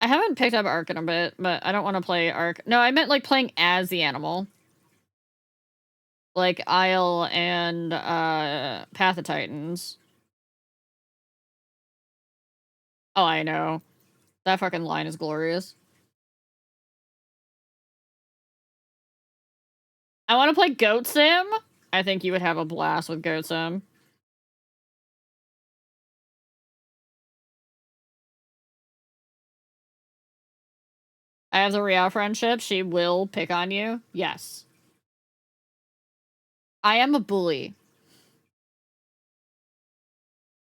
Speaker 1: I haven't picked up Ark in a bit, but I don't want to play Ark. No, I meant like playing as the animal. Like Isle and Path of Titans. Oh, I know. That fucking line is glorious. I want to play Goat Sim. I think you would have a blast with Goat Sim. I have the real friendship. She will pick on you. Yes. I am a bully.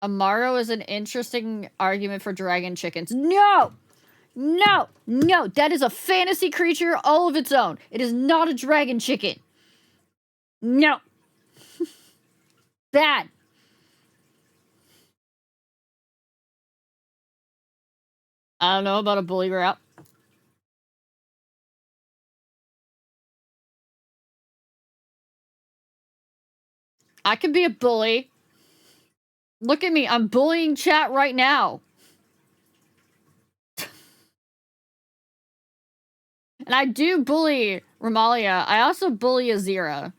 Speaker 1: Amaro is an interesting argument for dragon chickens. No! No! No! That is a fantasy creature all of its own. It is not a dragon chicken. No! Bad. I don't know about a bully route. I can be a bully. Look at me. I'm bullying chat right now. And I do bully Romalia. I also bully Azira.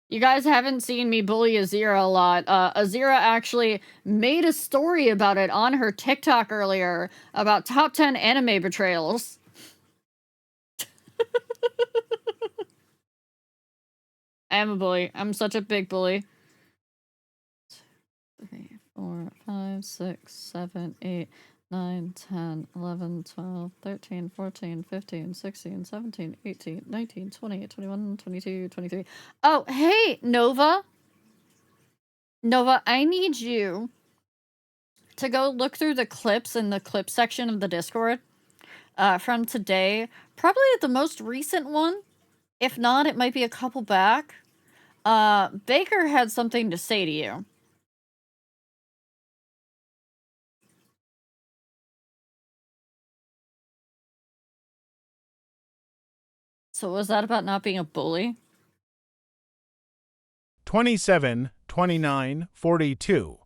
Speaker 1: You guys haven't seen me bully Azira a lot. Azira actually made a story about it on her TikTok earlier about top 10 anime betrayals. I am a bully. I'm such a big bully. 3, 4, 5, 6, 7, 8, 9, 10, 11, 12, 13, 14, 15, 16, 17, 18, 19, 20, 21, 22, 23. Oh, hey, Nova. Nova, I need you to go look through the clips in the clip section of the Discord from today. Probably the most recent one. If not, it might be a couple back. Baker had something to say to you. So was that about not being a bully?
Speaker 2: 27, 29, 42.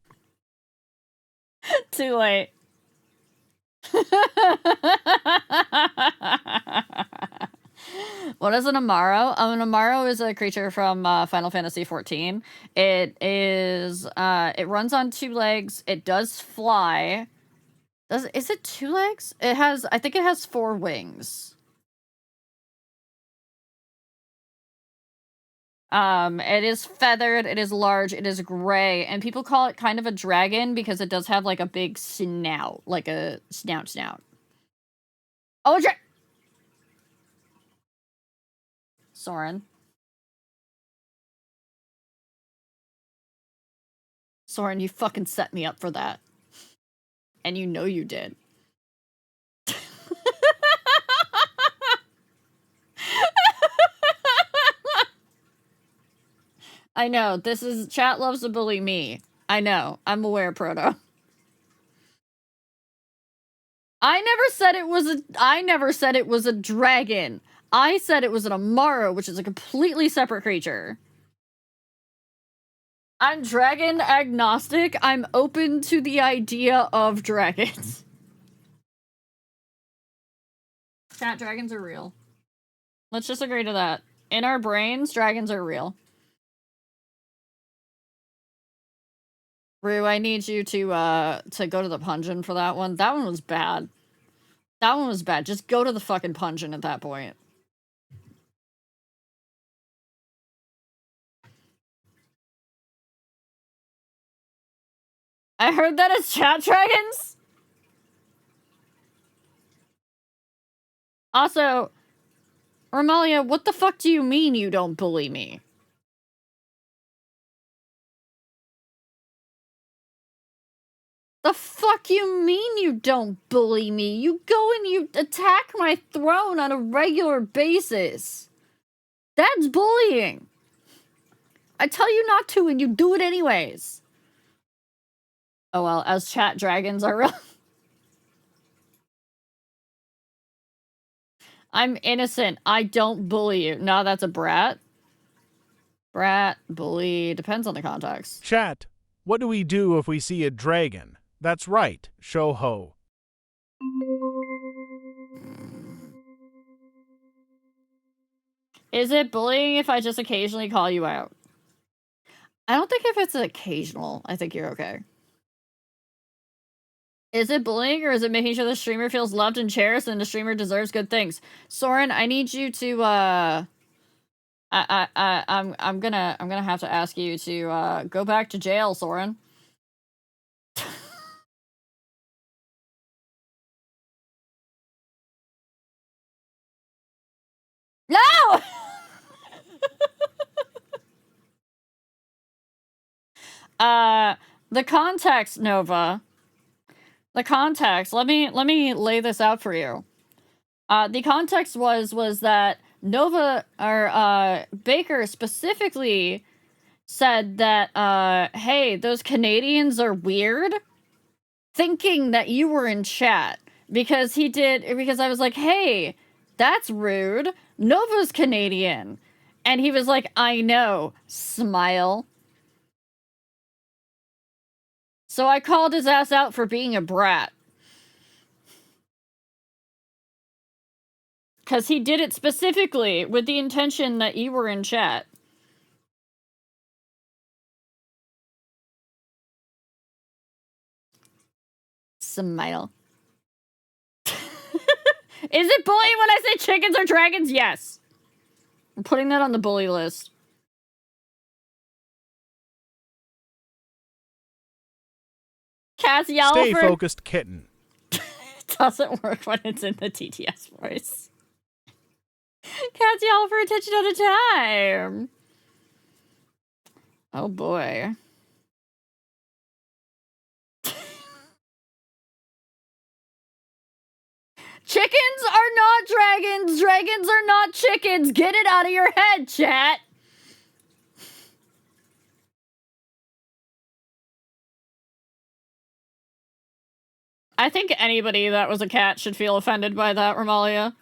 Speaker 1: Too late. What is an Amaro? An Amaro is a creature from Final Fantasy XIV. It is, it runs on 2 legs. It does fly. Is it 2 legs? It has, I think it has 4 wings. It is feathered, it is large, it is gray, and people call it kind of a dragon because it does have like a big snout, like a snout. Oh, Soren. Soren, you fucking set me up for that. And you know you did. I know, this is, chat loves to bully me. I know, I'm aware, Proto. I never said it was a dragon. I said it was an Amaro, which is a completely separate creature. I'm dragon agnostic. I'm open to the idea of dragons. Chat, dragons are real. Let's just agree to that. In our brains, dragons are real. Rue, I need you to go to the pungeon for that one. That one was bad. That one was bad. Just go to the fucking pungeon at that point. I heard that as chat dragons? Also, Romalia, what the fuck do you mean you don't bully me? The fuck you mean you don't bully me? You go and you attack my throne on a regular basis. That's bullying. I tell you not to and you do it anyways. Oh well, as chat dragons are real. I'm innocent. I don't bully you. No, that's a brat. Brat, bully, depends on the context.
Speaker 2: Chat, what do we do if we see a dragon? That's right, show ho.
Speaker 1: Is it bullying if I just occasionally call you out? I don't think if it's occasional, I think you're okay. Is it bullying or is it making sure the streamer feels loved and cherished and the streamer deserves good things? Soren, I need you to I'm gonna have to ask you to go back to jail, Soren. No! The context, Nova. The context. Let me lay this out for you. The context was that Nova or Baker specifically said that hey, those Canadians are weird, thinking that you were in chat because I was like, hey, that's rude. Nova's Canadian. And he was like, I know. Smile. So I called his ass out for being a brat. Because he did it specifically with the intention that you were in chat. Smile. Is it bully when I say chickens or dragons? Yes. I'm putting that on the bully list. Cassie
Speaker 2: Stay
Speaker 1: Alford.
Speaker 2: focused, kitten.
Speaker 1: It doesn't work when it's in the TTS voice. Cassie Alford, attention at a time. Oh boy. Chickens are not dragons. Dragons are not chickens. Get it out of your head, chat. I think anybody that was a cat should feel offended by that, Romalia.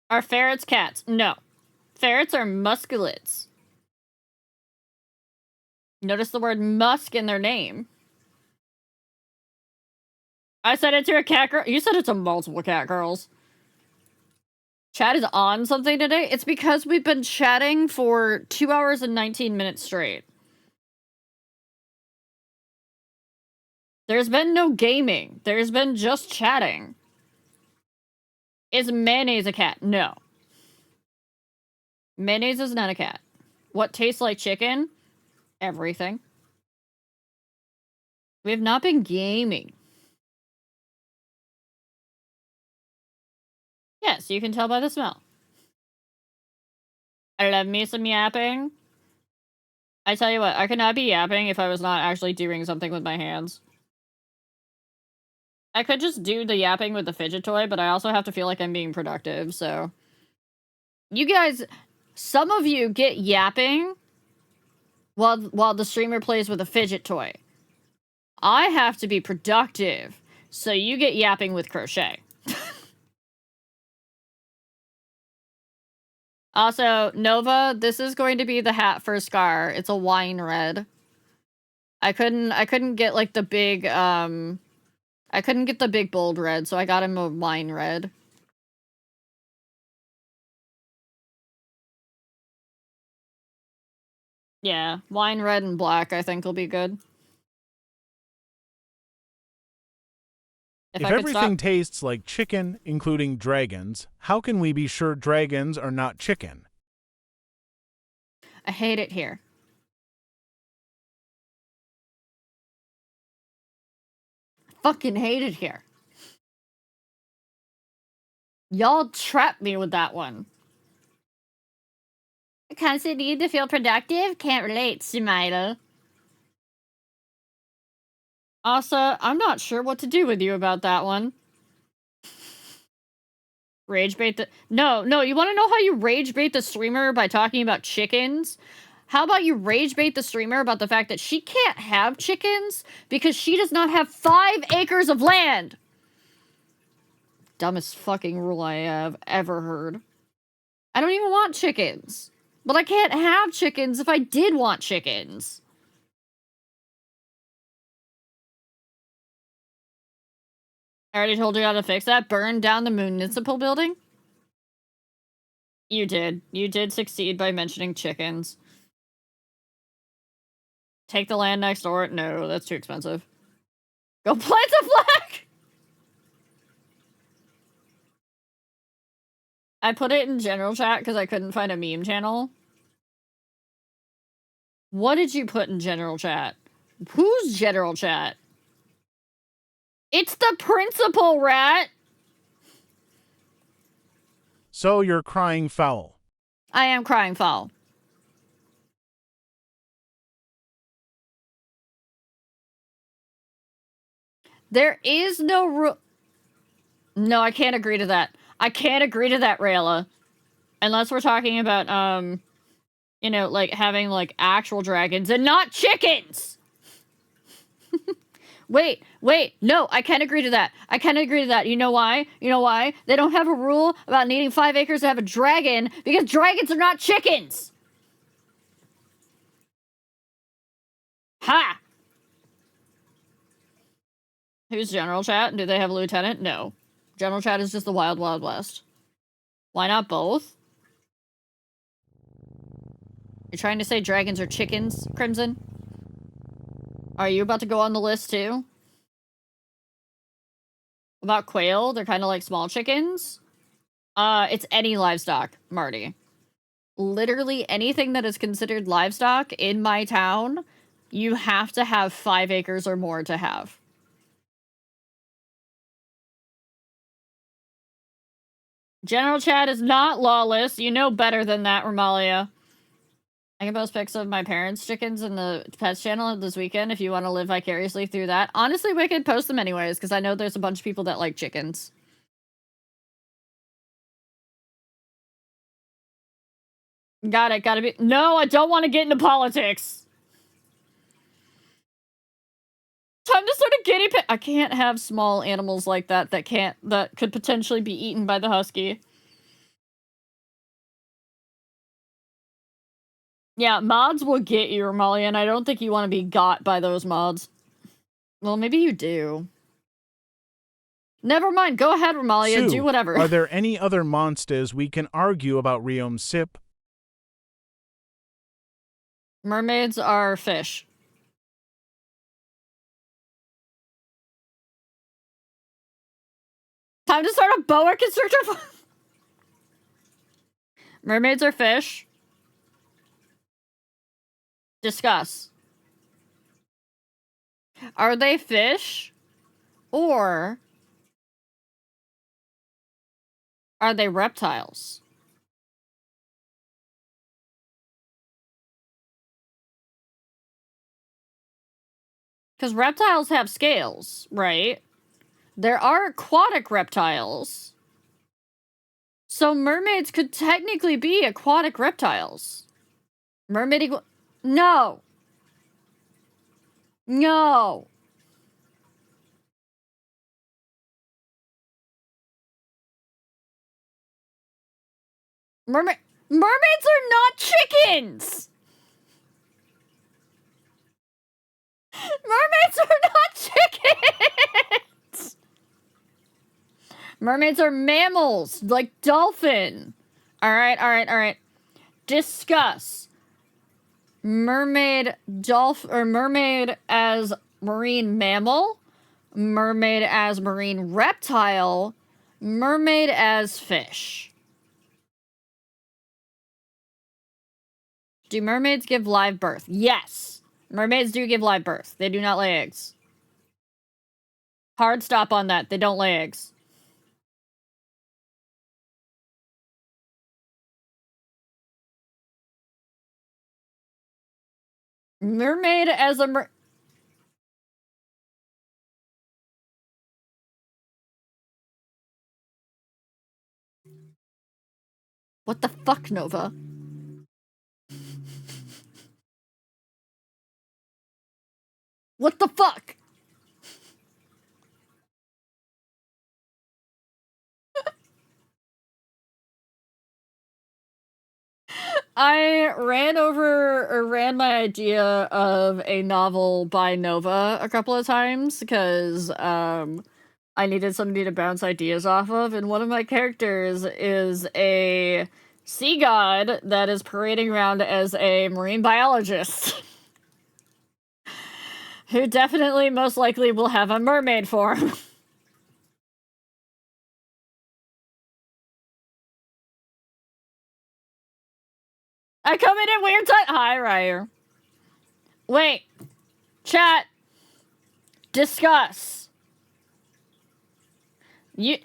Speaker 1: Are ferrets cats? No. Ferrets are musculates. Notice the word musk in their name. I said it to a cat girl. You said it to multiple cat girls. Chat is on something today. It's because we've been chatting for 2 hours and 19 minutes straight. There's been no gaming. There's been just chatting. Is mayonnaise a cat? No. Mayonnaise is not a cat. What tastes like chicken? Everything. We have not been gaming. Yes, you can tell by the smell. I love me some yapping. I tell you what, I could not be yapping if I was not actually doing something with my hands. I could just do the yapping with the fidget toy, but I also have to feel like I'm being productive, so... You guys, some of you get yapping while the streamer plays with a fidget toy. I have to be productive, so you get yapping with crochet. Also, Nova, this is going to be the hat for Scar. It's a wine red. I couldn't get like the big I couldn't get the big bold red, so I got him a wine red. Yeah, wine red and black I think will be good.
Speaker 2: If everything tastes like chicken, including dragons, how can we be sure dragons are not chicken?
Speaker 1: I hate it here. I fucking hate it here. Y'all trapped me with that one. I constantly need to feel productive? Can't relate, Smile. Asa, I'm not sure what to do with you about that one. Rage bait the... No, you want to know how you rage bait the streamer by talking about chickens? How about you rage bait the streamer about the fact that she can't have chickens because she does not have 5 acres of land? Dumbest fucking rule I have ever heard. I don't even want chickens. But I can't have chickens if I did want chickens. I already told you how to fix that. Burn down the municipal building? You did. You did succeed by mentioning chickens. Take the land next door? No, that's too expensive. Go plant a flag! I put it in general chat because I couldn't find a meme channel. What did you put in general chat? Who's general chat? It's the principal, rat!
Speaker 2: So you're crying foul.
Speaker 1: I am crying foul. There is no rule. No, I can't agree to that. I can't agree to that, Rayla. Unless we're talking about, you know, like, having, like, actual dragons and not chickens! Wait, no, I can't agree to that. I can't agree to that. You know why? You know why? They don't have a rule about needing 5 acres to have a dragon, because dragons are not chickens! Ha! Who's General Chat? Do they have a lieutenant? No. General Chat is just the Wild Wild West. Why not both? You're trying to say dragons are chickens, Crimson? Are you about to go on the list too? About quail? They're kind of like small chickens? It's any livestock, Marty. Literally anything that is considered livestock in my town, you have to have 5 acres or more to have. General Chat is not lawless. You know better than that, Romalia. I can post pics of my parents' chickens in the pets channel this weekend if you want to live vicariously through that. Honestly, we could post them anyways, because I know there's a bunch of people that like chickens. Got it, gotta be- No, I don't want to get into politics! Time to start a guinea pig- I can't have small animals like that that could potentially be eaten by the husky. Yeah, mods will get you, Romalia, and I don't think you want to be got by those mods. Well, maybe you do. Never mind, go ahead, Romalia,
Speaker 2: Sue,
Speaker 1: do whatever.
Speaker 2: Are there any other monsters we can argue about Riom's sip?
Speaker 1: Mermaids are fish. Time to start a boa constrictor. Mermaids are fish. Discuss. Are they fish? Or are they reptiles? Because reptiles have scales, right? There are aquatic reptiles. So mermaids could technically be aquatic reptiles. Mermaid No. No. Mermaids are not chickens! Mermaids are not chickens! Mermaids are mammals, like dolphin. Alright. Discuss. Mermaid as marine mammal, mermaid as marine reptile, mermaid as fish. Do mermaids give live birth? Yes. Mermaids do give live birth. They do not lay eggs. Hard stop on that. They don't lay eggs. Mermaid as a What the fuck, Nova? What the fuck? I ran my idea of a novel by Nova a couple of times because I needed somebody to bounce ideas off of, and one of my characters is a sea god that is parading around as a marine biologist. Who definitely most likely will have a mermaid form. I come in at weird time. Hi, Ryer. Wait. Chat. Discuss. You.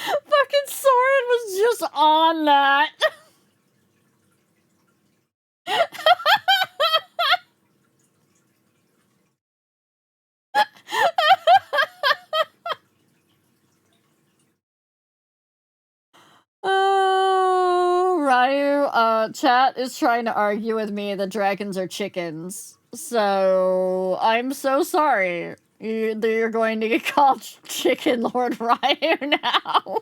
Speaker 1: Fucking Soren was just on that. Chat is trying to argue with me that dragons are chickens. So, I'm so sorry. You're going to get called Chicken Lord Ryu now.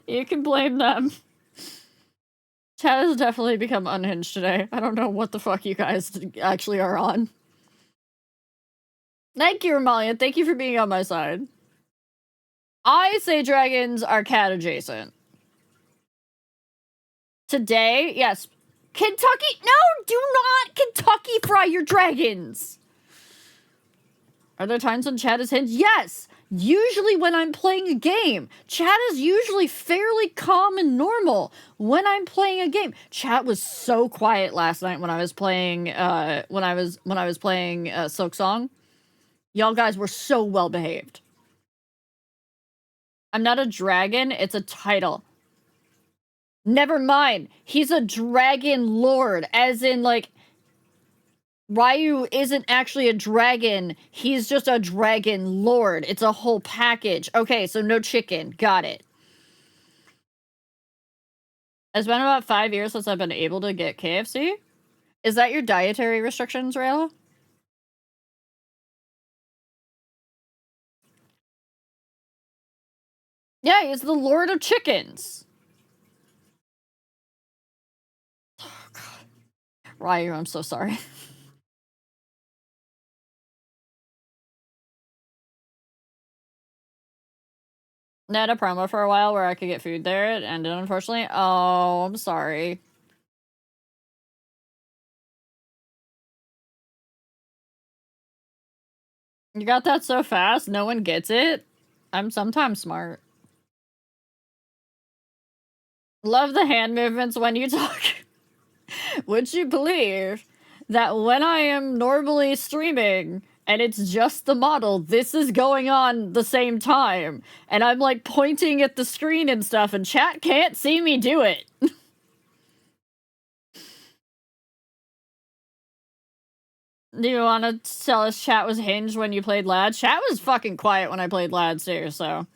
Speaker 1: You can blame them. Chat has definitely become unhinged today. I don't know what the fuck you guys actually are on. Thank you, Amalia. Thank you for being on my side. I say dragons are cat adjacent. Today, yes. Kentucky, no, do not Kentucky fry your dragons. Are there times when chat is hinged? Yes. Usually when I'm playing a game. Chat is usually fairly calm and normal when I'm playing a game. Chat was so quiet last night when I was playing Silk Song. Y'all guys were so well behaved. I'm not a dragon, it's a title. Never mind. He's a dragon lord, as in like Ryu isn't actually a dragon, he's just a dragon lord. It's a whole package. Okay, so no chicken. Got it. It's been about 5 years since I've been able to get KFC. Is that your dietary restrictions, Rayla? Yeah, he's the Lord of Chickens. Oh, God. Ryu, I'm so sorry. I had a promo for a while where I could get food there. It ended, unfortunately. Oh, I'm sorry. You got that so fast, no one gets it? I'm sometimes smart. Love the hand movements when you talk. Would you believe that when I am normally streaming and it's just the model, this is going on the same time, and I'm like pointing at the screen and stuff, and chat can't see me do it. Do you want to tell us chat was hinged when you played Lads? Chat was fucking quiet when I played Lads too, so.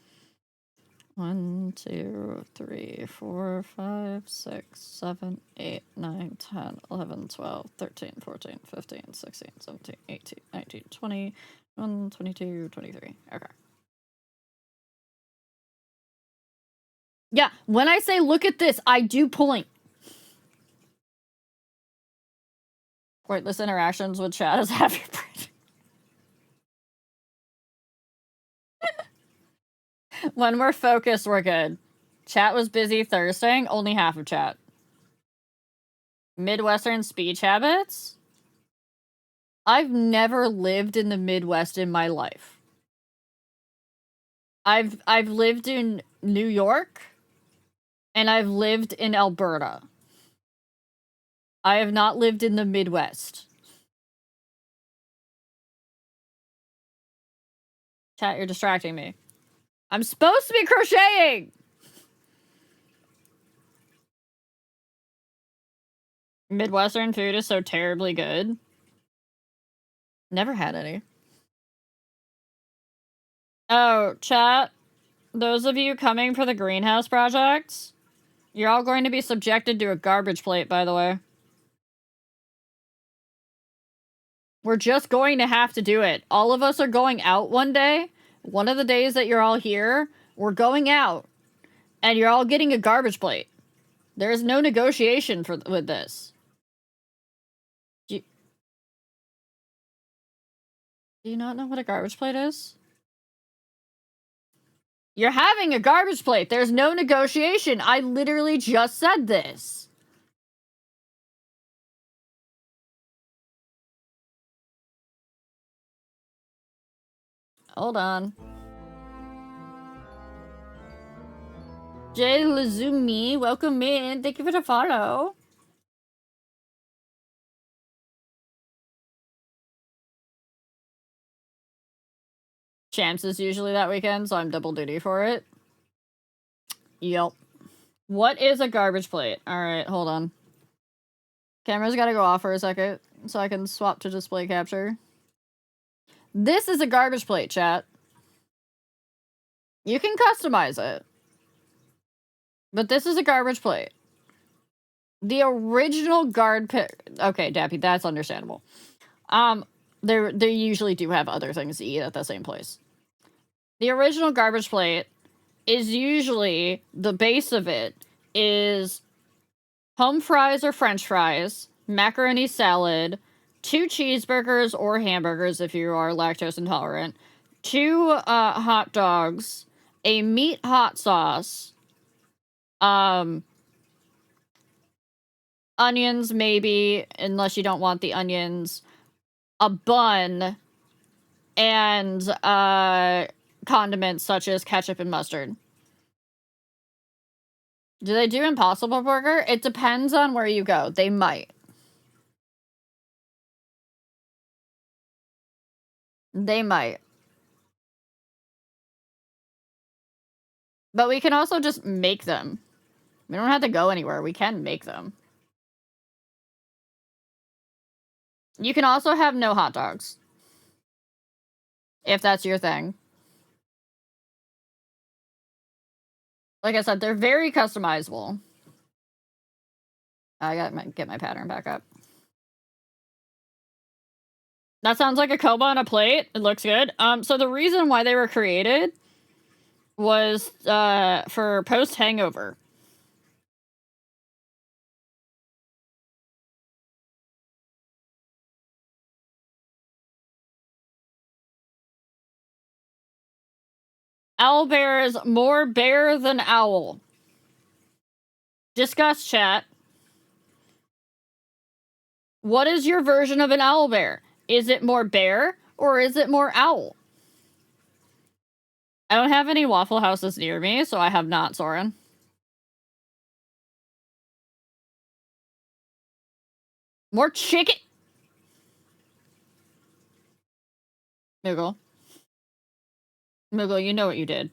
Speaker 1: 1, 2, 3, 4, 5, 6, 7, 8, 9, 10, 11, 12, 13, 14, 15, 16, 17, 18, 19, 20, 21, 22, 23. Okay. Yeah, when I say look at this, I do point. Pointless interactions with chat is half your brain. When we're focused, we're good. Chat was busy Thursdaying, only half of chat. Midwestern speech habits? I've never lived in the Midwest in my life. I've lived in New York, and I've lived in Alberta. I have not lived in the Midwest. Chat, you're distracting me. I'm supposed to be crocheting! Midwestern food is so terribly good. Never had any. Oh, chat, those of you coming for the greenhouse projects, you're all going to be subjected to a garbage plate, by the way. We're just going to have to do it. All of us are going out one day. One of the days that you're all here, we're going out. And you're all getting a garbage plate. There is no negotiation with this. Do you not know what a garbage plate is? You're having a garbage plate. There's no negotiation. I literally just said this. Hold on. Jay Lazumi, welcome in. Thank you for the follow. Champs is usually that weekend, so I'm double duty for it. Yep. What is a garbage plate? Alright, hold on. Camera's gotta go off for a second, so I can swap to display capture. This is a garbage plate, chat. You can customize it. But this is a garbage plate. The original guard pit. Okay, Dappy, that's understandable. They usually do have other things to eat at the same place. The original garbage plate is usually, the base of it is home fries or french fries, macaroni salad, 2 cheeseburgers or hamburgers if you are lactose intolerant, 2 hot dogs, a meat hot sauce, onions maybe, unless you don't want the onions, a bun, and condiments such as ketchup and mustard. Do they do Impossible Burger? It depends on where you go. They might. They might. But we can also just make them. We don't have to go anywhere. We can make them. You can also have no hot dogs. If that's your thing. Like I said, they're very customizable. I gotta get my pattern back up. That sounds like a Koba on a plate. It looks good. So the reason why they were created was for post-hangover. Owlbear is more bear than owl. Discuss, chat. What is your version of an owlbear? Is it more bear or is it more owl? I don't have any Waffle Houses near me, so I have not, Soren. More chicken. Moogle. Moogle, you know what you did.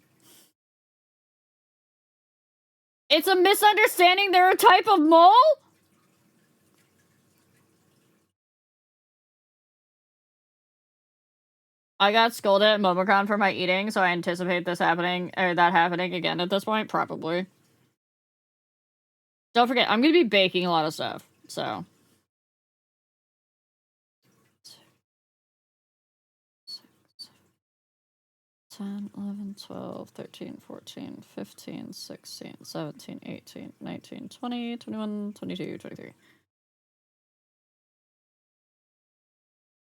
Speaker 1: It's a misunderstanding. They're a type of mole? I got scolded at MomoCon for my eating, so I anticipate this happening, or that happening again at this point, probably. Don't forget, I'm gonna be baking a lot of stuff, so. 10, 11, 12, 13, 14, 15, 16, 17, 18, 19, 20, 21, 22, 23.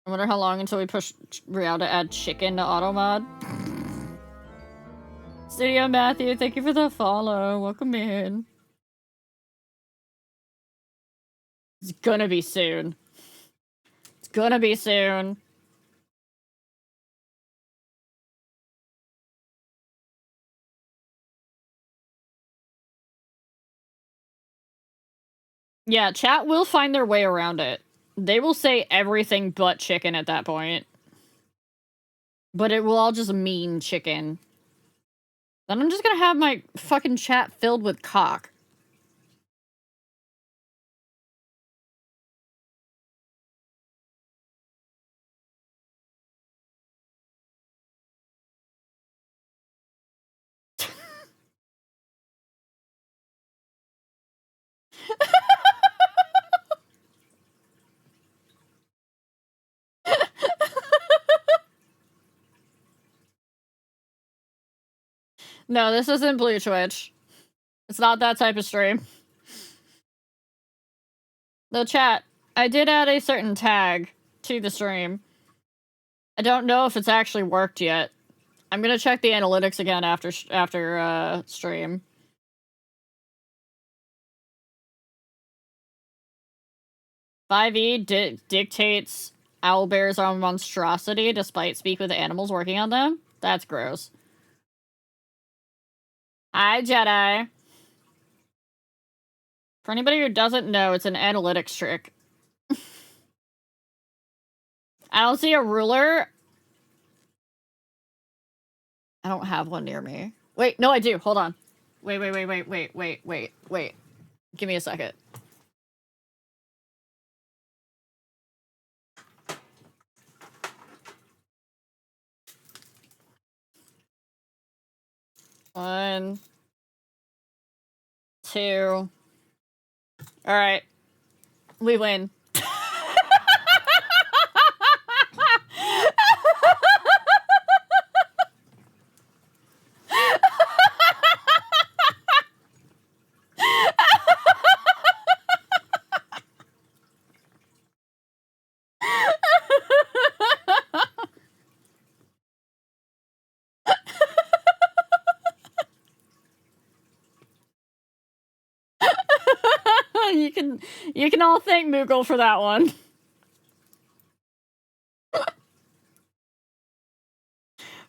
Speaker 1: I wonder how long until we push Rial to add chicken to auto mod. Studio Matthew, thank you for the follow. Welcome in. It's gonna be soon. It's gonna be soon. Yeah, chat will find their way around it. They will say everything but chicken at that point. But it will all just mean chicken. Then I'm just gonna have my fucking chat filled with cock. No, this isn't Blue Twitch. It's not that type of stream. The chat, I did add a certain tag to the stream. I don't know if it's actually worked yet. I'm gonna check the analytics again after stream. Dictates owlbears are a monstrosity despite speak with animals working on them? That's gross. Hi, Jedi. For anybody who doesn't know, it's an analytics trick. I don't see a ruler. I don't have one near me. Wait, no, I do. Hold on. Wait. Give me a second. 1, 2. All right. We win. You can all thank Moogle for that one.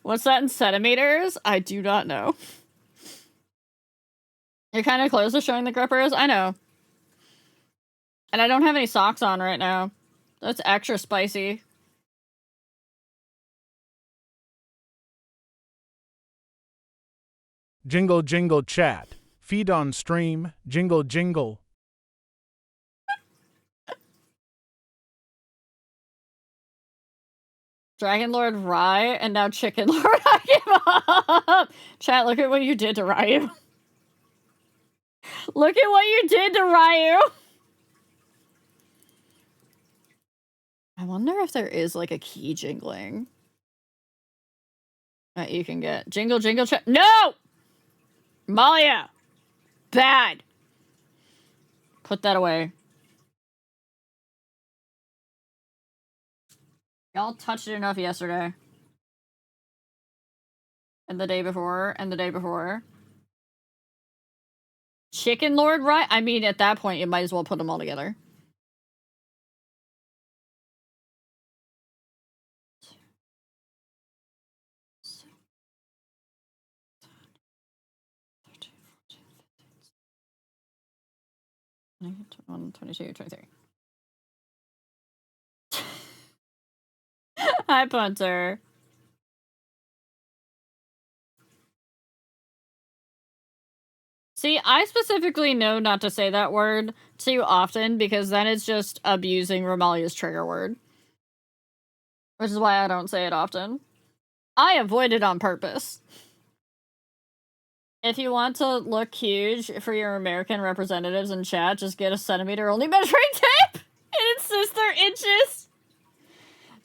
Speaker 1: What's that in centimeters? I do not know. You're kind of close to showing the grippers? I know. And I don't have any socks on right now. That's extra spicy.
Speaker 2: Jingle jingle chat. Feed on stream. Jingle jingle.
Speaker 1: Dragon Lord Rye and now Chicken Lord. I give up. Chat, look at what you did to Ryu. Look at what you did to Ryu. I wonder if there is like a key jingling that you can get. Jingle, jingle, chat. No! Malia! Bad! Put that away. Y'all touched it enough yesterday. And the day before, and the day before. Chicken Lord, right? I mean, at that point, you might as well put them all together. One, 22, 23. Hi, Punter. See, I specifically know not to say that word too often because then it's just abusing Romalia's trigger word. Which is why I don't say it often. I avoid it on purpose. If you want to look huge for your American representatives in chat, just get a centimeter-only measuring tape and insist they're inches.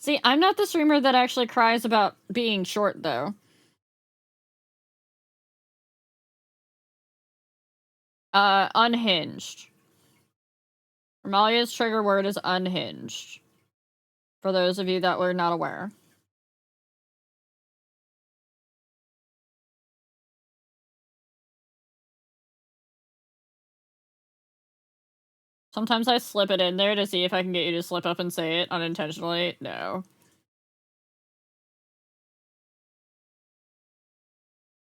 Speaker 1: See, I'm not the streamer that actually cries about being short, though. Unhinged. Romalia's trigger word is unhinged. For those of you that were not aware. Sometimes I slip it in there to see if I can get you to slip up and say it unintentionally. No.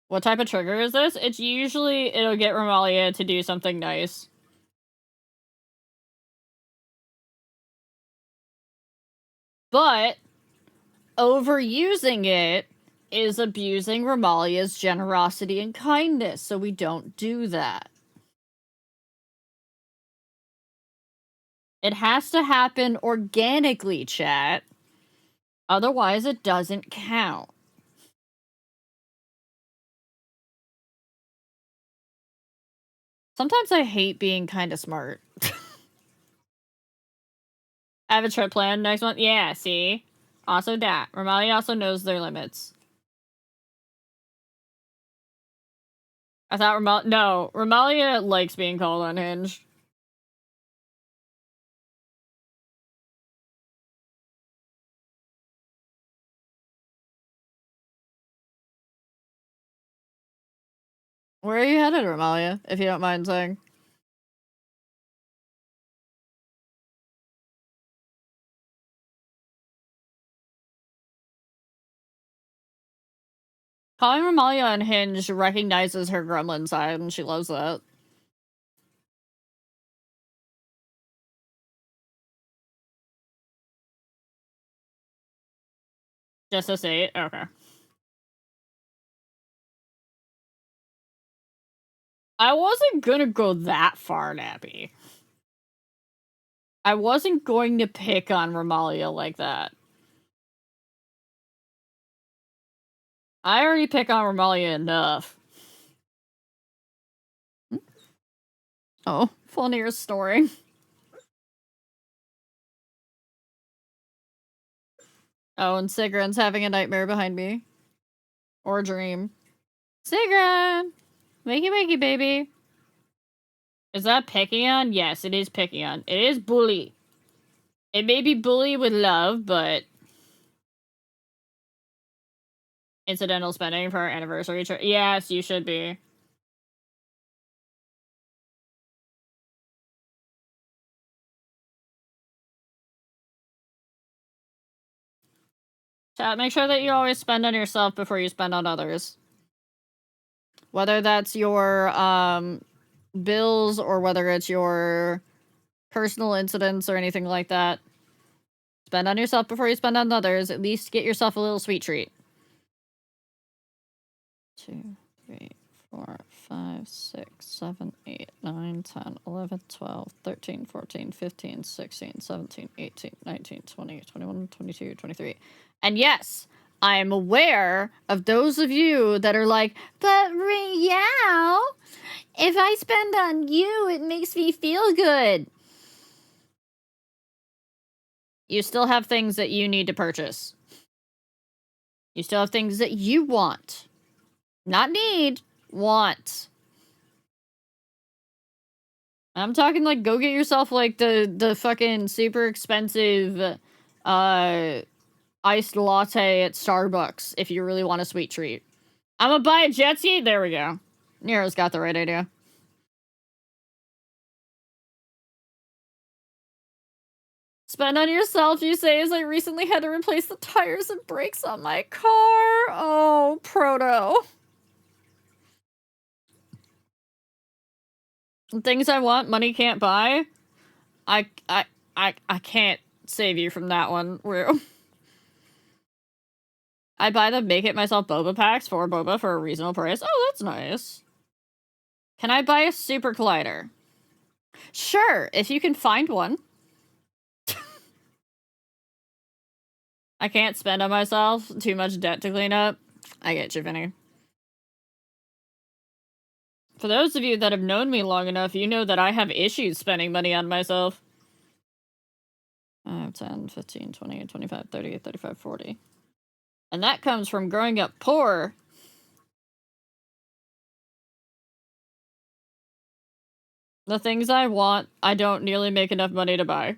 Speaker 1: What type of trigger is this? It's usually, it'll get Romalia to do something nice. But overusing it is abusing Romalia's generosity and kindness, so we don't do that. It has to happen organically, chat. Otherwise, it doesn't count. Sometimes I hate being kind of smart. I have a trip planned next month. Yeah, see? Also that. Romalia also knows their limits. I thought no, Romalia likes being called unhinged. Where are you headed, Romalia, if you don't mind saying? Calling Romalia unhinged recognizes her gremlin side, and she loves that. Just to say it? Okay. I wasn't gonna go that far, Nappy. I wasn't going to pick on Romalia like that. I already pick on Romalia enough. Oh, Fulnir's snoring. Oh, and Sigrun's having a nightmare behind me. Or a dream. Sigrun! Wakey wakey, baby. Is that Pickion? Yes, it is Pickion. It is Bully. It may be Bully with love, but... Incidental spending for our anniversary trip. Yes, you should be. Chat, make sure that you always spend on yourself before you spend on others. Whether that's your, bills or whether it's your personal incidents or anything like that. Spend on yourself before you spend on others. At least get yourself a little sweet treat. 2, 3, 4, 5, 6, 7, 8, 9, 10, 11, 12, 13, 14, 15, 16, 17, 18, 19, 20, 21, 22, 23. And yes, I am aware of those of you that are like, but Riao, if I spend on you, it makes me feel good. You still have things that you need to purchase. You still have things that you want. Not need, want. I'm talking like go get yourself like the fucking super expensive iced latte at Starbucks if you really want a sweet treat. I'm gonna buy a jet ski. There we go. Nero's got the right idea. Spend on yourself, you say, as I recently had to replace the tires and brakes on my car. Oh, Proto. Things I want, money can't buy. I can't save you from that one, Rue. I buy the Make It Myself boba packs for boba for a reasonable price. Oh, that's nice. Can I buy a super collider? Sure, if you can find one. I can't spend on myself. Too much debt to clean up. I get you, Vinny. For those of you that have known me long enough, you know that I have issues spending money on myself. 5, 10, 15, 20, 25, 30, 35, 40. And that comes from growing up poor. The things I want, I don't nearly make enough money to buy.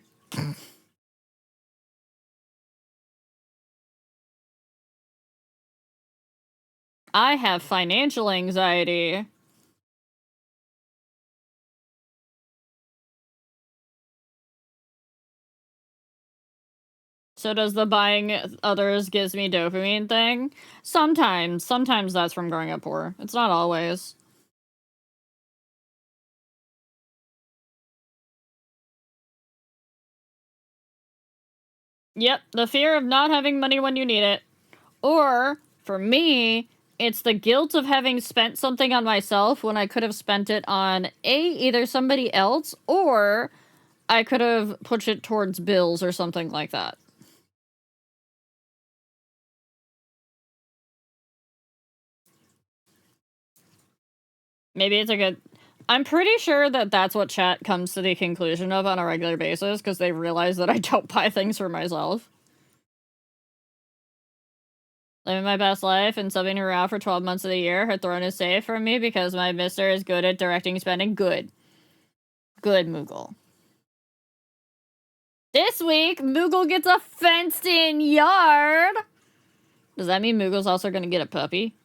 Speaker 1: I have financial anxiety. So does the buying others gives me dopamine thing? Sometimes. Sometimes that's from growing up poor. It's not always. Yep, the fear of not having money when you need it. Or, for me, it's the guilt of having spent something on myself when I could have spent it on either somebody else or I could have put it towards bills or something like that. Maybe it's a good... I'm pretty sure that that's what chat comes to the conclusion of on a regular basis, because they realize that I don't buy things for myself. Living my best life and subbing her out for 12 months of the year. Her throne is safe from me because my mister is good at directing spending. Good. Good, Moogle. This week, Moogle gets a fenced-in yard! Does that mean Moogle's also gonna get a puppy?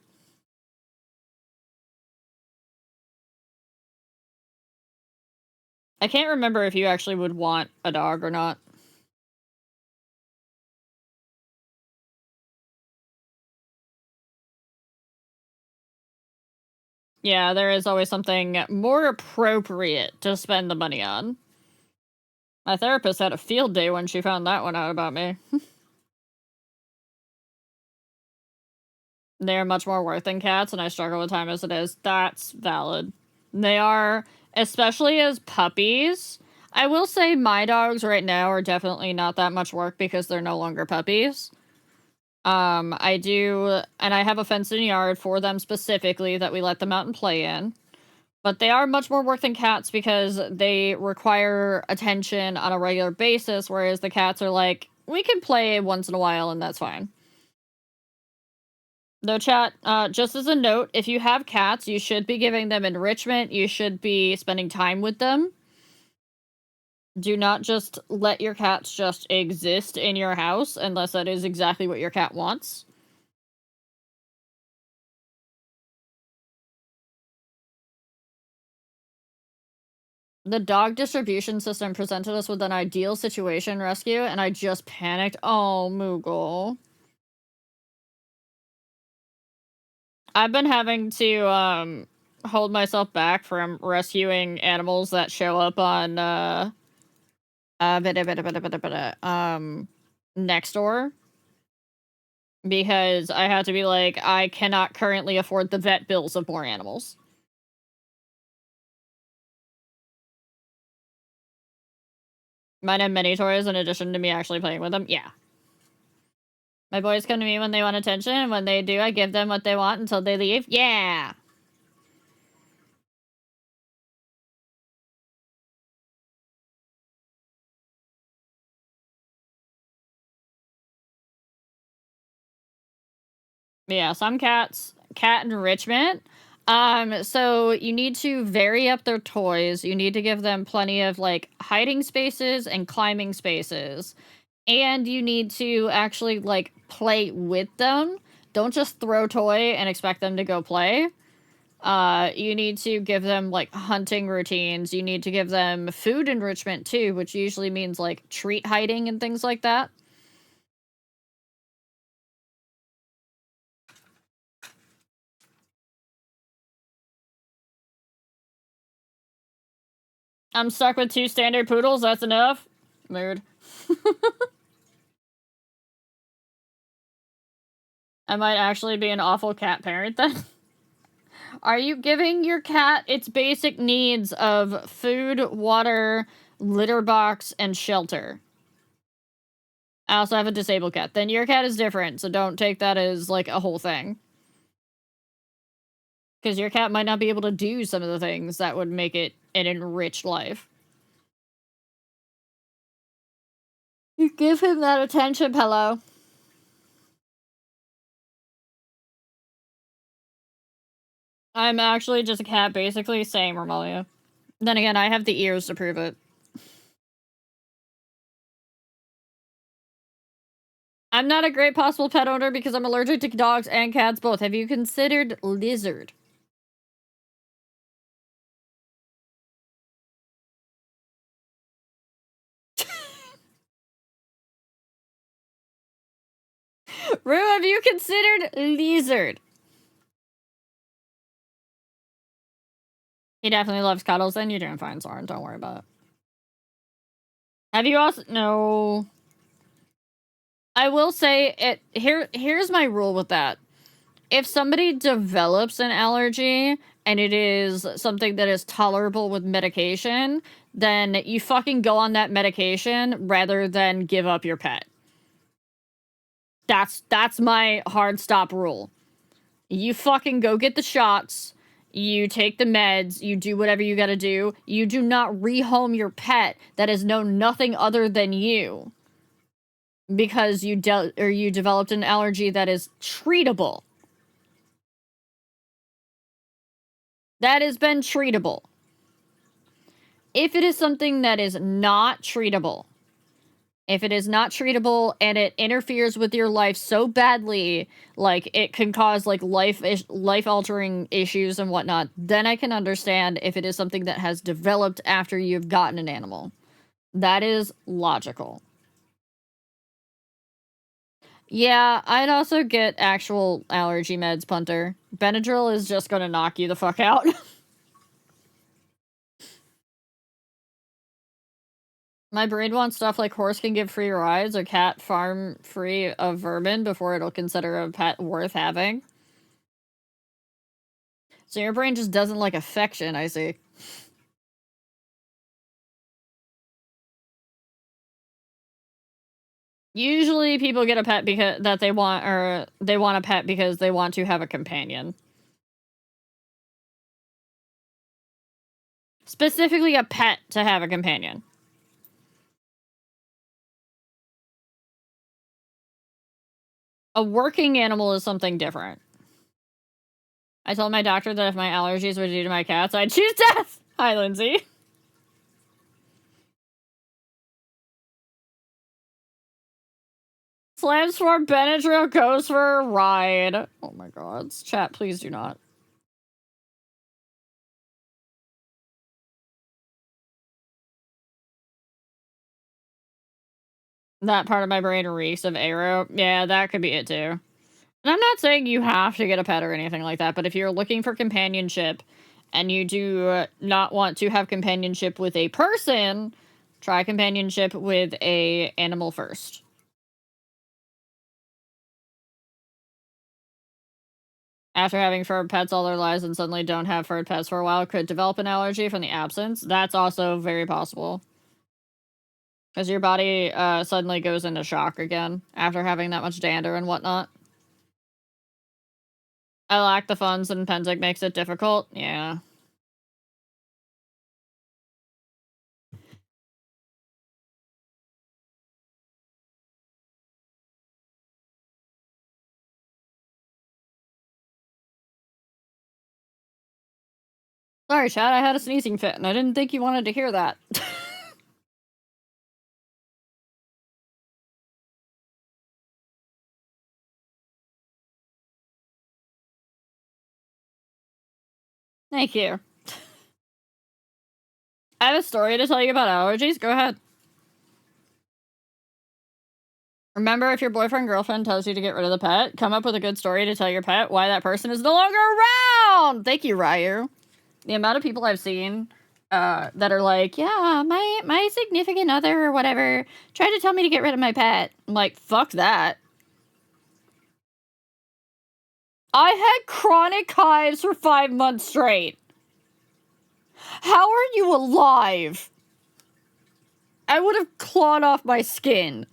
Speaker 1: I can't remember if you actually would want a dog or not. Yeah, there is always something more appropriate to spend the money on. My therapist had a field day when she found that one out about me. They're much more worth than cats, and I struggle with time as it is. That's valid. They are, especially as puppies. I will say my dogs right now are definitely not that much work because they're no longer puppies. I do, and I have a fenced-in yard for them specifically that we let them out and play in. But they are much more work than cats because they require attention on a regular basis, whereas the cats are like, we can play once in a while and that's fine. No chat, just as a note, if you have cats, you should be giving them enrichment. You should be spending time with them. Do not just let your cats just exist in your house unless that is exactly what your cat wants. The dog distribution system presented us with an ideal situation rescue, and I just panicked. Oh, Moogle. I've been having to, hold myself back from rescuing animals that show up on, next door. Because I had to be like, I cannot currently afford the vet bills of more animals. Mine have many toys in addition to me actually playing with them. Yeah. My boys come to me when they want attention, and when they do, I give them what they want until they leave. Yeah! Yeah, some cats, cat enrichment. So you need to vary up their toys. You need to give them plenty of, like, hiding spaces and climbing spaces. And you need to actually, like, play with them. Don't just throw toy and expect them to go play. You need to give them, like, hunting routines. You need to give them food enrichment, too, which usually means, like, treat hiding and things like that. I'm stuck with 2 standard poodles. That's enough. Mood. I might actually be an awful cat parent then. Are you giving your cat its basic needs of food, water, litter box, and shelter? I also have a disabled cat. Then your cat is different, so don't take that as, like, a whole thing. Because your cat might not be able to do some of the things that would make it an enriched life. You give him that attention, pillow. I'm actually just a cat, basically. Same, Romalia. Then again, I have the ears to prove it. I'm not a great possible pet owner because I'm allergic to dogs and cats both. Have you considered lizard? Rue, have you considered lizard? He definitely loves cuddles, and you're doing fine, Soren. Don't worry about it. Have you also... No. I will say, here's my rule with that. If somebody develops an allergy, and it is something that is tolerable with medication, then you fucking go on that medication rather than give up your pet. That's my hard stop rule. You fucking go get the shots, you take the meds, you do whatever you gotta do. You do not rehome your pet that has known nothing other than you because you developed an allergy that is treatable. That has been treatable. If it is something that is not treatable, if it is not treatable and it interferes with your life so badly, like it can cause like life-altering issues and whatnot, then I can understand if it is something that has developed after you've gotten an animal. That is logical. Yeah, I'd also get actual allergy meds, Punter. Benadryl is just gonna knock you the fuck out. My breed wants stuff like horse can give free rides or cat farm free of vermin before it'll consider a pet worth having. So your brain just doesn't like affection, I see. Usually people get a pet because that they want, or they want a pet because they want to have a companion. Specifically a pet to have a companion. A working animal is something different. I told my doctor that if my allergies were due to my cats, I'd choose death! Hi, Lindsay. Slams for Benadryl goes for a ride. Oh my god. Chat, please do not. That part of my brain reeks of Aero. Yeah, that could be it too. And I'm not saying you have to get a pet or anything like that, but if you're looking for companionship and you do not want to have companionship with a person, try companionship with a animal first. After having furred pets all their lives and suddenly don't have furred pets for a while, could develop an allergy from the absence. That's also very possible. Because your body suddenly goes into shock again after having that much dander and whatnot. I lack the funds and Penzic makes it difficult. Yeah. Sorry, Chad, I had a sneezing fit and I didn't think you wanted to hear that. Thank you. I have a story to tell you about allergies. Go ahead. Remember, if your boyfriend, girlfriend tells you to get rid of the pet, come up with a good story to tell your pet why that person is no longer around. Thank you, Ryu. The amount of people I've seen that are like, yeah, my significant other or whatever tried to tell me to get rid of my pet. I'm like, fuck that. I had chronic hives for 5 months straight. How are you alive? I would have clawed off my skin.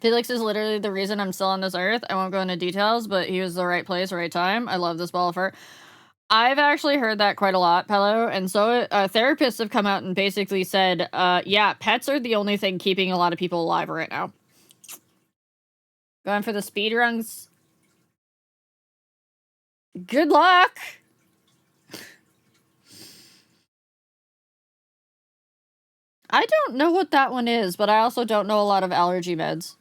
Speaker 1: Felix is literally the reason I'm still on this earth. I won't go into details, but he was the right place, right time. I love this ball of fur. I've actually heard that quite a lot, Pello, and so therapists have come out and basically said, yeah, pets are the only thing keeping a lot of people alive right now. Going for the speed runs. Good luck! I don't know what that one is, but I also don't know a lot of allergy meds.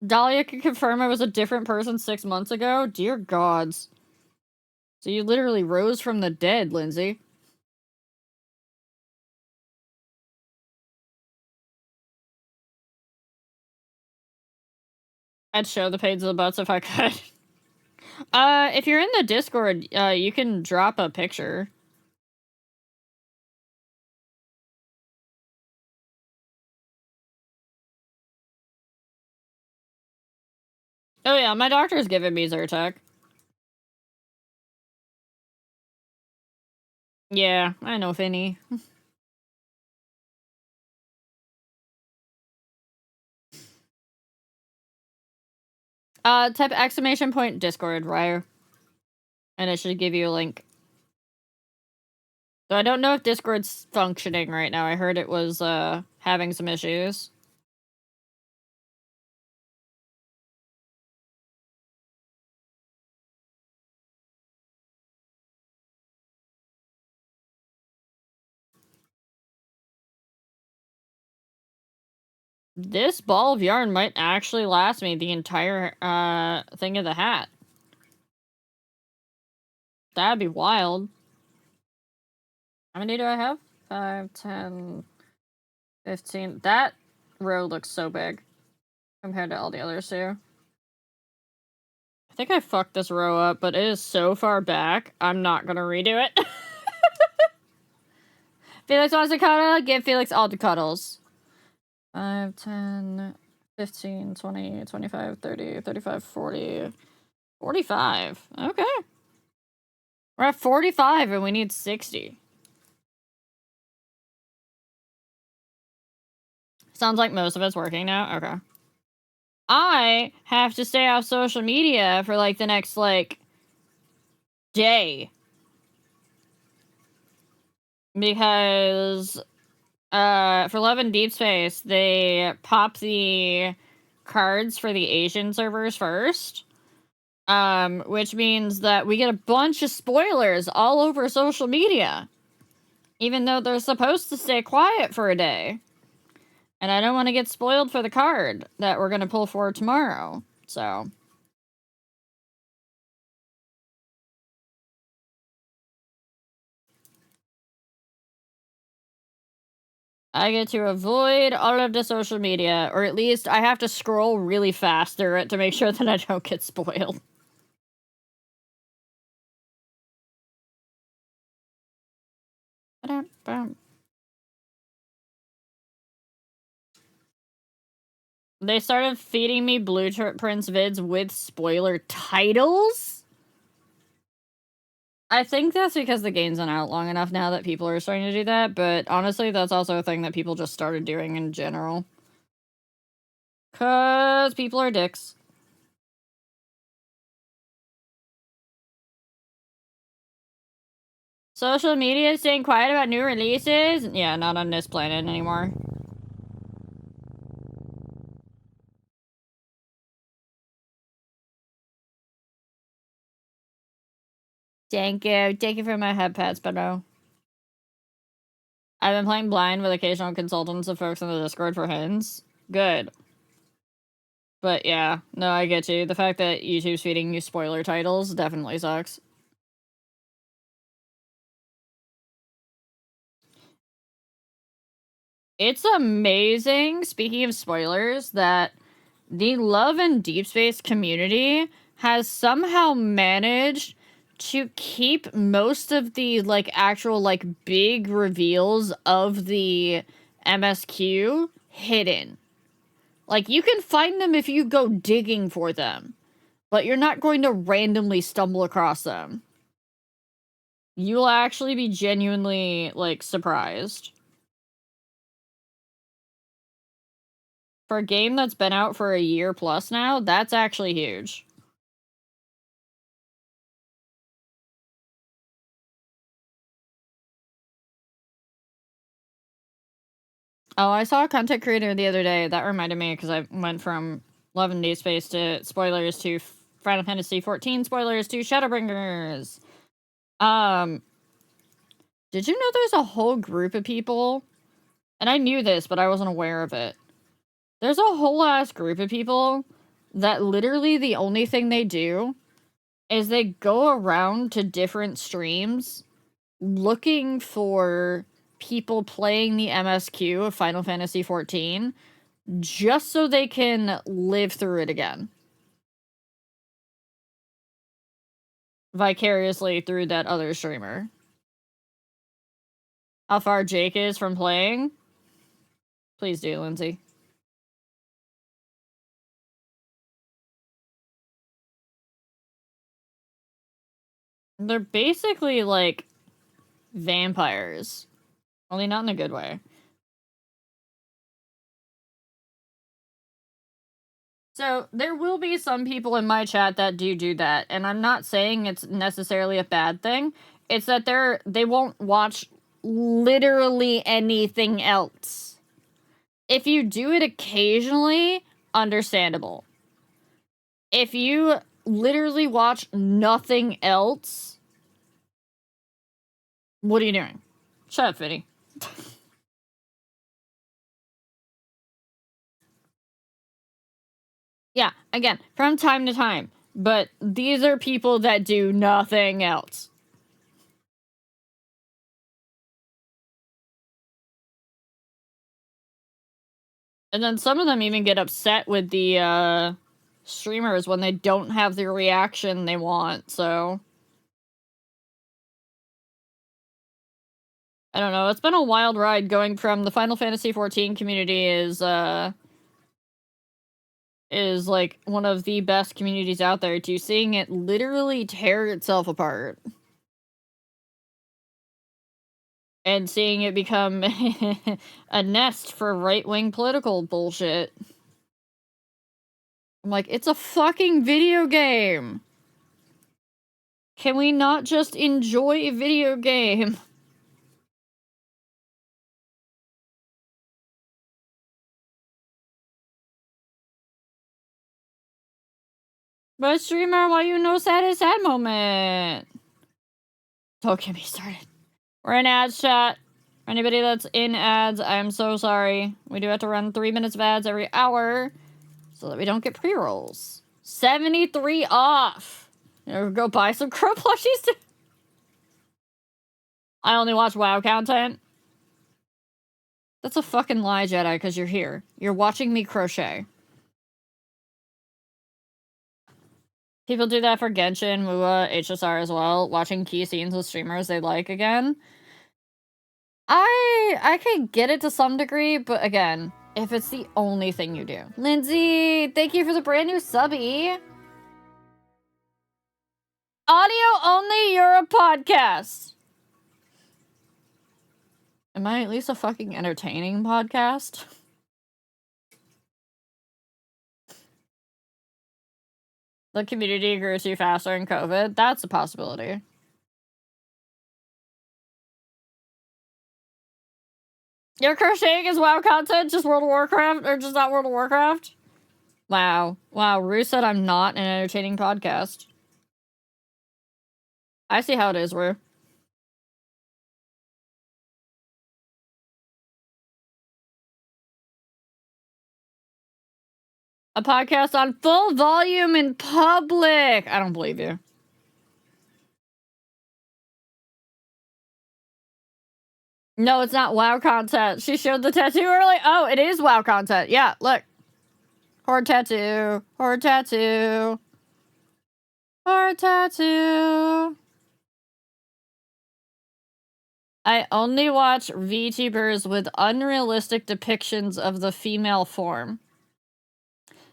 Speaker 1: Dahlia can confirm I was a different person 6 months ago? Dear gods. So you literally rose from the dead, Lindsay. I'd show the pains of the butts if I could. If you're in the Discord, you can drop a picture. Oh yeah, my doctor's giving me Zyrtec. Yeah, I know, Finny. Type exclamation point Discord, Ryer. And it should give you a link. So I don't know if Discord's functioning right now. I heard it was, having some issues. This ball of yarn might actually last me the entire, thing of the hat. That'd be wild. How many do I have? 5, 10, 15. That row looks so big compared to all the others too. I think I fucked this row up, but it is so far back, I'm not gonna redo it. Felix wants to cuddle? Give Felix all the cuddles. 5, 10, 15, 20, 25, 30, 35, 40, 45. Okay. We're at 45 and we need 60. Sounds like most of it's working now. Okay. I have to stay off social media for like the next like day. Because for Love and Deep Space, they pop the cards for the Asian servers first. Which means that we get a bunch of spoilers all over social media. Even though they're supposed to stay quiet for a day. And I don't want to get spoiled for the card that we're going to pull for tomorrow. So. I get to avoid all of the social media, or at least I have to scroll really fast through it to make sure that I don't get spoiled. They started feeding me Blueprints vids with spoiler titles? I think that's because the game's been out long enough now that people are starting to do that, but honestly, that's also a thing that people just started doing in general. 'Cause people are dicks. Social media is staying quiet about new releases? Yeah, not on this planet anymore. Thank you. Thank you for my head pats, Beto. I've been playing blind with occasional consultants of folks on the Discord for hints. Good. But yeah, no, I get you. The fact that YouTube's feeding you spoiler titles definitely sucks. It's amazing, speaking of spoilers, that the Love and Deep Space community has somehow managed to keep most of the, like, actual, like, big reveals of the MSQ hidden. Like, you can find them if you go digging for them, but you're not going to randomly stumble across them. You'll actually be genuinely, like, surprised. For a game that's been out for a year plus now, that's actually huge. Oh, I saw a content creator the other day. That reminded me because I went from Love and Deep Space to spoilers to Final Fantasy XIV spoilers to Shadowbringers. Did you know there's a whole group of people? And I knew this, but I wasn't aware of it. There's a whole ass group of people that literally the only thing they do is they go around to different streams looking for people playing the MSQ of Final Fantasy XIV just so they can live through it again. Vicariously through that other streamer. How far Jake is from playing? Please do, Lindsay. They're basically like vampires. Only not in a good way. So, there will be some people in my chat that do that, and I'm not saying it's necessarily a bad thing. It's that they won't watch literally anything else. If you do it occasionally, understandable. If you literally watch nothing else, what are you doing? Shut up, Fitty. Yeah, again, from time to time. But these are people that do nothing else. And then some of them even get upset with the streamers when they don't have the reaction they want, so I don't know. It's been a wild ride going from the Final Fantasy XIV community is like one of the best communities out there to seeing it literally tear itself apart. And seeing it become a nest for right-wing political bullshit. I'm like, it's a fucking video game! Can we not just enjoy a video game? But streamer, why you no sad moment? Don't get me started. We're in ads chat. Anybody that's in ads, I'm so sorry. We do have to run 3 minutes of ads every hour so that we don't get pre-rolls. 73 off. You know, go buy some crow plushies. I only watch WoW content. That's a fucking lie, Jedi, because you're here. You're watching me crochet. People do that for Genshin, MUA, HSR as well. Watching key scenes with streamers they like again. I can get it to some degree, but again, if it's the only thing you do. Lindsay, thank you for the brand new subby. Audio only, you're a podcast. Am I at least a fucking entertaining podcast? The community grew too fast during COVID. That's a possibility. Your crocheting is WoW content, just World of Warcraft, or just not World of Warcraft? Wow. Wow, Rue said I'm not an entertaining podcast. I see how it is, Rue. A podcast on full volume in public. I don't believe you. No, it's not WoW content. She showed the tattoo early. Oh, it is WoW content. Yeah, look. Horde tattoo. Horde tattoo. Horde tattoo. I only watch VTubers with unrealistic depictions of the female form.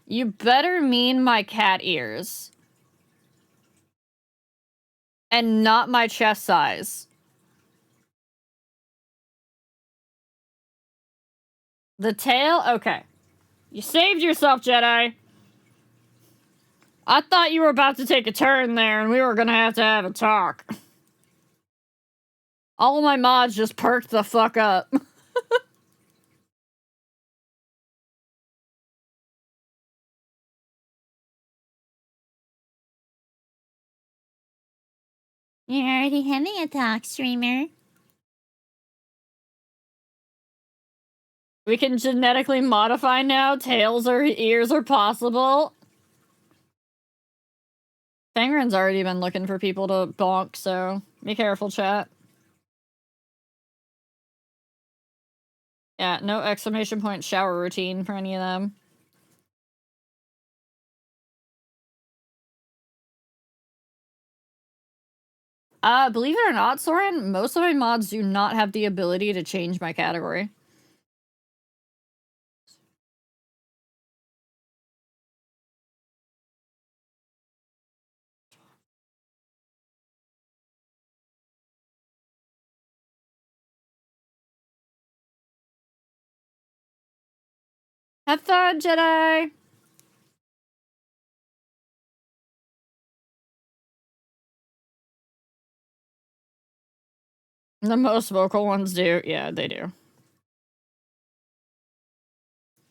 Speaker 1: You better mean my cat ears. And not my chest size. The tail? Okay. You saved yourself, Jedi. I thought you were about to take a turn there and we were gonna have to have a talk. All of my mods just perked the fuck up.
Speaker 3: You're already having a talk, streamer.
Speaker 1: We can genetically modify now. Tails or ears are possible. Fangren's already been looking for people to bonk, so be careful, chat. Yeah, no exclamation point shower routine for any of them. Believe it or not, Soren, most of my mods do not have the ability to change my category. Have fun, Jedi! The most vocal ones do. Yeah, they do.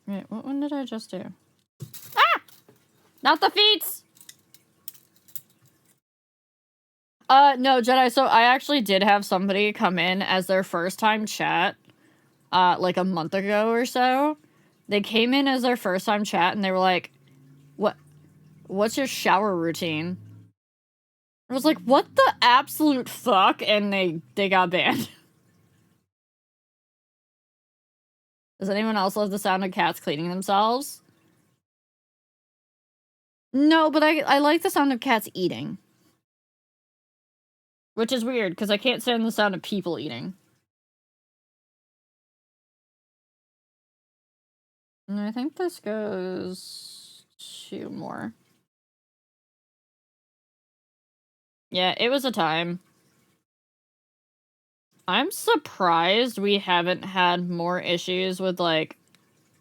Speaker 1: Wait, what one did I just do? Ah! Not the feet! No, Jedi, so I actually did have somebody come in as their first time chat, like a month ago or so. They came in as their first time chat and they were like, what's your shower routine? I was like, what the absolute fuck? And they got banned. Does anyone else love the sound of cats cleaning themselves? No, but I like the sound of cats eating. Which is weird, because I can't stand the sound of people eating. And I think this goes 2 more. Yeah, it was a time. I'm surprised we haven't had more issues with, like,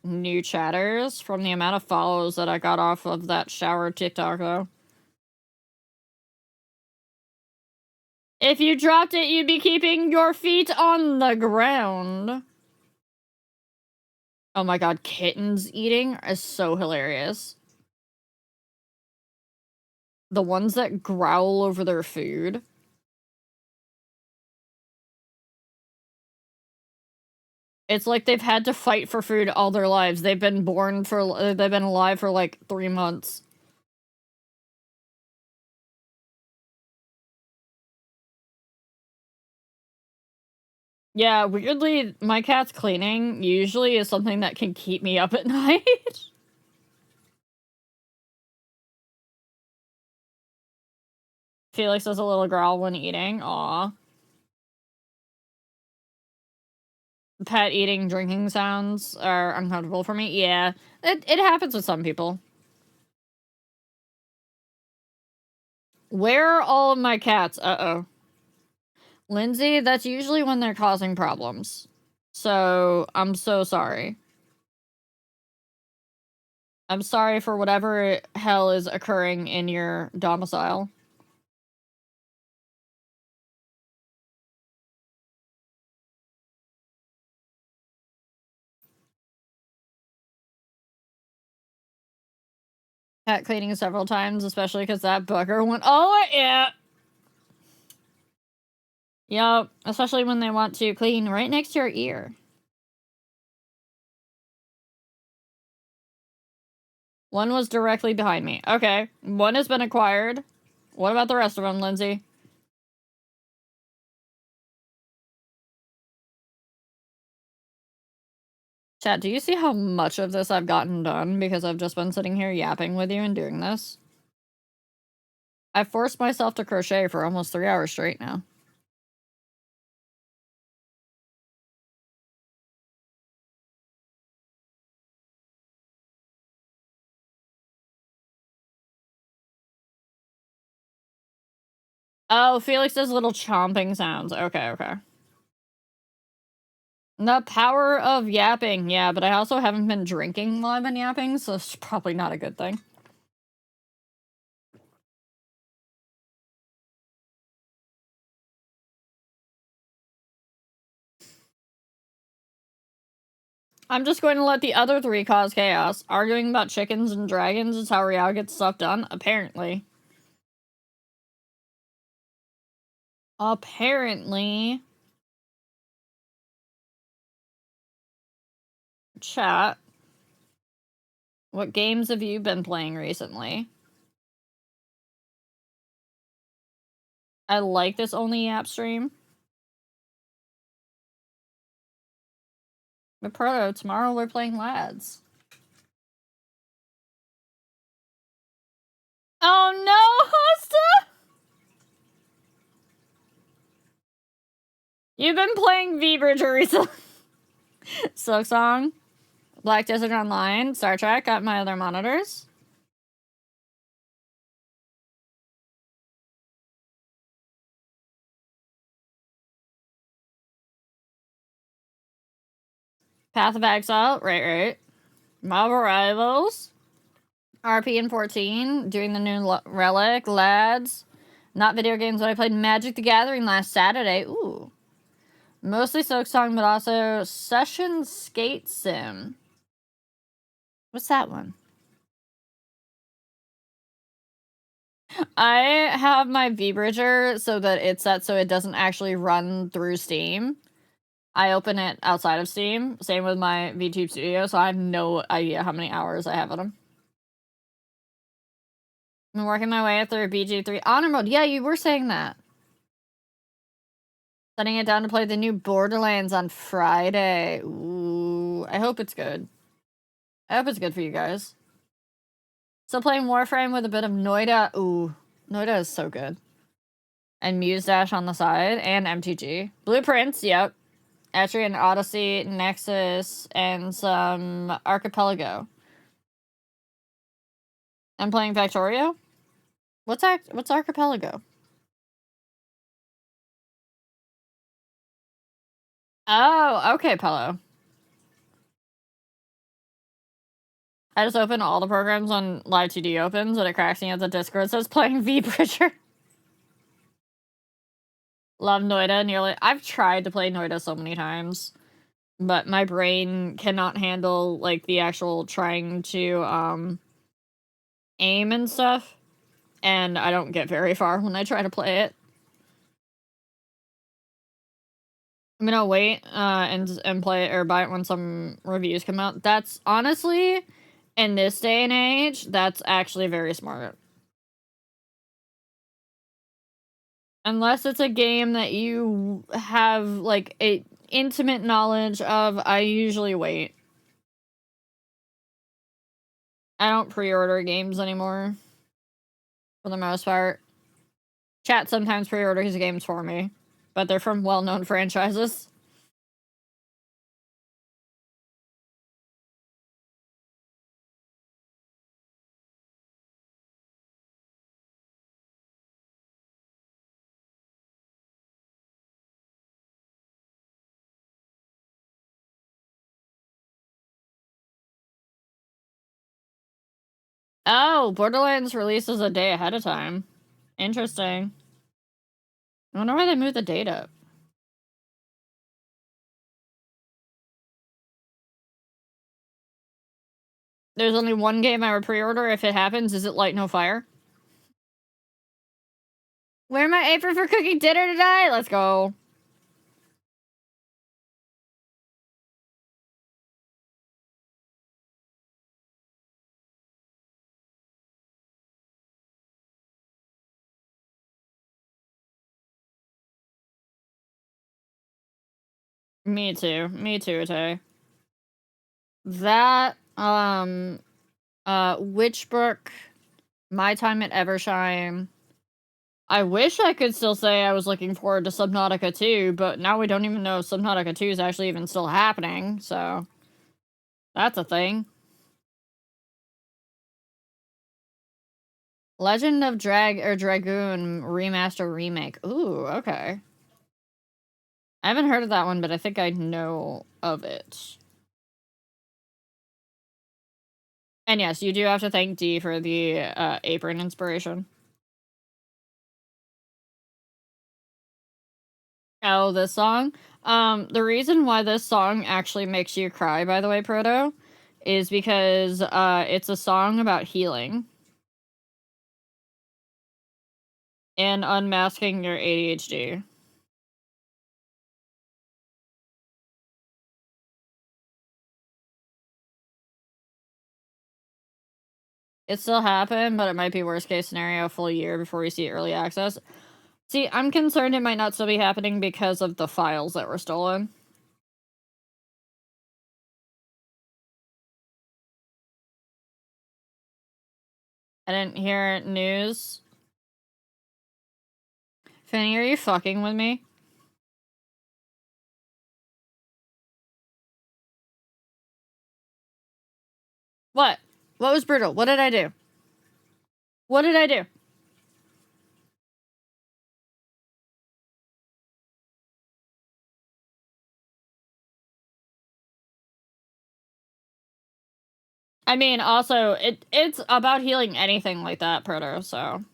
Speaker 1: new chatters from the amount of follows that I got off of that shower TikTok, though. If you dropped it, you'd be keeping your feet on the ground. Oh my god, kittens eating is so hilarious. The ones that growl over their food. It's like they've had to fight for food all their lives. They've been alive for like 3 months. Yeah, weirdly, my cat's cleaning usually is something that can keep me up at night. Felix does a little growl when eating. Aw. Pet eating, drinking sounds are uncomfortable for me. Yeah, it happens with some people. Where are all of my cats? Uh-oh. Lindsay, that's usually when they're causing problems. So, I'm so sorry. I'm sorry for whatever hell is occurring in your domicile. Cat cleaning several times, especially because that bugger went, oh, yeah. Yup, especially when they want to clean right next to your ear. One was directly behind me. Okay, one has been acquired. What about the rest of them, Lindsay? Chat, do you see how much of this I've gotten done because I've just been sitting here yapping with you and doing this? I forced myself to crochet for almost 3 hours straight now. Oh, Felix does little chomping sounds. Okay, okay. The power of yapping, yeah, but I also haven't been drinking while I've been yapping, so it's probably not a good thing. I'm just going to let the other 3 cause chaos. Arguing about chickens and dragons is how Riao gets stuff done, apparently. Apparently. Chat. What games have you been playing recently? I like this only app stream. But Proto, tomorrow we're playing Lads. Oh no, Hosta! You've been playing V-Bridger recently. Silk Song, Black Desert Online, Star Trek, got my other monitors. Path of Exile, right. Mob Rivals, RP and 14, doing the new Relic, Lads. Not video games, but I played Magic the Gathering last Saturday. Ooh. Mostly Silk Song, but also Session Skate Sim. What's that one? I have my V-Bridger so that it's set so it doesn't actually run through Steam. I open it outside of Steam. Same with my VTube Studio, so I have no idea how many hours I have on them. I'm working my way through BG3 Honor Mode. Yeah, you were saying that. Setting it down to play the new Borderlands on Friday. Ooh, I hope it's good. I hope it's good for you guys. Still playing Warframe with a bit of Noida. Ooh, Noida is so good. And Muse Dash on the side, and MTG. Blueprints, yep. Etrian Odyssey, Nexus, and some Archipelago. I'm playing Factorio? What's Archipelago? Oh, okay, Pello. I just opened all the programs on Live2D opens, and it cracks me at the Discord says playing V-Bridger. Love Noida nearly. I've tried to play Noida so many times, but my brain cannot handle, like, the actual trying to, aim and stuff, and I don't get very far when I try to play it. I'm gonna wait, and play it or buy it when some reviews come out. That's honestly, in this day and age, that's actually very smart. Unless it's a game that you have, like, a intimate knowledge of, I usually wait. I don't pre-order games anymore, for the most part. Chat sometimes pre-orders games for me, but they're from well-known franchises. Oh, Borderlands releases a day ahead of time. Interesting. I wonder why they moved the date up. There's only one game I would pre-order if it happens. Is it Light No Fire? Wear my apron for cooking dinner tonight? Let's go. Me too. Me too, Tay. That, Witchbrook, My Time at Evershine. I wish I could still say I was looking forward to Subnautica 2, but now we don't even know if Subnautica 2 is actually even still happening, so that's a thing. Legend of Dragoon Remaster Remake. Ooh, okay. I haven't heard of that one, but I think I know of it. And yes, you do have to thank Dee for the apron inspiration. Oh, this song? The reason why this song actually makes you cry, by the way, Proto, is because it's a song about healing and unmasking your ADHD. It still happened, but it might be worst case scenario a full year before we see early access. See, I'm concerned it might not still be happening because of the files that were stolen. I didn't hear news. Fanny, are you fucking with me? What? What was brutal? What did I do? What did I do? I mean, also, it's about healing anything like that, Proto, so.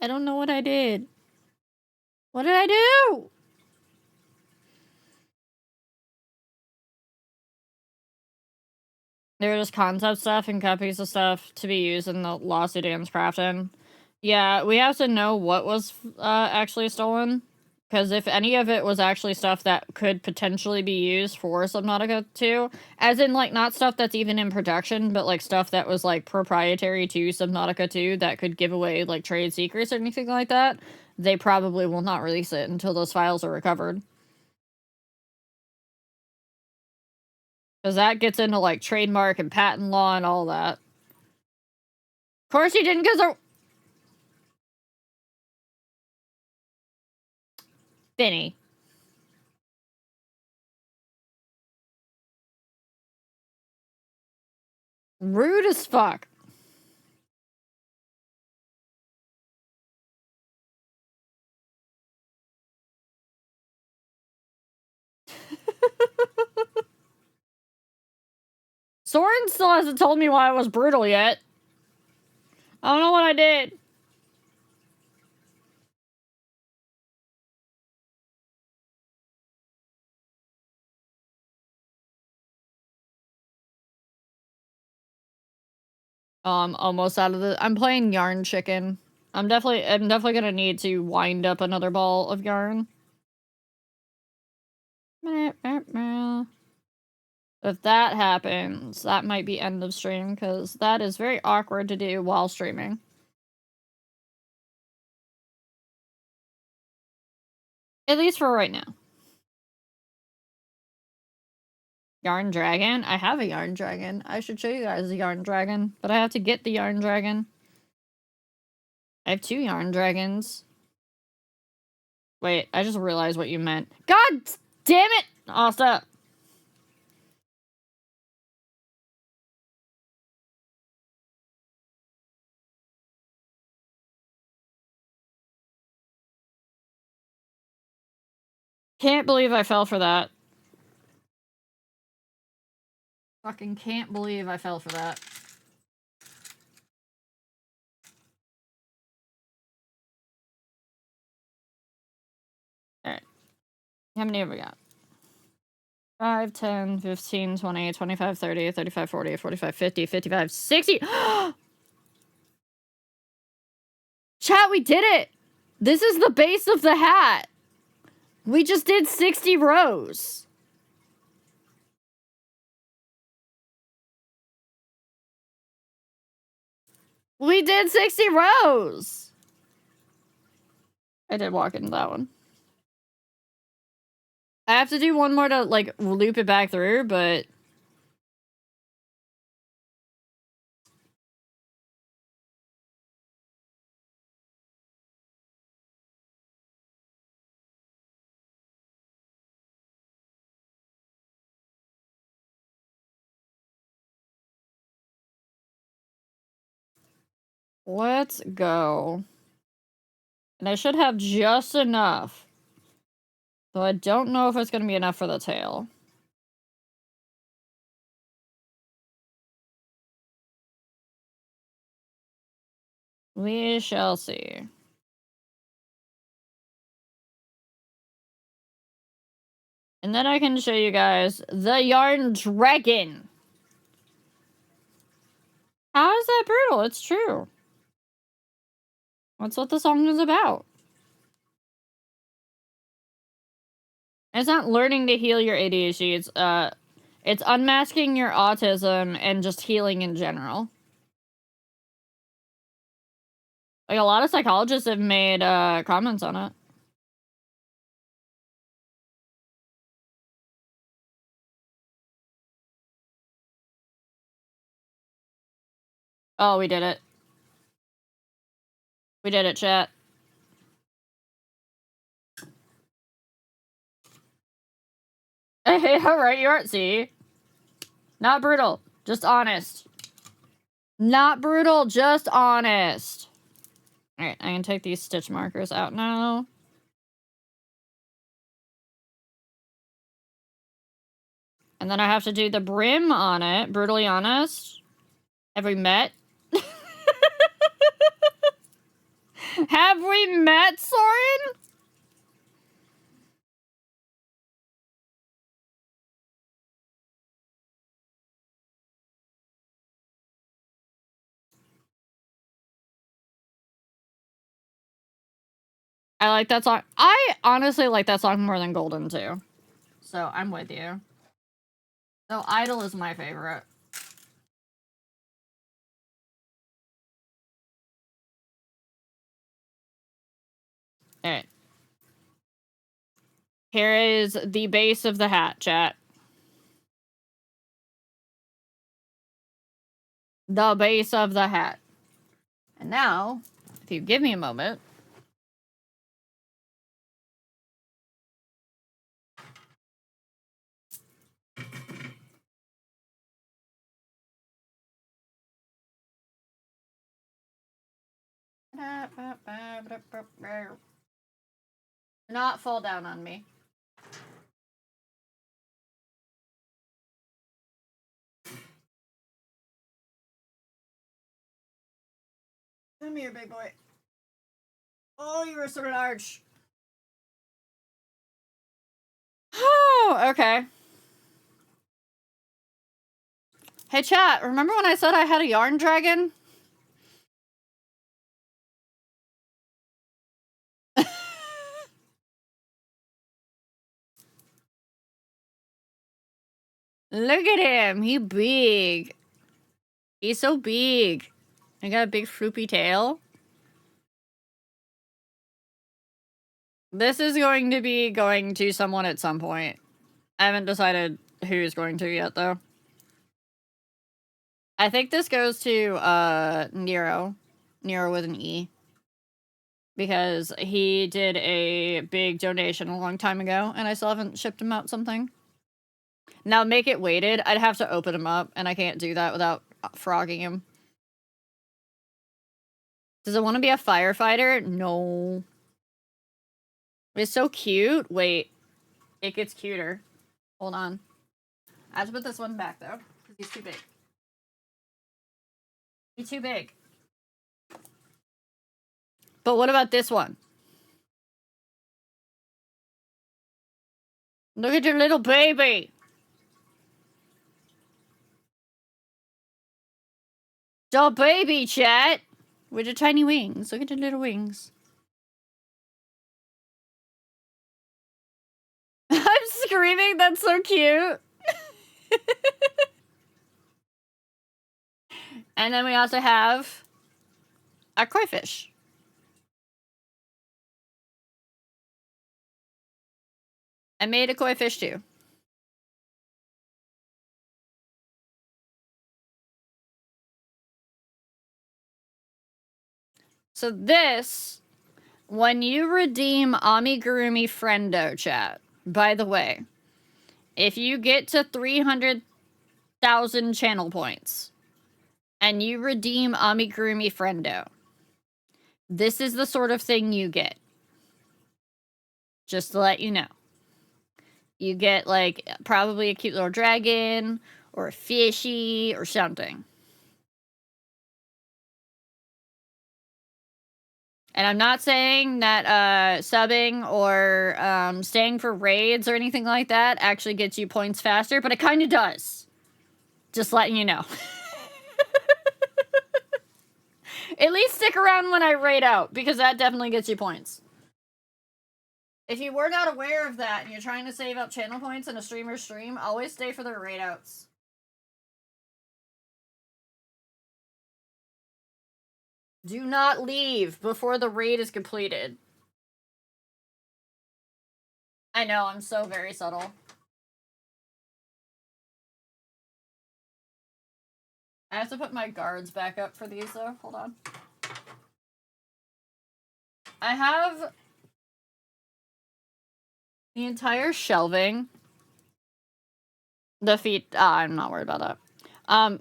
Speaker 1: I don't know what I did. What did I do? They were just concept stuff and copies of stuff to be used in the lawsuit against Crafton. Yeah, we have to know what was actually stolen. Because if any of it was actually stuff that could potentially be used for Subnautica 2, as in, like, not stuff that's even in production, but, like, stuff that was, like, proprietary to Subnautica 2 that could give away, like, trade secrets or anything like that, they probably will not release it until those files are recovered. Because that gets into, like, trademark and patent law and all that. Of course you didn't, because they're... Finny. Rude as fuck. Soren still hasn't told me why it was brutal yet. I don't know what I did. Almost out of the. I'm playing Yarn Chicken. I'm definitely gonna need to wind up another ball of yarn. If that happens, that might be end of stream, because that is very awkward to do while streaming. At least for right now. Yarn Dragon? I have a Yarn Dragon. I should show you guys the Yarn Dragon, but I have to get the Yarn Dragon. I have 2 Yarn Dragons. Wait, I just realized what you meant. God damn it! Oh, stop. Can't believe I fell for that. Fucking can't believe I fell for that. Alright. How many have we got? 5, 10, 15, 20, 25, 30, 35, 40, 45, 50, 55, 60! Chat, we did it! This is the base of the hat! We just did 60 rows! We did 60 rows! I did walk into that one. I have to do one more to, like, loop it back through, but... Let's go. And I should have just enough. Though I don't know if it's gonna be enough for the tail. We shall see. And then I can show you guys the Yarn Dragon. How is that brutal? It's true. That's what the song is about. It's not learning to heal your ADHD. It's unmasking your autism and just healing in general. Like, a lot of psychologists have made comments on it. Oh, we did it. We did it, chat. Hey, alright, you aren't, see? Not brutal, just honest. Not brutal, just honest. Alright, I can take these stitch markers out now. And then I have to do the brim on it, brutally honest. Have we met? Have we met, Soren? I like that song. I honestly like that song more than Golden, too. So, I'm with you. So, Idol is my favorite. Alright. Here is the base of the hat, chat. The base of the hat. And now, if you give me a moment... Not fall down on me. Come here, big boy. Oh, you were sort of large. Oh, okay. Hey, chat, remember when I said I had a yarn dragon? Look at him. He big. He's so big. He got a big floopy tail. This is going to be going to someone at some point. I haven't decided who's going to yet, though. I think this goes to, Nero. Nero with an E. Because he did a big donation a long time ago, and I still haven't shipped him out something. Now, make it weighted. I'd have to open him up, and I can't do that without frogging him. Does it want to be a firefighter? No. It's so cute. Wait. It gets cuter. Hold on. I have to put this one back, though, because he's too big. He's too big. But what about this one? Look at your little baby. The baby, chat. With your tiny wings. Look at your little wings. I'm screaming. That's so cute. And then we also have a koi fish. I made a koi fish too. So this, when you redeem Amigurumi Friendo, chat, by the way, if you get to 300,000 channel points and you redeem Amigurumi Friendo, this is the sort of thing you get. Just to let you know. You get, like, probably a cute little dragon or a fishy or something. And I'm not saying that subbing or staying for raids or anything like that actually gets you points faster, but it kind of does. Just letting you know. At least stick around when I raid out, because that definitely gets you points. If you were not aware of that and you're trying to save up channel points in a streamer's stream, always stay for their raid outs. Do not leave before the raid is completed. I know, I'm so very subtle. I have to put my guards back up for these, though. Hold on. I have the entire shelving. The feet... I'm not worried about that.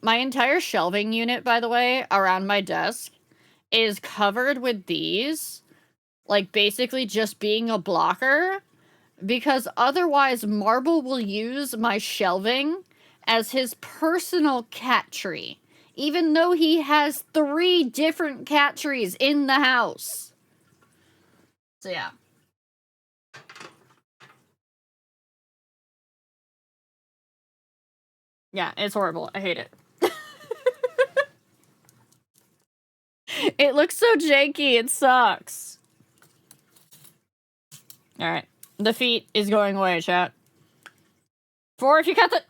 Speaker 1: My entire shelving unit, by the way, around my desk is covered with these. Like, basically just being a blocker. Because otherwise, Marble will use my shelving as his personal cat tree. Even though he has 3 different cat trees in the house. So, yeah. Yeah, it's horrible. I hate it. It looks so janky. It sucks. Alright. The feet is going away, chat. 4 if you cut the...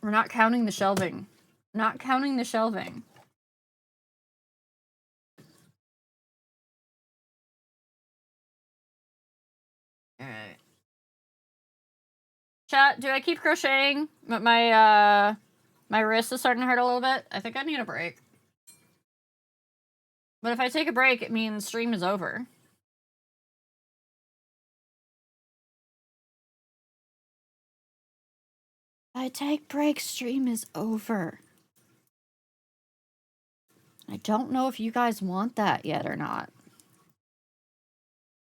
Speaker 1: We're not counting the shelving. Not counting the shelving. Alright. Chat, do I keep crocheting? But my wrist is starting to hurt a little bit. I think I need a break. But if I take a break, it means stream is over. If I take breaks, stream is over. I don't know if you guys want that yet or not.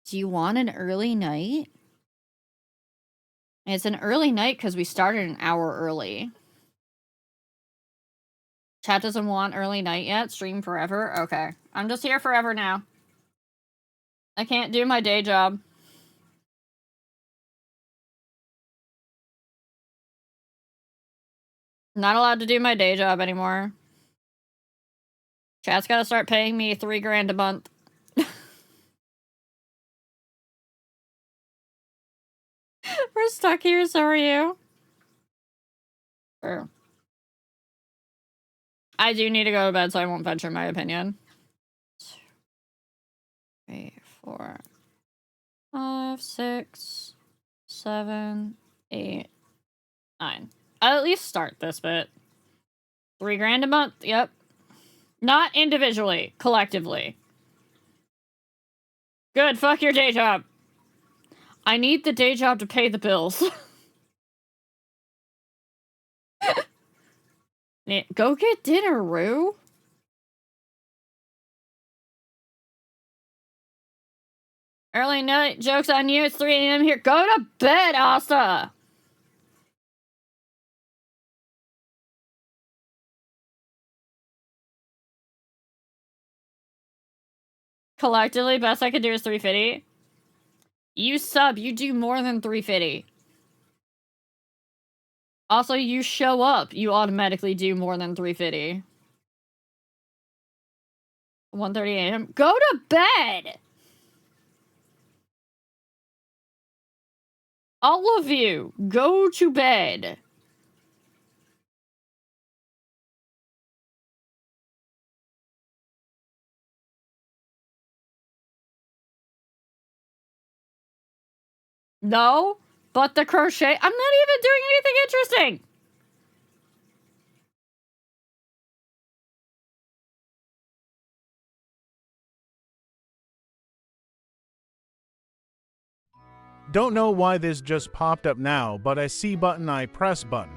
Speaker 1: Do you want an early night? It's an early night because we started an hour early. Chat doesn't want early night yet? Stream forever? Okay. I'm just here forever now. I can't do my day job. Not allowed to do my day job anymore. Chat's gotta start paying me $3 grand a month. We're stuck here, so are you. Sure. I do need to go to bed, so I won't venture my opinion. 2, 3, 4, 5, 6, 7, 8, 9. I'll at least start this bit. $3 grand a month, yep. Not individually, collectively. Good, fuck your day job. I need the day job to pay the bills. Go get dinner, Rue. Early night jokes on you. It's 3 a.m. here. Go to bed, Asta. Collectively, best I could do is 350. You sub. You do more than 350. Also, you show up. You automatically do more than 350. 1:30 a.m. Go to bed. All of you, go to bed. No, but the crochet. I'm not even doing anything interesting.
Speaker 2: Don't know why this just popped up now, but I see button, I press button.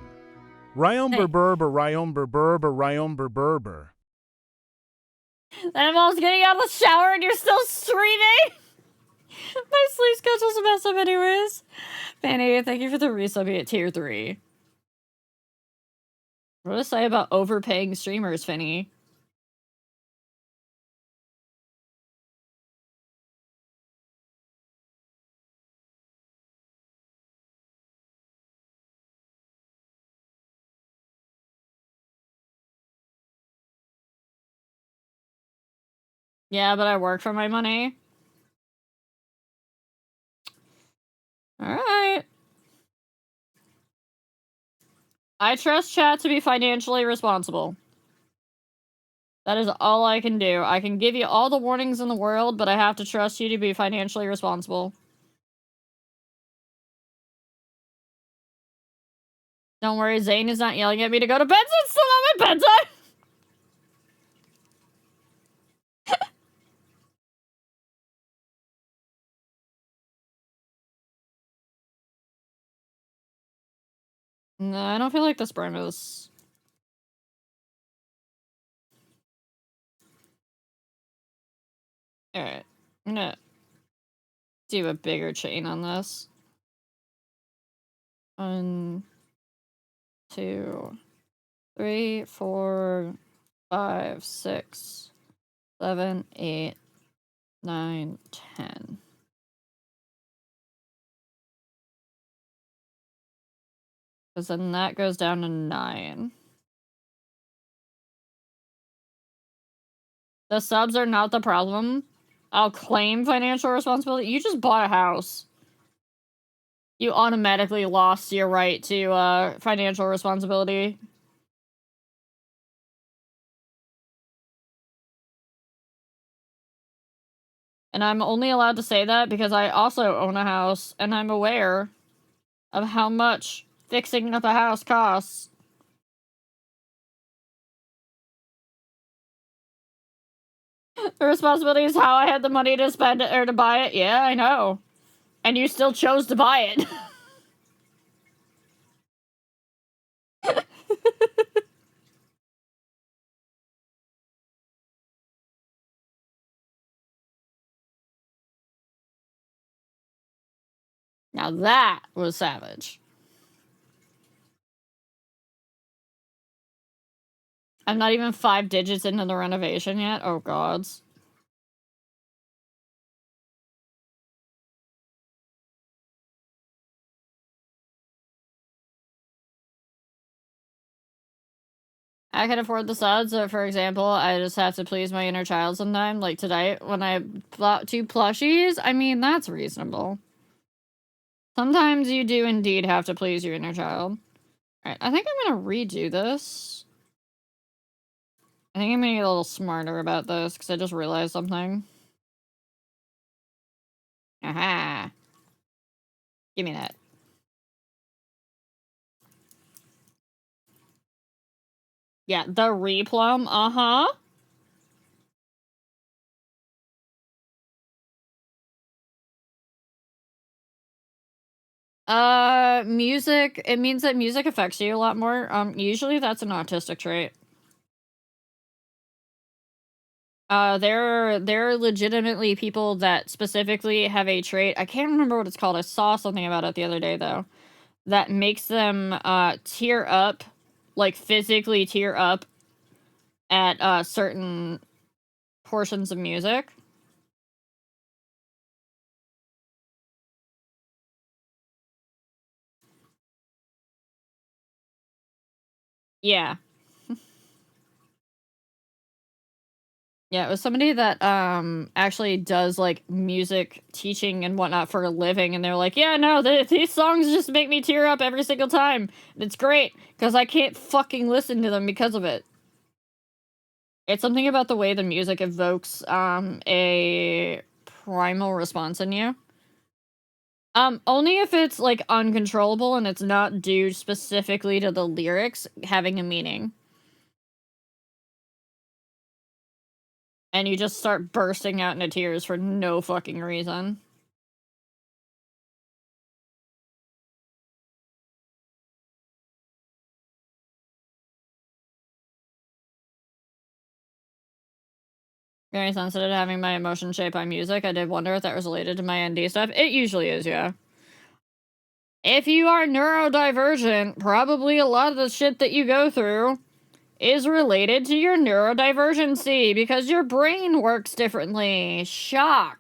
Speaker 2: Ryomber burber, Ryomber burber, Ryomber burber.
Speaker 1: I'm almost getting out of the shower and you're still streaming? My sleep schedule's a mess up anyways. Fanny, thank you for the resub at tier 3. What to say about overpaying streamers, Fanny? Yeah, but I work for my money. Alright. I trust chat to be financially responsible. That is all I can do. I can give you all the warnings in the world, but I have to trust you to be financially responsible. Don't worry, Zane is not yelling at me to go to bed, so it's still not my bedtime! No, I don't feel like this burn is... Alright. I'm gonna do a bigger chain on this. 1, 2, 3, 4, 5, 6, 7, 8, 9, 10. Because then that goes down to 9. The subs are not the problem. I'll claim financial responsibility. You just bought a house. You automatically lost your right to financial responsibility. And I'm only allowed to say that because I also own a house and I'm aware of how much fixing up a house costs. The responsibility is how I had the money to spend it or to buy it. Yeah, I know. And you still chose to buy it. Now that was savage. I'm not even 5 digits into the renovation yet. Oh, gods. I can afford the suds, so for example, I just have to please my inner child sometime. Like today, when I bought 2 plushies, I mean, that's reasonable. Sometimes you do indeed have to please your inner child. Alright, I think I'm gonna redo this. I think I'm gonna get a little smarter about this, because I just realized something. Aha! Give me that. Yeah, the replum, uh-huh. Music, it means that music affects you a lot more. Usually that's an autistic trait. There are legitimately people that specifically have a trait. I can't remember what it's called. I saw something about it the other day, though, that makes them, tear up, like, physically tear up at, certain portions of music. Yeah. Yeah, it was somebody that, actually does, like, music teaching and whatnot for a living, and they're like, "Yeah, no, these songs just make me tear up every single time. It's great, because I can't fucking listen to them because of it." It's something about the way the music evokes, a primal response in you. Only if it's, like, uncontrollable and it's not due specifically to the lyrics having a meaning. And you just start bursting out into tears for no fucking reason. Very sensitive to having my emotion shaped by music. I did wonder if that was related to my ND stuff. It usually is, yeah. If you are neurodivergent, probably a lot of the shit that you go through is related to your neurodivergency because your brain works differently. Shock.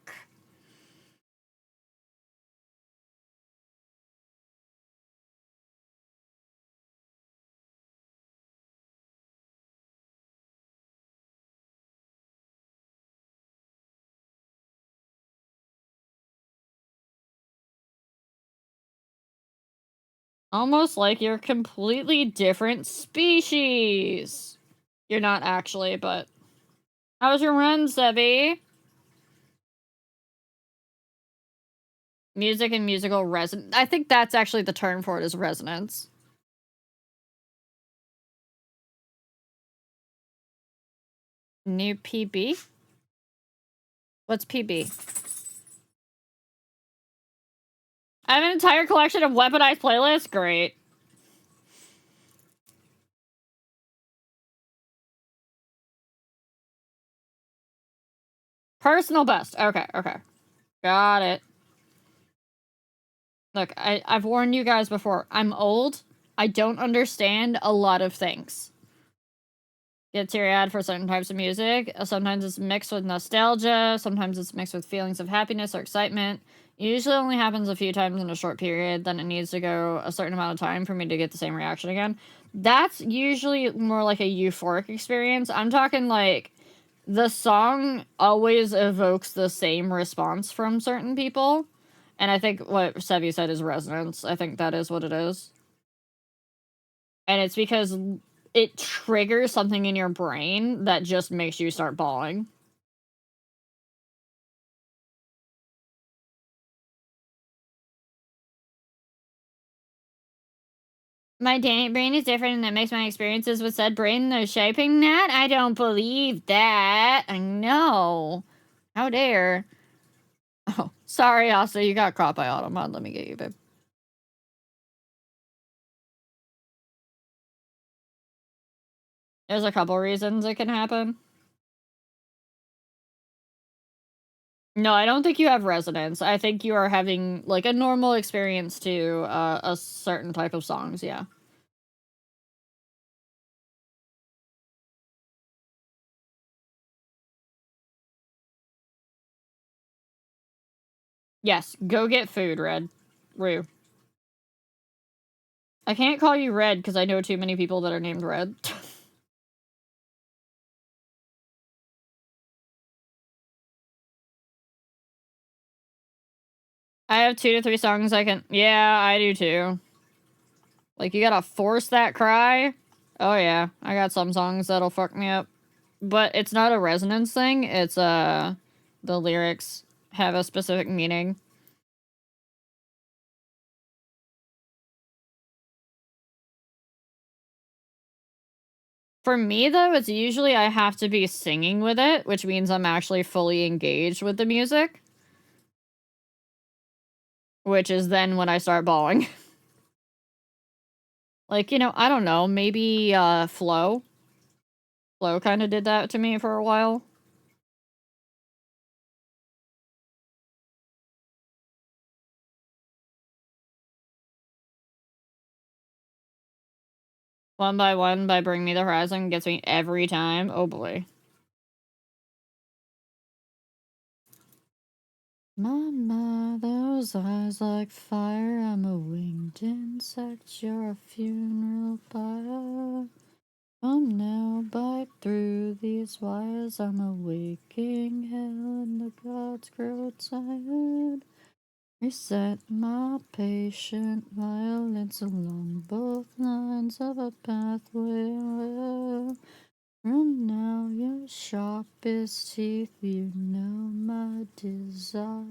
Speaker 1: Almost like you're completely different species. You're not actually, but... How was your run, Sebi? Music and musical resonance. I think that's actually the term for it, is resonance. New PB? What's PB? I have an entire collection of weaponized playlists? Great. Personal best. Okay, okay. Got it. Look, I've warned you guys before. I'm old. I don't understand a lot of things. Get teary-eyed for certain types of music. Sometimes it's mixed with nostalgia. Sometimes it's mixed with feelings of happiness or excitement. It usually only happens a few times in a short period. Then it needs to go a certain amount of time for me to get the same reaction again. That's usually more like a euphoric experience. I'm talking like the song always evokes the same response from certain people. And I think what Sevi said is resonance. I think that is what it is. And it's because it triggers something in your brain that just makes you start bawling. My brain is different and that makes my experiences with said brain the shaping that? I don't believe that. I know. How dare. Oh, sorry, Asa, you got caught by Automod. Let me get you, babe. There's a couple reasons it can happen. No, I don't think you have resonance. I think you are having, like, a normal experience to, a certain type of songs, yeah. Yes, go get food, Red. Rue. I can't call you Red because I know too many people that are named Red. I have 2 to 3 songs I can... Yeah, I do too. Like, you gotta force that cry? Oh yeah, I got some songs that'll fuck me up. But it's not a resonance thing, it's, the lyrics have a specific meaning. For me, though, it's usually I have to be singing with it, which means I'm actually fully engaged with the music. Which is then when I start bawling. Like, you know, I don't know, maybe, Flow? Flow kinda did that to me for a while. One by One by Bring Me the Horizon gets me every time. Oh boy. Mama, those eyes like fire. I'm a winged insect. You're a funeral pyre. Come now, bite through these wires. I'm a waking hell, and the gods grow tired. Reset my patient violence along both lines of a pathway. From now, your sharpest teeth, you know my desire.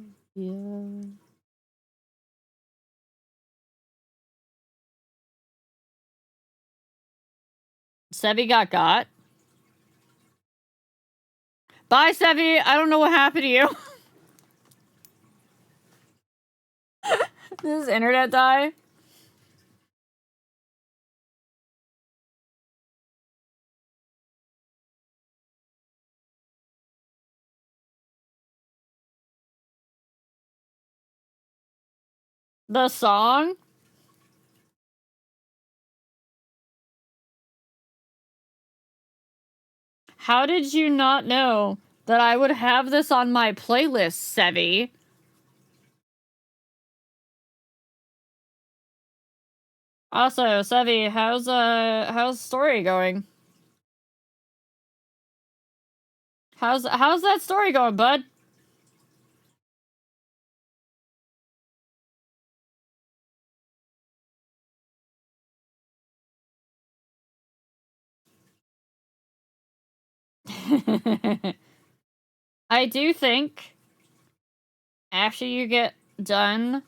Speaker 1: Sevi got. Bye, Sevi! I don't know what happened to you. Did his internet die? The song? How did you not know that I would have this on my playlist, Sevi? Also, Sevi, how's story going? How's that story going, bud? I do think after you get done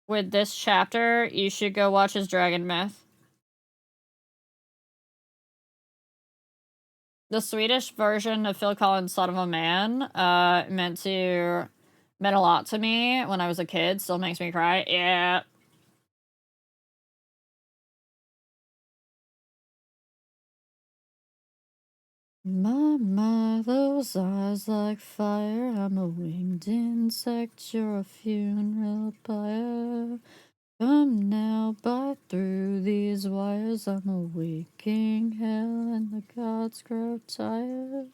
Speaker 1: with this chapter, you should go watch his Dragon Myth. The Swedish version of Phil Collins' Son of a Man meant a lot to me when I was a kid. Still makes me cry. Yeah. Mama, those eyes like fire. I'm a winged insect. You're a funeral pyre. Come now, bite through these wires. I'm a waking hell, and the gods grow tired.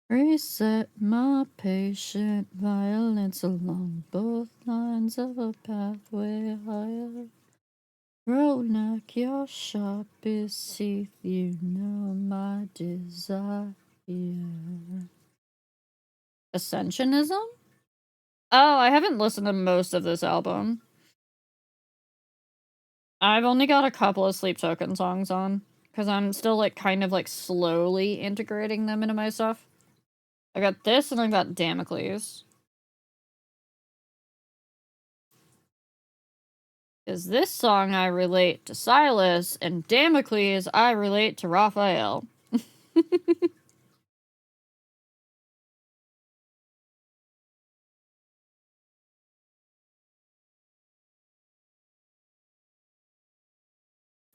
Speaker 1: Reset my patient violence along both lines of a pathway higher. Ronak, your sharpest teeth, you know my desire. Ascensionism? Oh, I haven't listened to most of this album. I've only got a couple of Sleep Token songs on, because I'm still, like, kind of, like, slowly integrating them into my stuff. I got this, and I got Damocles. Because this song I relate to Silas, and Damocles I relate to Raphael.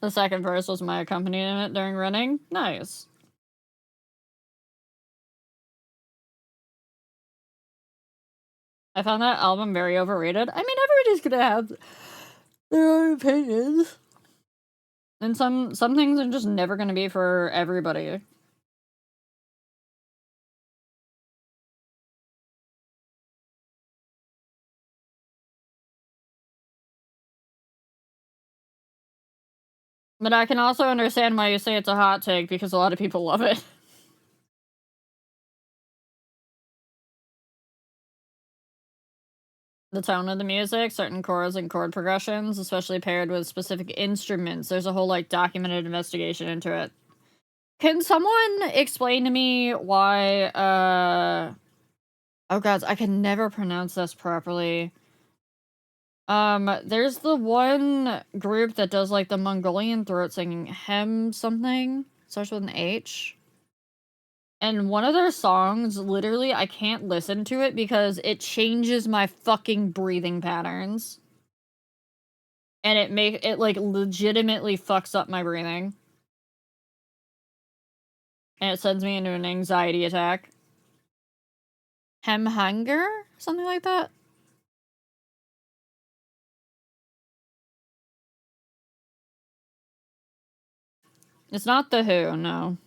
Speaker 1: The second verse was my accompaniment during running. Nice. I found that album very overrated. I mean, everybody's gonna have their own opinions. And some things are just never gonna be for everybody. But I can also understand why you say it's a hot take, because a lot of people love it. The tone of the music, certain chords and chord progressions, especially paired with specific instruments. There's a whole, like, documented investigation into it. Can someone explain to me why, oh god, I can never pronounce this properly. There's the one group that does, like, the Mongolian throat singing, Hem something, starts with an H. And one of their songs, literally, I can't listen to it because it changes my fucking breathing patterns. And it, like, legitimately fucks up my breathing. And it sends me into an anxiety attack. Hem hunger? Something like that? It's not The Who, no.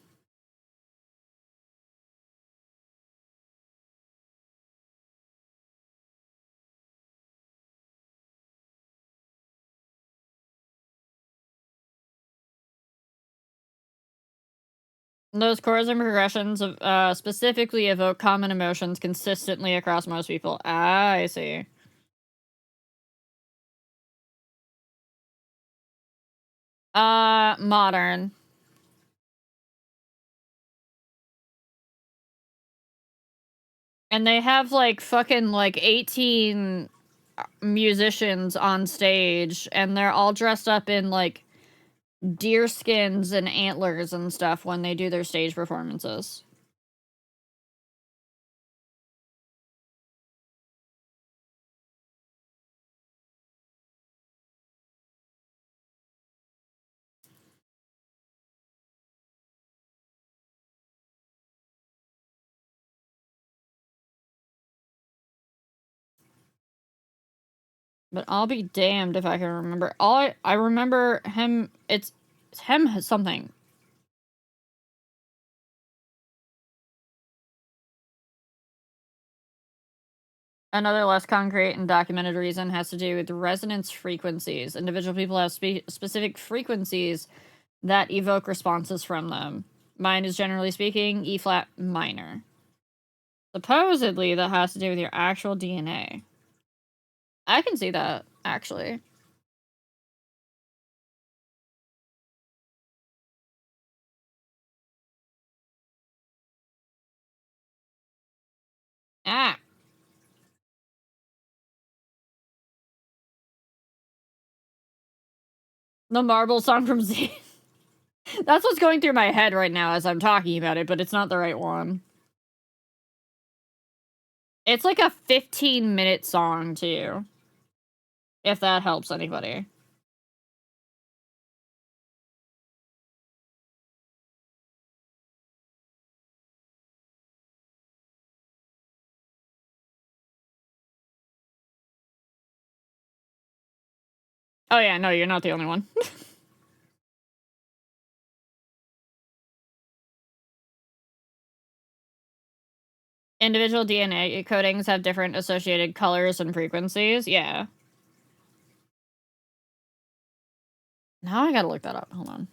Speaker 1: Those chords and progressions specifically evoke common emotions consistently across most people. Ah, I see. Modern. And they have, like, fucking, like, 18 musicians on stage, and they're all dressed up in, like, deer skins and antlers and stuff when they do their stage performances. But I'll be damned if I can remember. I remember him. It's him something. Another less concrete and documented reason has to do with resonance frequencies. Individual people have specific frequencies that evoke responses from them. Mine is, generally speaking, E flat minor. Supposedly, that has to do with your actual DNA. I can see that, actually. Ah! The Marble song from Z. That's what's going through my head right now as I'm talking about it, but it's not the right one. It's like a 15-minute song, too. If that helps anybody. Oh yeah, no, you're not the only one. Individual DNA codings have different associated colors and frequencies. Yeah. Now I gotta look that up. Hold on.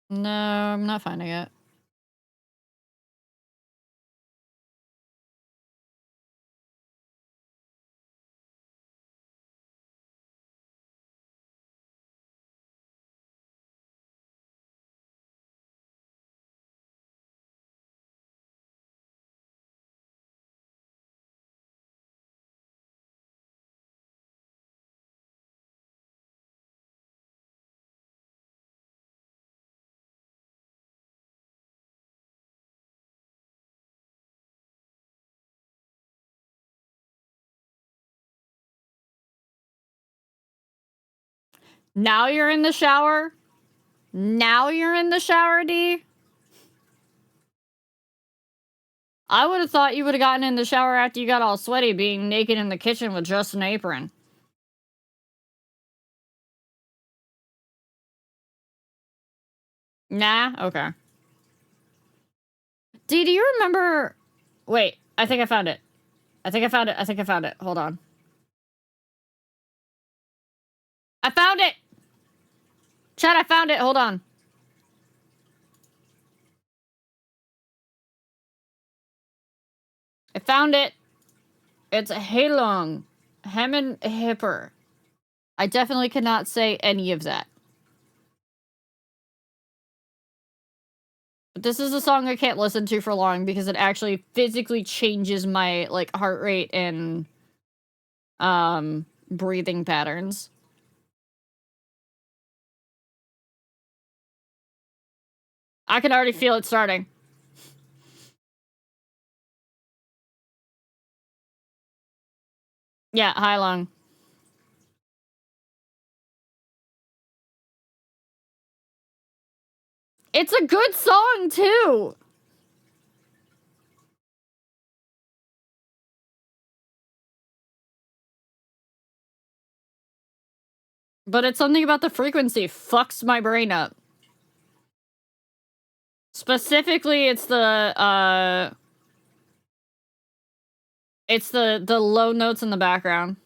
Speaker 1: No, I'm not finding it. Now you're in the shower? Now you're in the shower, D? I would have thought you would have gotten in the shower after you got all sweaty being naked in the kitchen with just an apron. Nah? Okay. D, do you remember... Wait, I think I found it. I think I found it. I think I found it. Hold on. I found it! Chat, I found it. Hold on. I found it. It's a Halong. Hemen Hipper. I definitely cannot say any of that. But this is a song I can't listen to for long because it actually physically changes my, like, heart rate and, breathing patterns. I can already feel it starting. Yeah, Halong. It's a good song, too! But it's something about the frequency fucks my brain up. Specifically, it's the low notes in the background.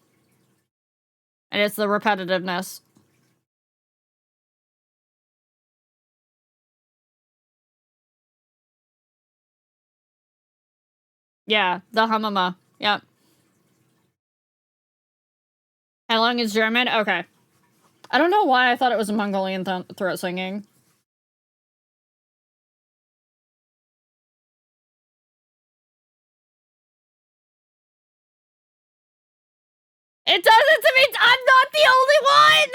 Speaker 1: And it's the repetitiveness. Yeah, the Hamama. Yep. How long is German? Okay. I don't know why I thought it was a Mongolian throat singing. It doesn't to me! I'm not the only one!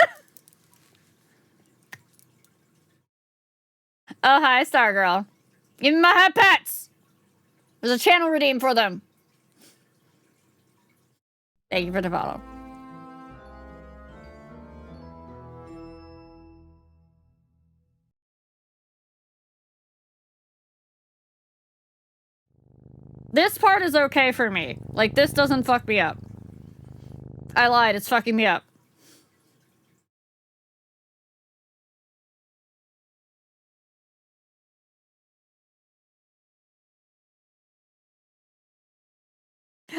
Speaker 1: Oh, hi, Stargirl. Give me my hot pets! There's a channel redeem for them. Thank you for the follow. This part is okay for me. Like, this doesn't fuck me up. I lied, it's fucking me up.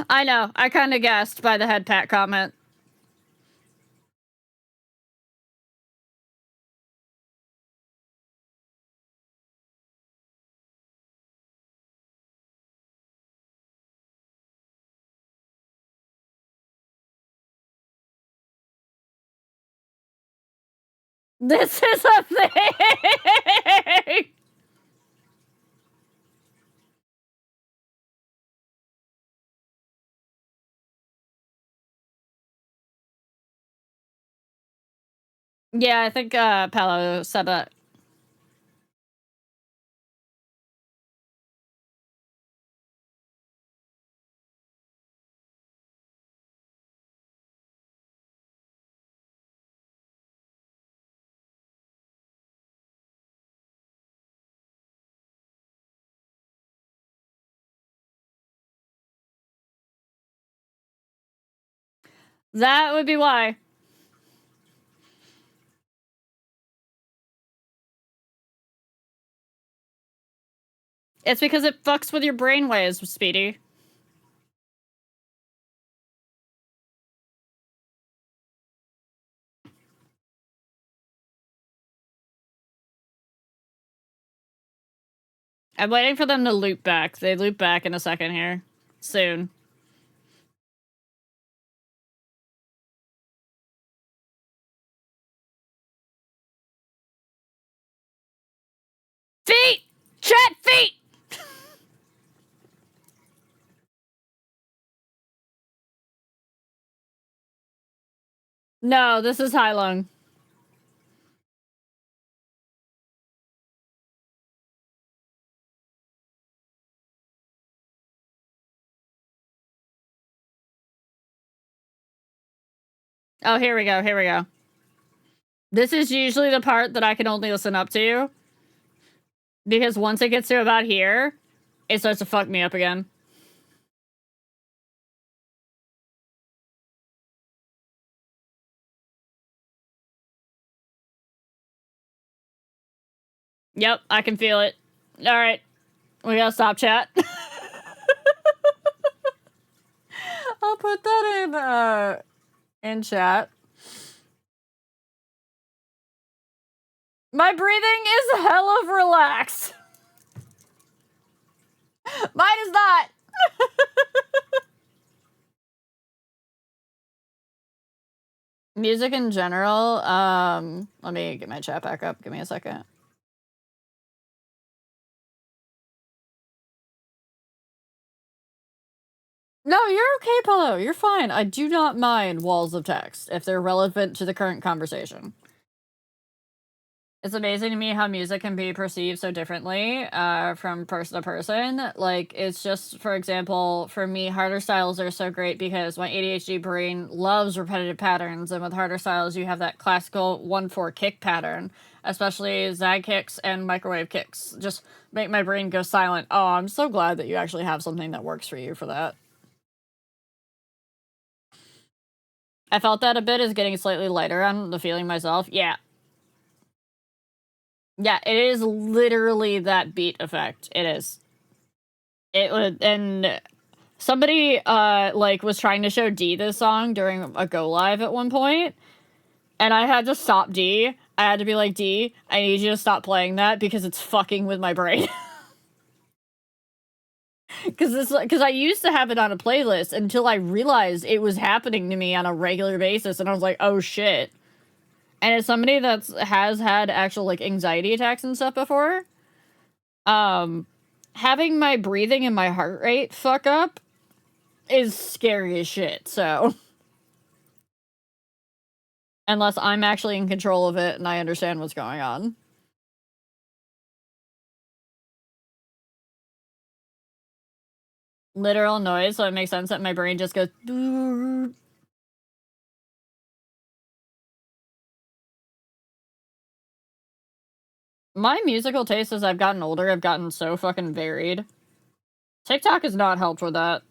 Speaker 1: I know, I kinda guessed by the head pat comment. This is a thing! Yeah, I think, Paolo said that. That would be why. It's because it fucks with your brainwaves, Speedy. I'm waiting for them to loop back. They loop back in a second here. Soon. Feet! Chat feet! No, this is high lung. Oh, here we go, here we go. This is usually the part that I can only listen up to. Because once it gets to about here, it starts to fuck me up again. Yep, I can feel it. Alright. We gotta stop chat. I'll put that in chat. My breathing is hell of relaxed. Mine is not. Music in general, let me get my chat back up. Give me a second. No, you're okay, Paulo. You're fine. I do not mind walls of text if they're relevant to the current conversation. It's amazing to me how music can be perceived so differently from person to person. Like, it's just, for example, for me, harder styles are so great because my ADHD brain loves repetitive patterns. And with harder styles, you have that classical 1/4 kick pattern, especially zag kicks and microwave kicks. Just make my brain go silent. Oh, I'm so glad that you actually have something that works for you for that. I felt that a bit is getting slightly lighter on the feeling myself. Yeah. Yeah, it is literally that beat effect. It is. It would, and somebody like was trying to show D this song during a go live at one point, and I had to stop D. I had to be like, D, I need you to stop playing that because it's fucking with my brain. Because I used to have it on a playlist until I realized it was happening to me on a regular basis, and I was like, oh shit. And as somebody that has had actual like anxiety attacks and stuff before, having my breathing and my heart rate fuck up is scary as shit. So unless I'm actually in control of it and I understand what's going on. Literal noise, so it makes sense that my brain just goes. My musical tastes as I've gotten older have gotten so fucking varied. TikTok has not helped with that.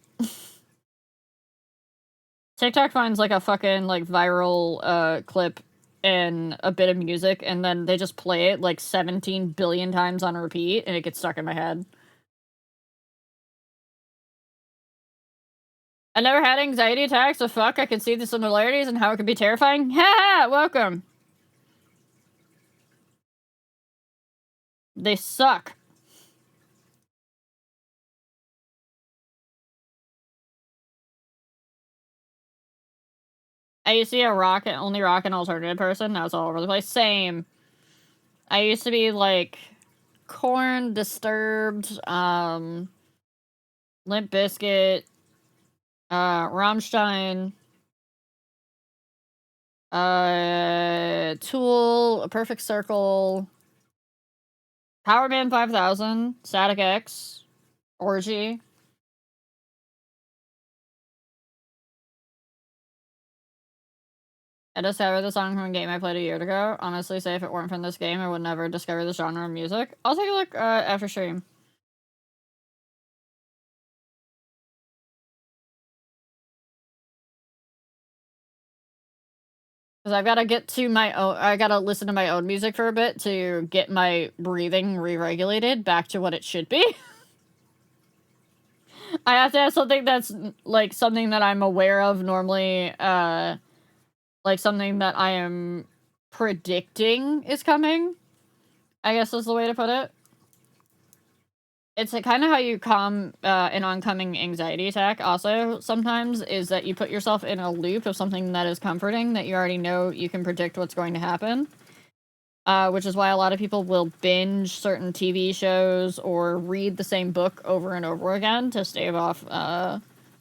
Speaker 1: TikTok finds like a fucking like viral clip and a bit of music, and then they just play it like 17 billion times on repeat, and it gets stuck in my head. I never had anxiety attacks, so fuck, I can see the similarities and how it could be terrifying. Ha! Welcome! They suck. I used to be a only rock and alternative person. Now it's all over the place. Same. I used to be like Corn, Disturbed, Limp Bizkit, Rammstein, Tool, A Perfect Circle, Power Man 5000, Static X, Orgy. I discovered the song from a game I played a year ago. Honestly, say if it weren't from this game, I would never discover this genre of music. I'll take a look after stream. Because I've got to get to my own, I got to listen to my own music for a bit to get my breathing re-regulated back to what it should be. I have to have something that's, like, something that I'm aware of normally, like, something that I am predicting is coming, I guess is the way to put it. It's kind of how you calm an oncoming anxiety attack also sometimes, is that you put yourself in a loop of something that is comforting, that you already know you can predict what's going to happen. Which is why a lot of people will binge certain TV shows or read the same book over and over again to stave off,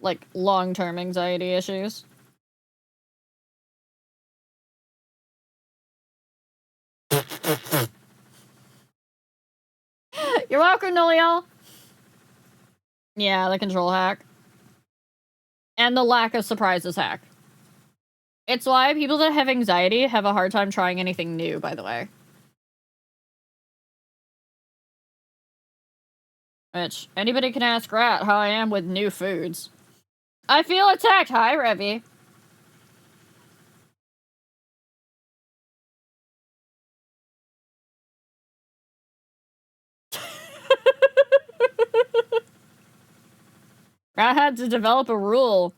Speaker 1: like, long-term anxiety issues. You're welcome, Noliel! Yeah, the control hack. And the lack of surprises hack. It's why people that have anxiety have a hard time trying anything new, by the way. Which, anybody can ask Rat how I am with new foods. I feel attacked! Hi, Revy. I had to develop a rule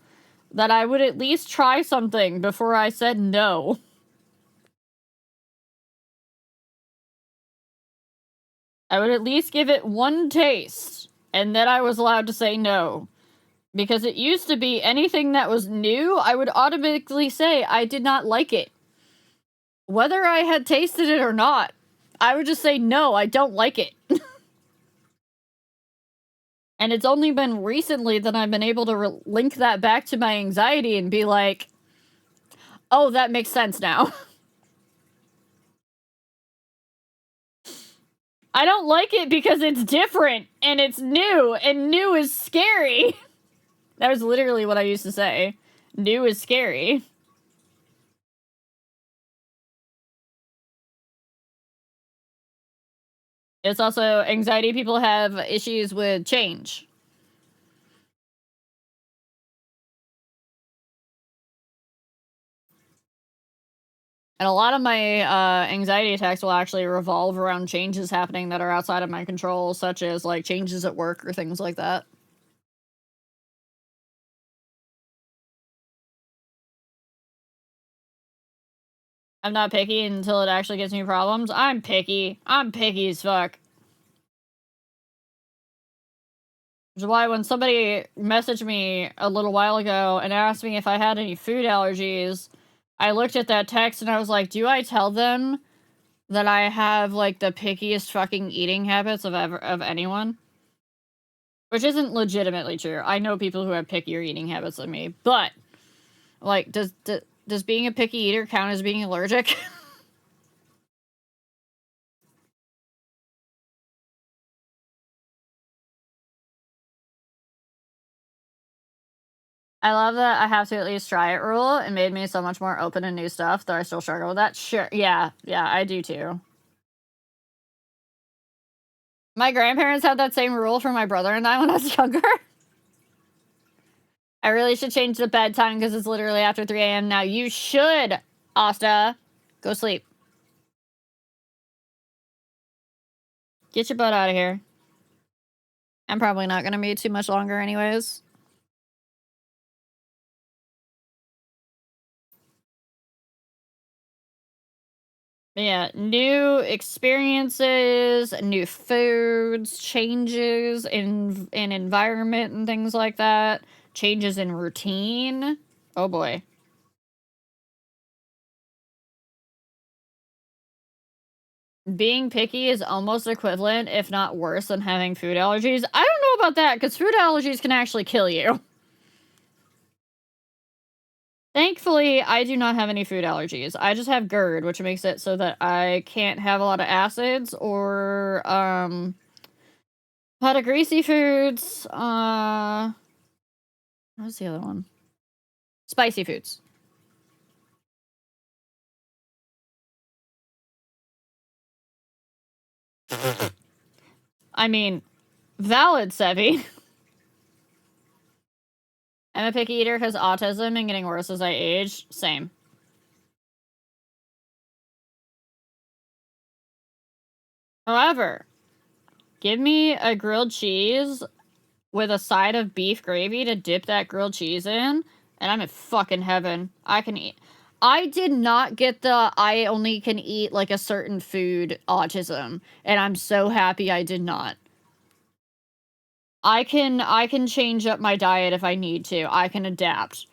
Speaker 1: that I would at least try something before I said no. I would at least give it one taste, and then I was allowed to say no. Because it used to be anything that was new, I would automatically say I did not like it. Whether I had tasted it or not, I would just say no, I don't like it. And it's only been recently that I've been able to link that back to my anxiety and be like, oh, that makes sense now. I don't like it because it's different, and it's new is scary. That was literally what I used to say. New is scary. It's also, anxiety people have issues with change. And a lot of my anxiety attacks will actually revolve around changes happening that are outside of my control, such as, like, changes at work or things like that. I'm not picky until it actually gives me problems. I'm picky. I'm picky as fuck. Which is why when somebody messaged me a little while ago and asked me if I had any food allergies, I looked at that text and I was like, do I tell them that I have, like, the pickiest fucking eating habits of anyone? Which isn't legitimately true. I know people who have pickier eating habits than me, but, like, does being a picky eater count as being allergic? I love that I have to at least try it rule. It made me so much more open to new stuff, though I still struggle with that. Sure, yeah, I do too. My grandparents had that same rule for my brother and I when I was younger. I really should change the bedtime because it's literally after 3 a.m. now. You should, Asta. Go sleep. Get your butt out of here. I'm probably not going to be too much longer anyways. Yeah, new experiences, new foods, changes in environment and things like that, changes in routine. Oh boy. Being picky is almost equivalent, if not worse, than having food allergies. I don't know about that, because food allergies can actually kill you. Thankfully, I do not have any food allergies. I just have GERD, which makes it so that I can't have a lot of acids or, a lot of greasy foods. What was the other one? Spicy foods. I mean, valid, Sevi. I'm a picky eater because autism and getting worse as I age. Same. However, give me a grilled cheese with a side of beef gravy to dip that grilled cheese in, and I'm in fucking heaven. I can eat. I did not get the I only can eat, like, a certain food autism, and I'm so happy I did not. I can change up my diet if I need to. I can adapt.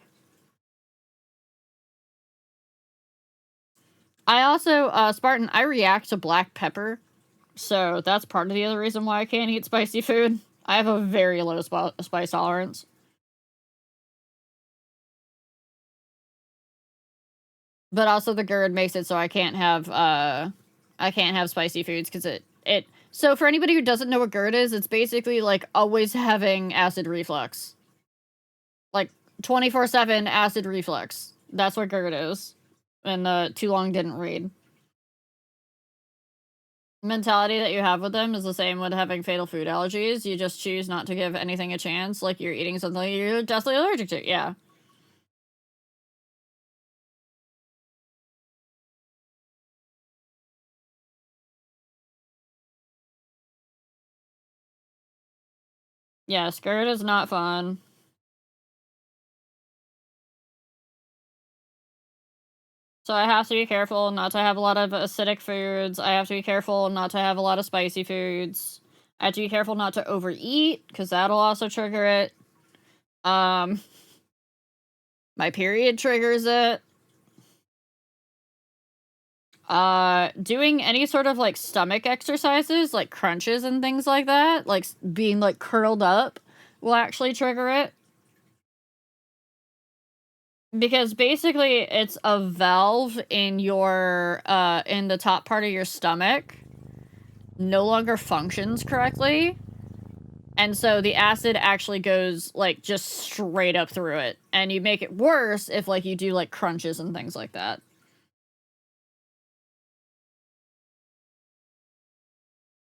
Speaker 1: I also, Spartan, I react to black pepper, so that's part of the other reason why I can't eat spicy food. I have a very low spice tolerance. But also the GERD makes it so I can't have spicy foods because it so for anybody who doesn't know what GERD is, it's basically like always having acid reflux. Like 24/7 acid reflux. That's what GERD is. And too long didn't read. Mentality that you have with them is the same with having fatal food allergies. You just choose not to give anything a chance, like you're eating something you're deathly allergic to. Yeah. Yeah, GERD is not fun. So I have to be careful not to have a lot of acidic foods. I have to be careful not to have a lot of spicy foods. I have to be careful not to overeat, because that'll also trigger it. My period triggers it. Doing any sort of, like, stomach exercises, like crunches and things like that, like, being, like, curled up, will actually trigger it. Because basically it's a valve in your, in the top part of your stomach no longer functions correctly. And so the acid actually goes, like, just straight up through it. And you make it worse if, like, you do, like, crunches and things like that.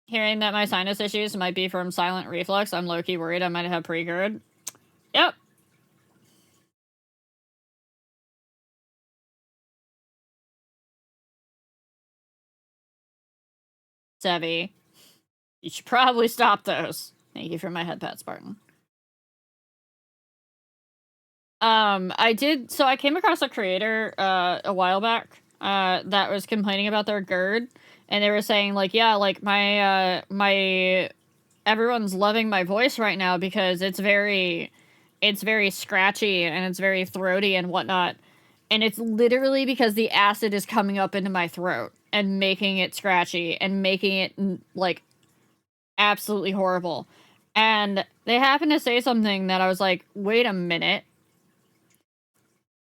Speaker 1: Hearing that my sinus issues might be from silent reflux, I'm low-key worried I might have pre-GERD. Yep. Sevi. You should probably stop those. Thank you for my head pat, Spartan. I came across a creator, a while back, that was complaining about their GERD, and they were saying, like, yeah, like, everyone's loving my voice right now because it's very scratchy and it's very throaty and whatnot. And it's literally because the acid is coming up into my throat and making it scratchy and making it, like, absolutely horrible. And they happened to say something that I was like, wait a minute.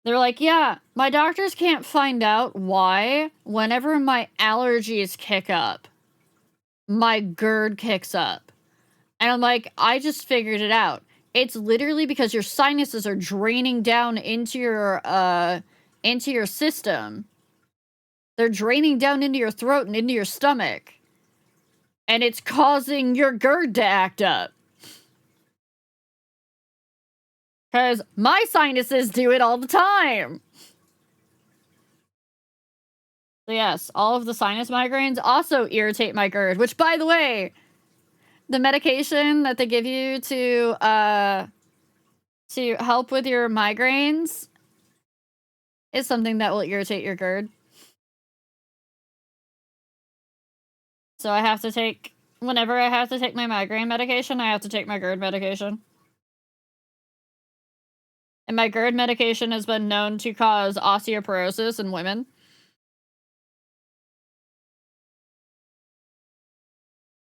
Speaker 1: They're like, yeah, my doctors can't find out why whenever my allergies kick up, my GERD kicks up. And I'm like, I just figured it out. It's literally because your sinuses are draining down into your system. They're draining down into your throat and into your stomach. And it's causing your GERD to act up. Because my sinuses do it all the time. So yes, all of the sinus migraines also irritate my GERD, which, by the way, the medication that they give you to help with your migraines is something that will irritate your GERD. So I have to take, whenever I have to take my migraine medication, I have to take my GERD medication. And my GERD medication has been known to cause osteoporosis in women.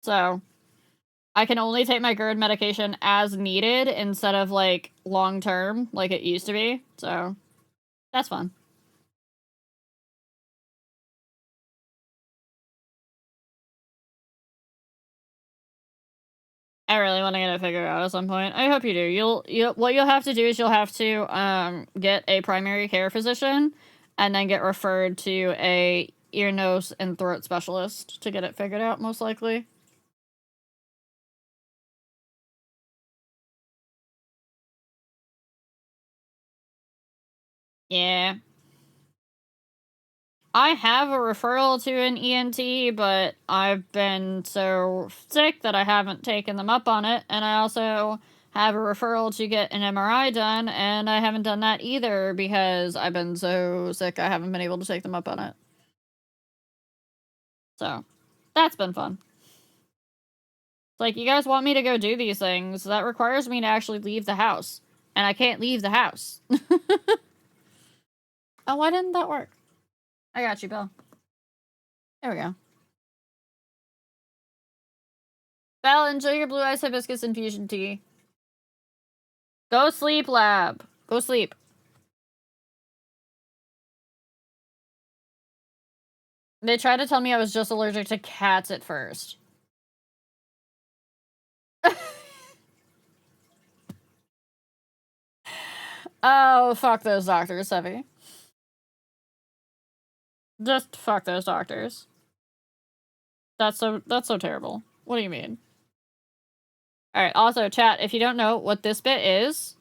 Speaker 1: So I can only take my GERD medication as needed instead of, like, long term like it used to be. So that's fun. I really want to get it figured out at some point. I hope you do. What you'll have to do is you'll have to get a primary care physician and then get referred to a ear, nose, and throat specialist to get it figured out, most likely. Yeah. I have a referral to an ENT, but I've been so sick that I haven't taken them up on it, and I also have a referral to get an MRI done, and I haven't done that either because I've been so sick I haven't been able to take them up on it. So, that's been fun. It's like, you guys want me to go do these things, that requires me to actually leave the house, and I can't leave the house. Oh, why didn't that work? I got you, Bill. There we go. Belle, enjoy your blue ice hibiscus infusion tea. Go sleep, lab. Go sleep. They tried to tell me I was just allergic to cats at first. Oh, fuck those doctors, Sevy. Just fuck those doctors. That's so terrible. What do you mean? Alright, also, chat, if you don't know what this bit is,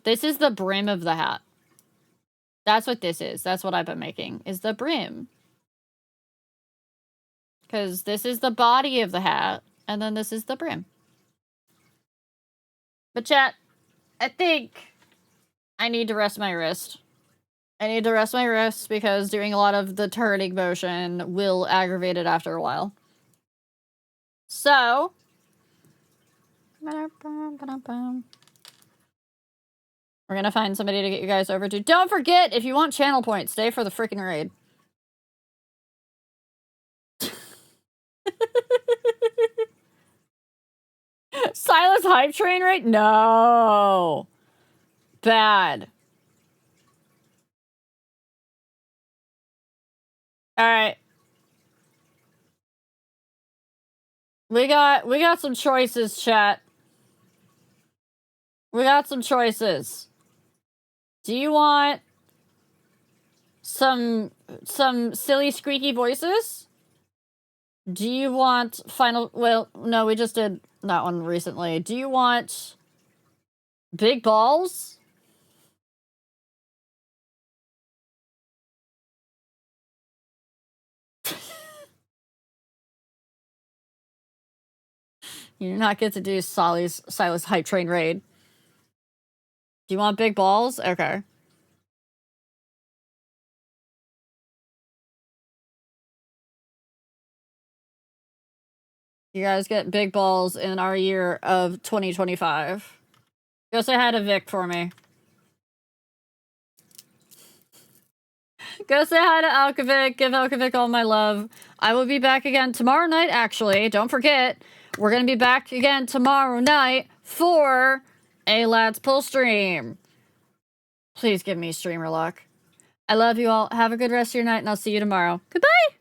Speaker 1: this is the brim of the hat. That's what this is. That's what I've been making, is the brim. Because this is the body of the hat, and then this is the brim. But chat, I think I need to rest my wrist. I need to rest my wrist because doing a lot of the turning motion will aggravate it after a while. So... We're gonna find somebody to get you guys over to. Don't forget, if you want channel points, stay for the freaking raid. Silas hype train raid? No. Bad. Alright. We got some choices, chat. We got some choices. Do you want some silly squeaky voices? Do you want final... Well, no, we just did that one recently. Do you want big balls? You do not get to do Silas hype train raid. Do you want big balls? Okay. You guys get big balls in our year of 2025. Go say hi to Vic for me. Go say hi to Alkovic. Give Alkovic all my love. I will be back again tomorrow night, actually. Don't forget, we're going to be back again tomorrow night for a Let's Pull stream. Please give me streamer luck. I love you all. Have a good rest of your night, and I'll see you tomorrow. Goodbye!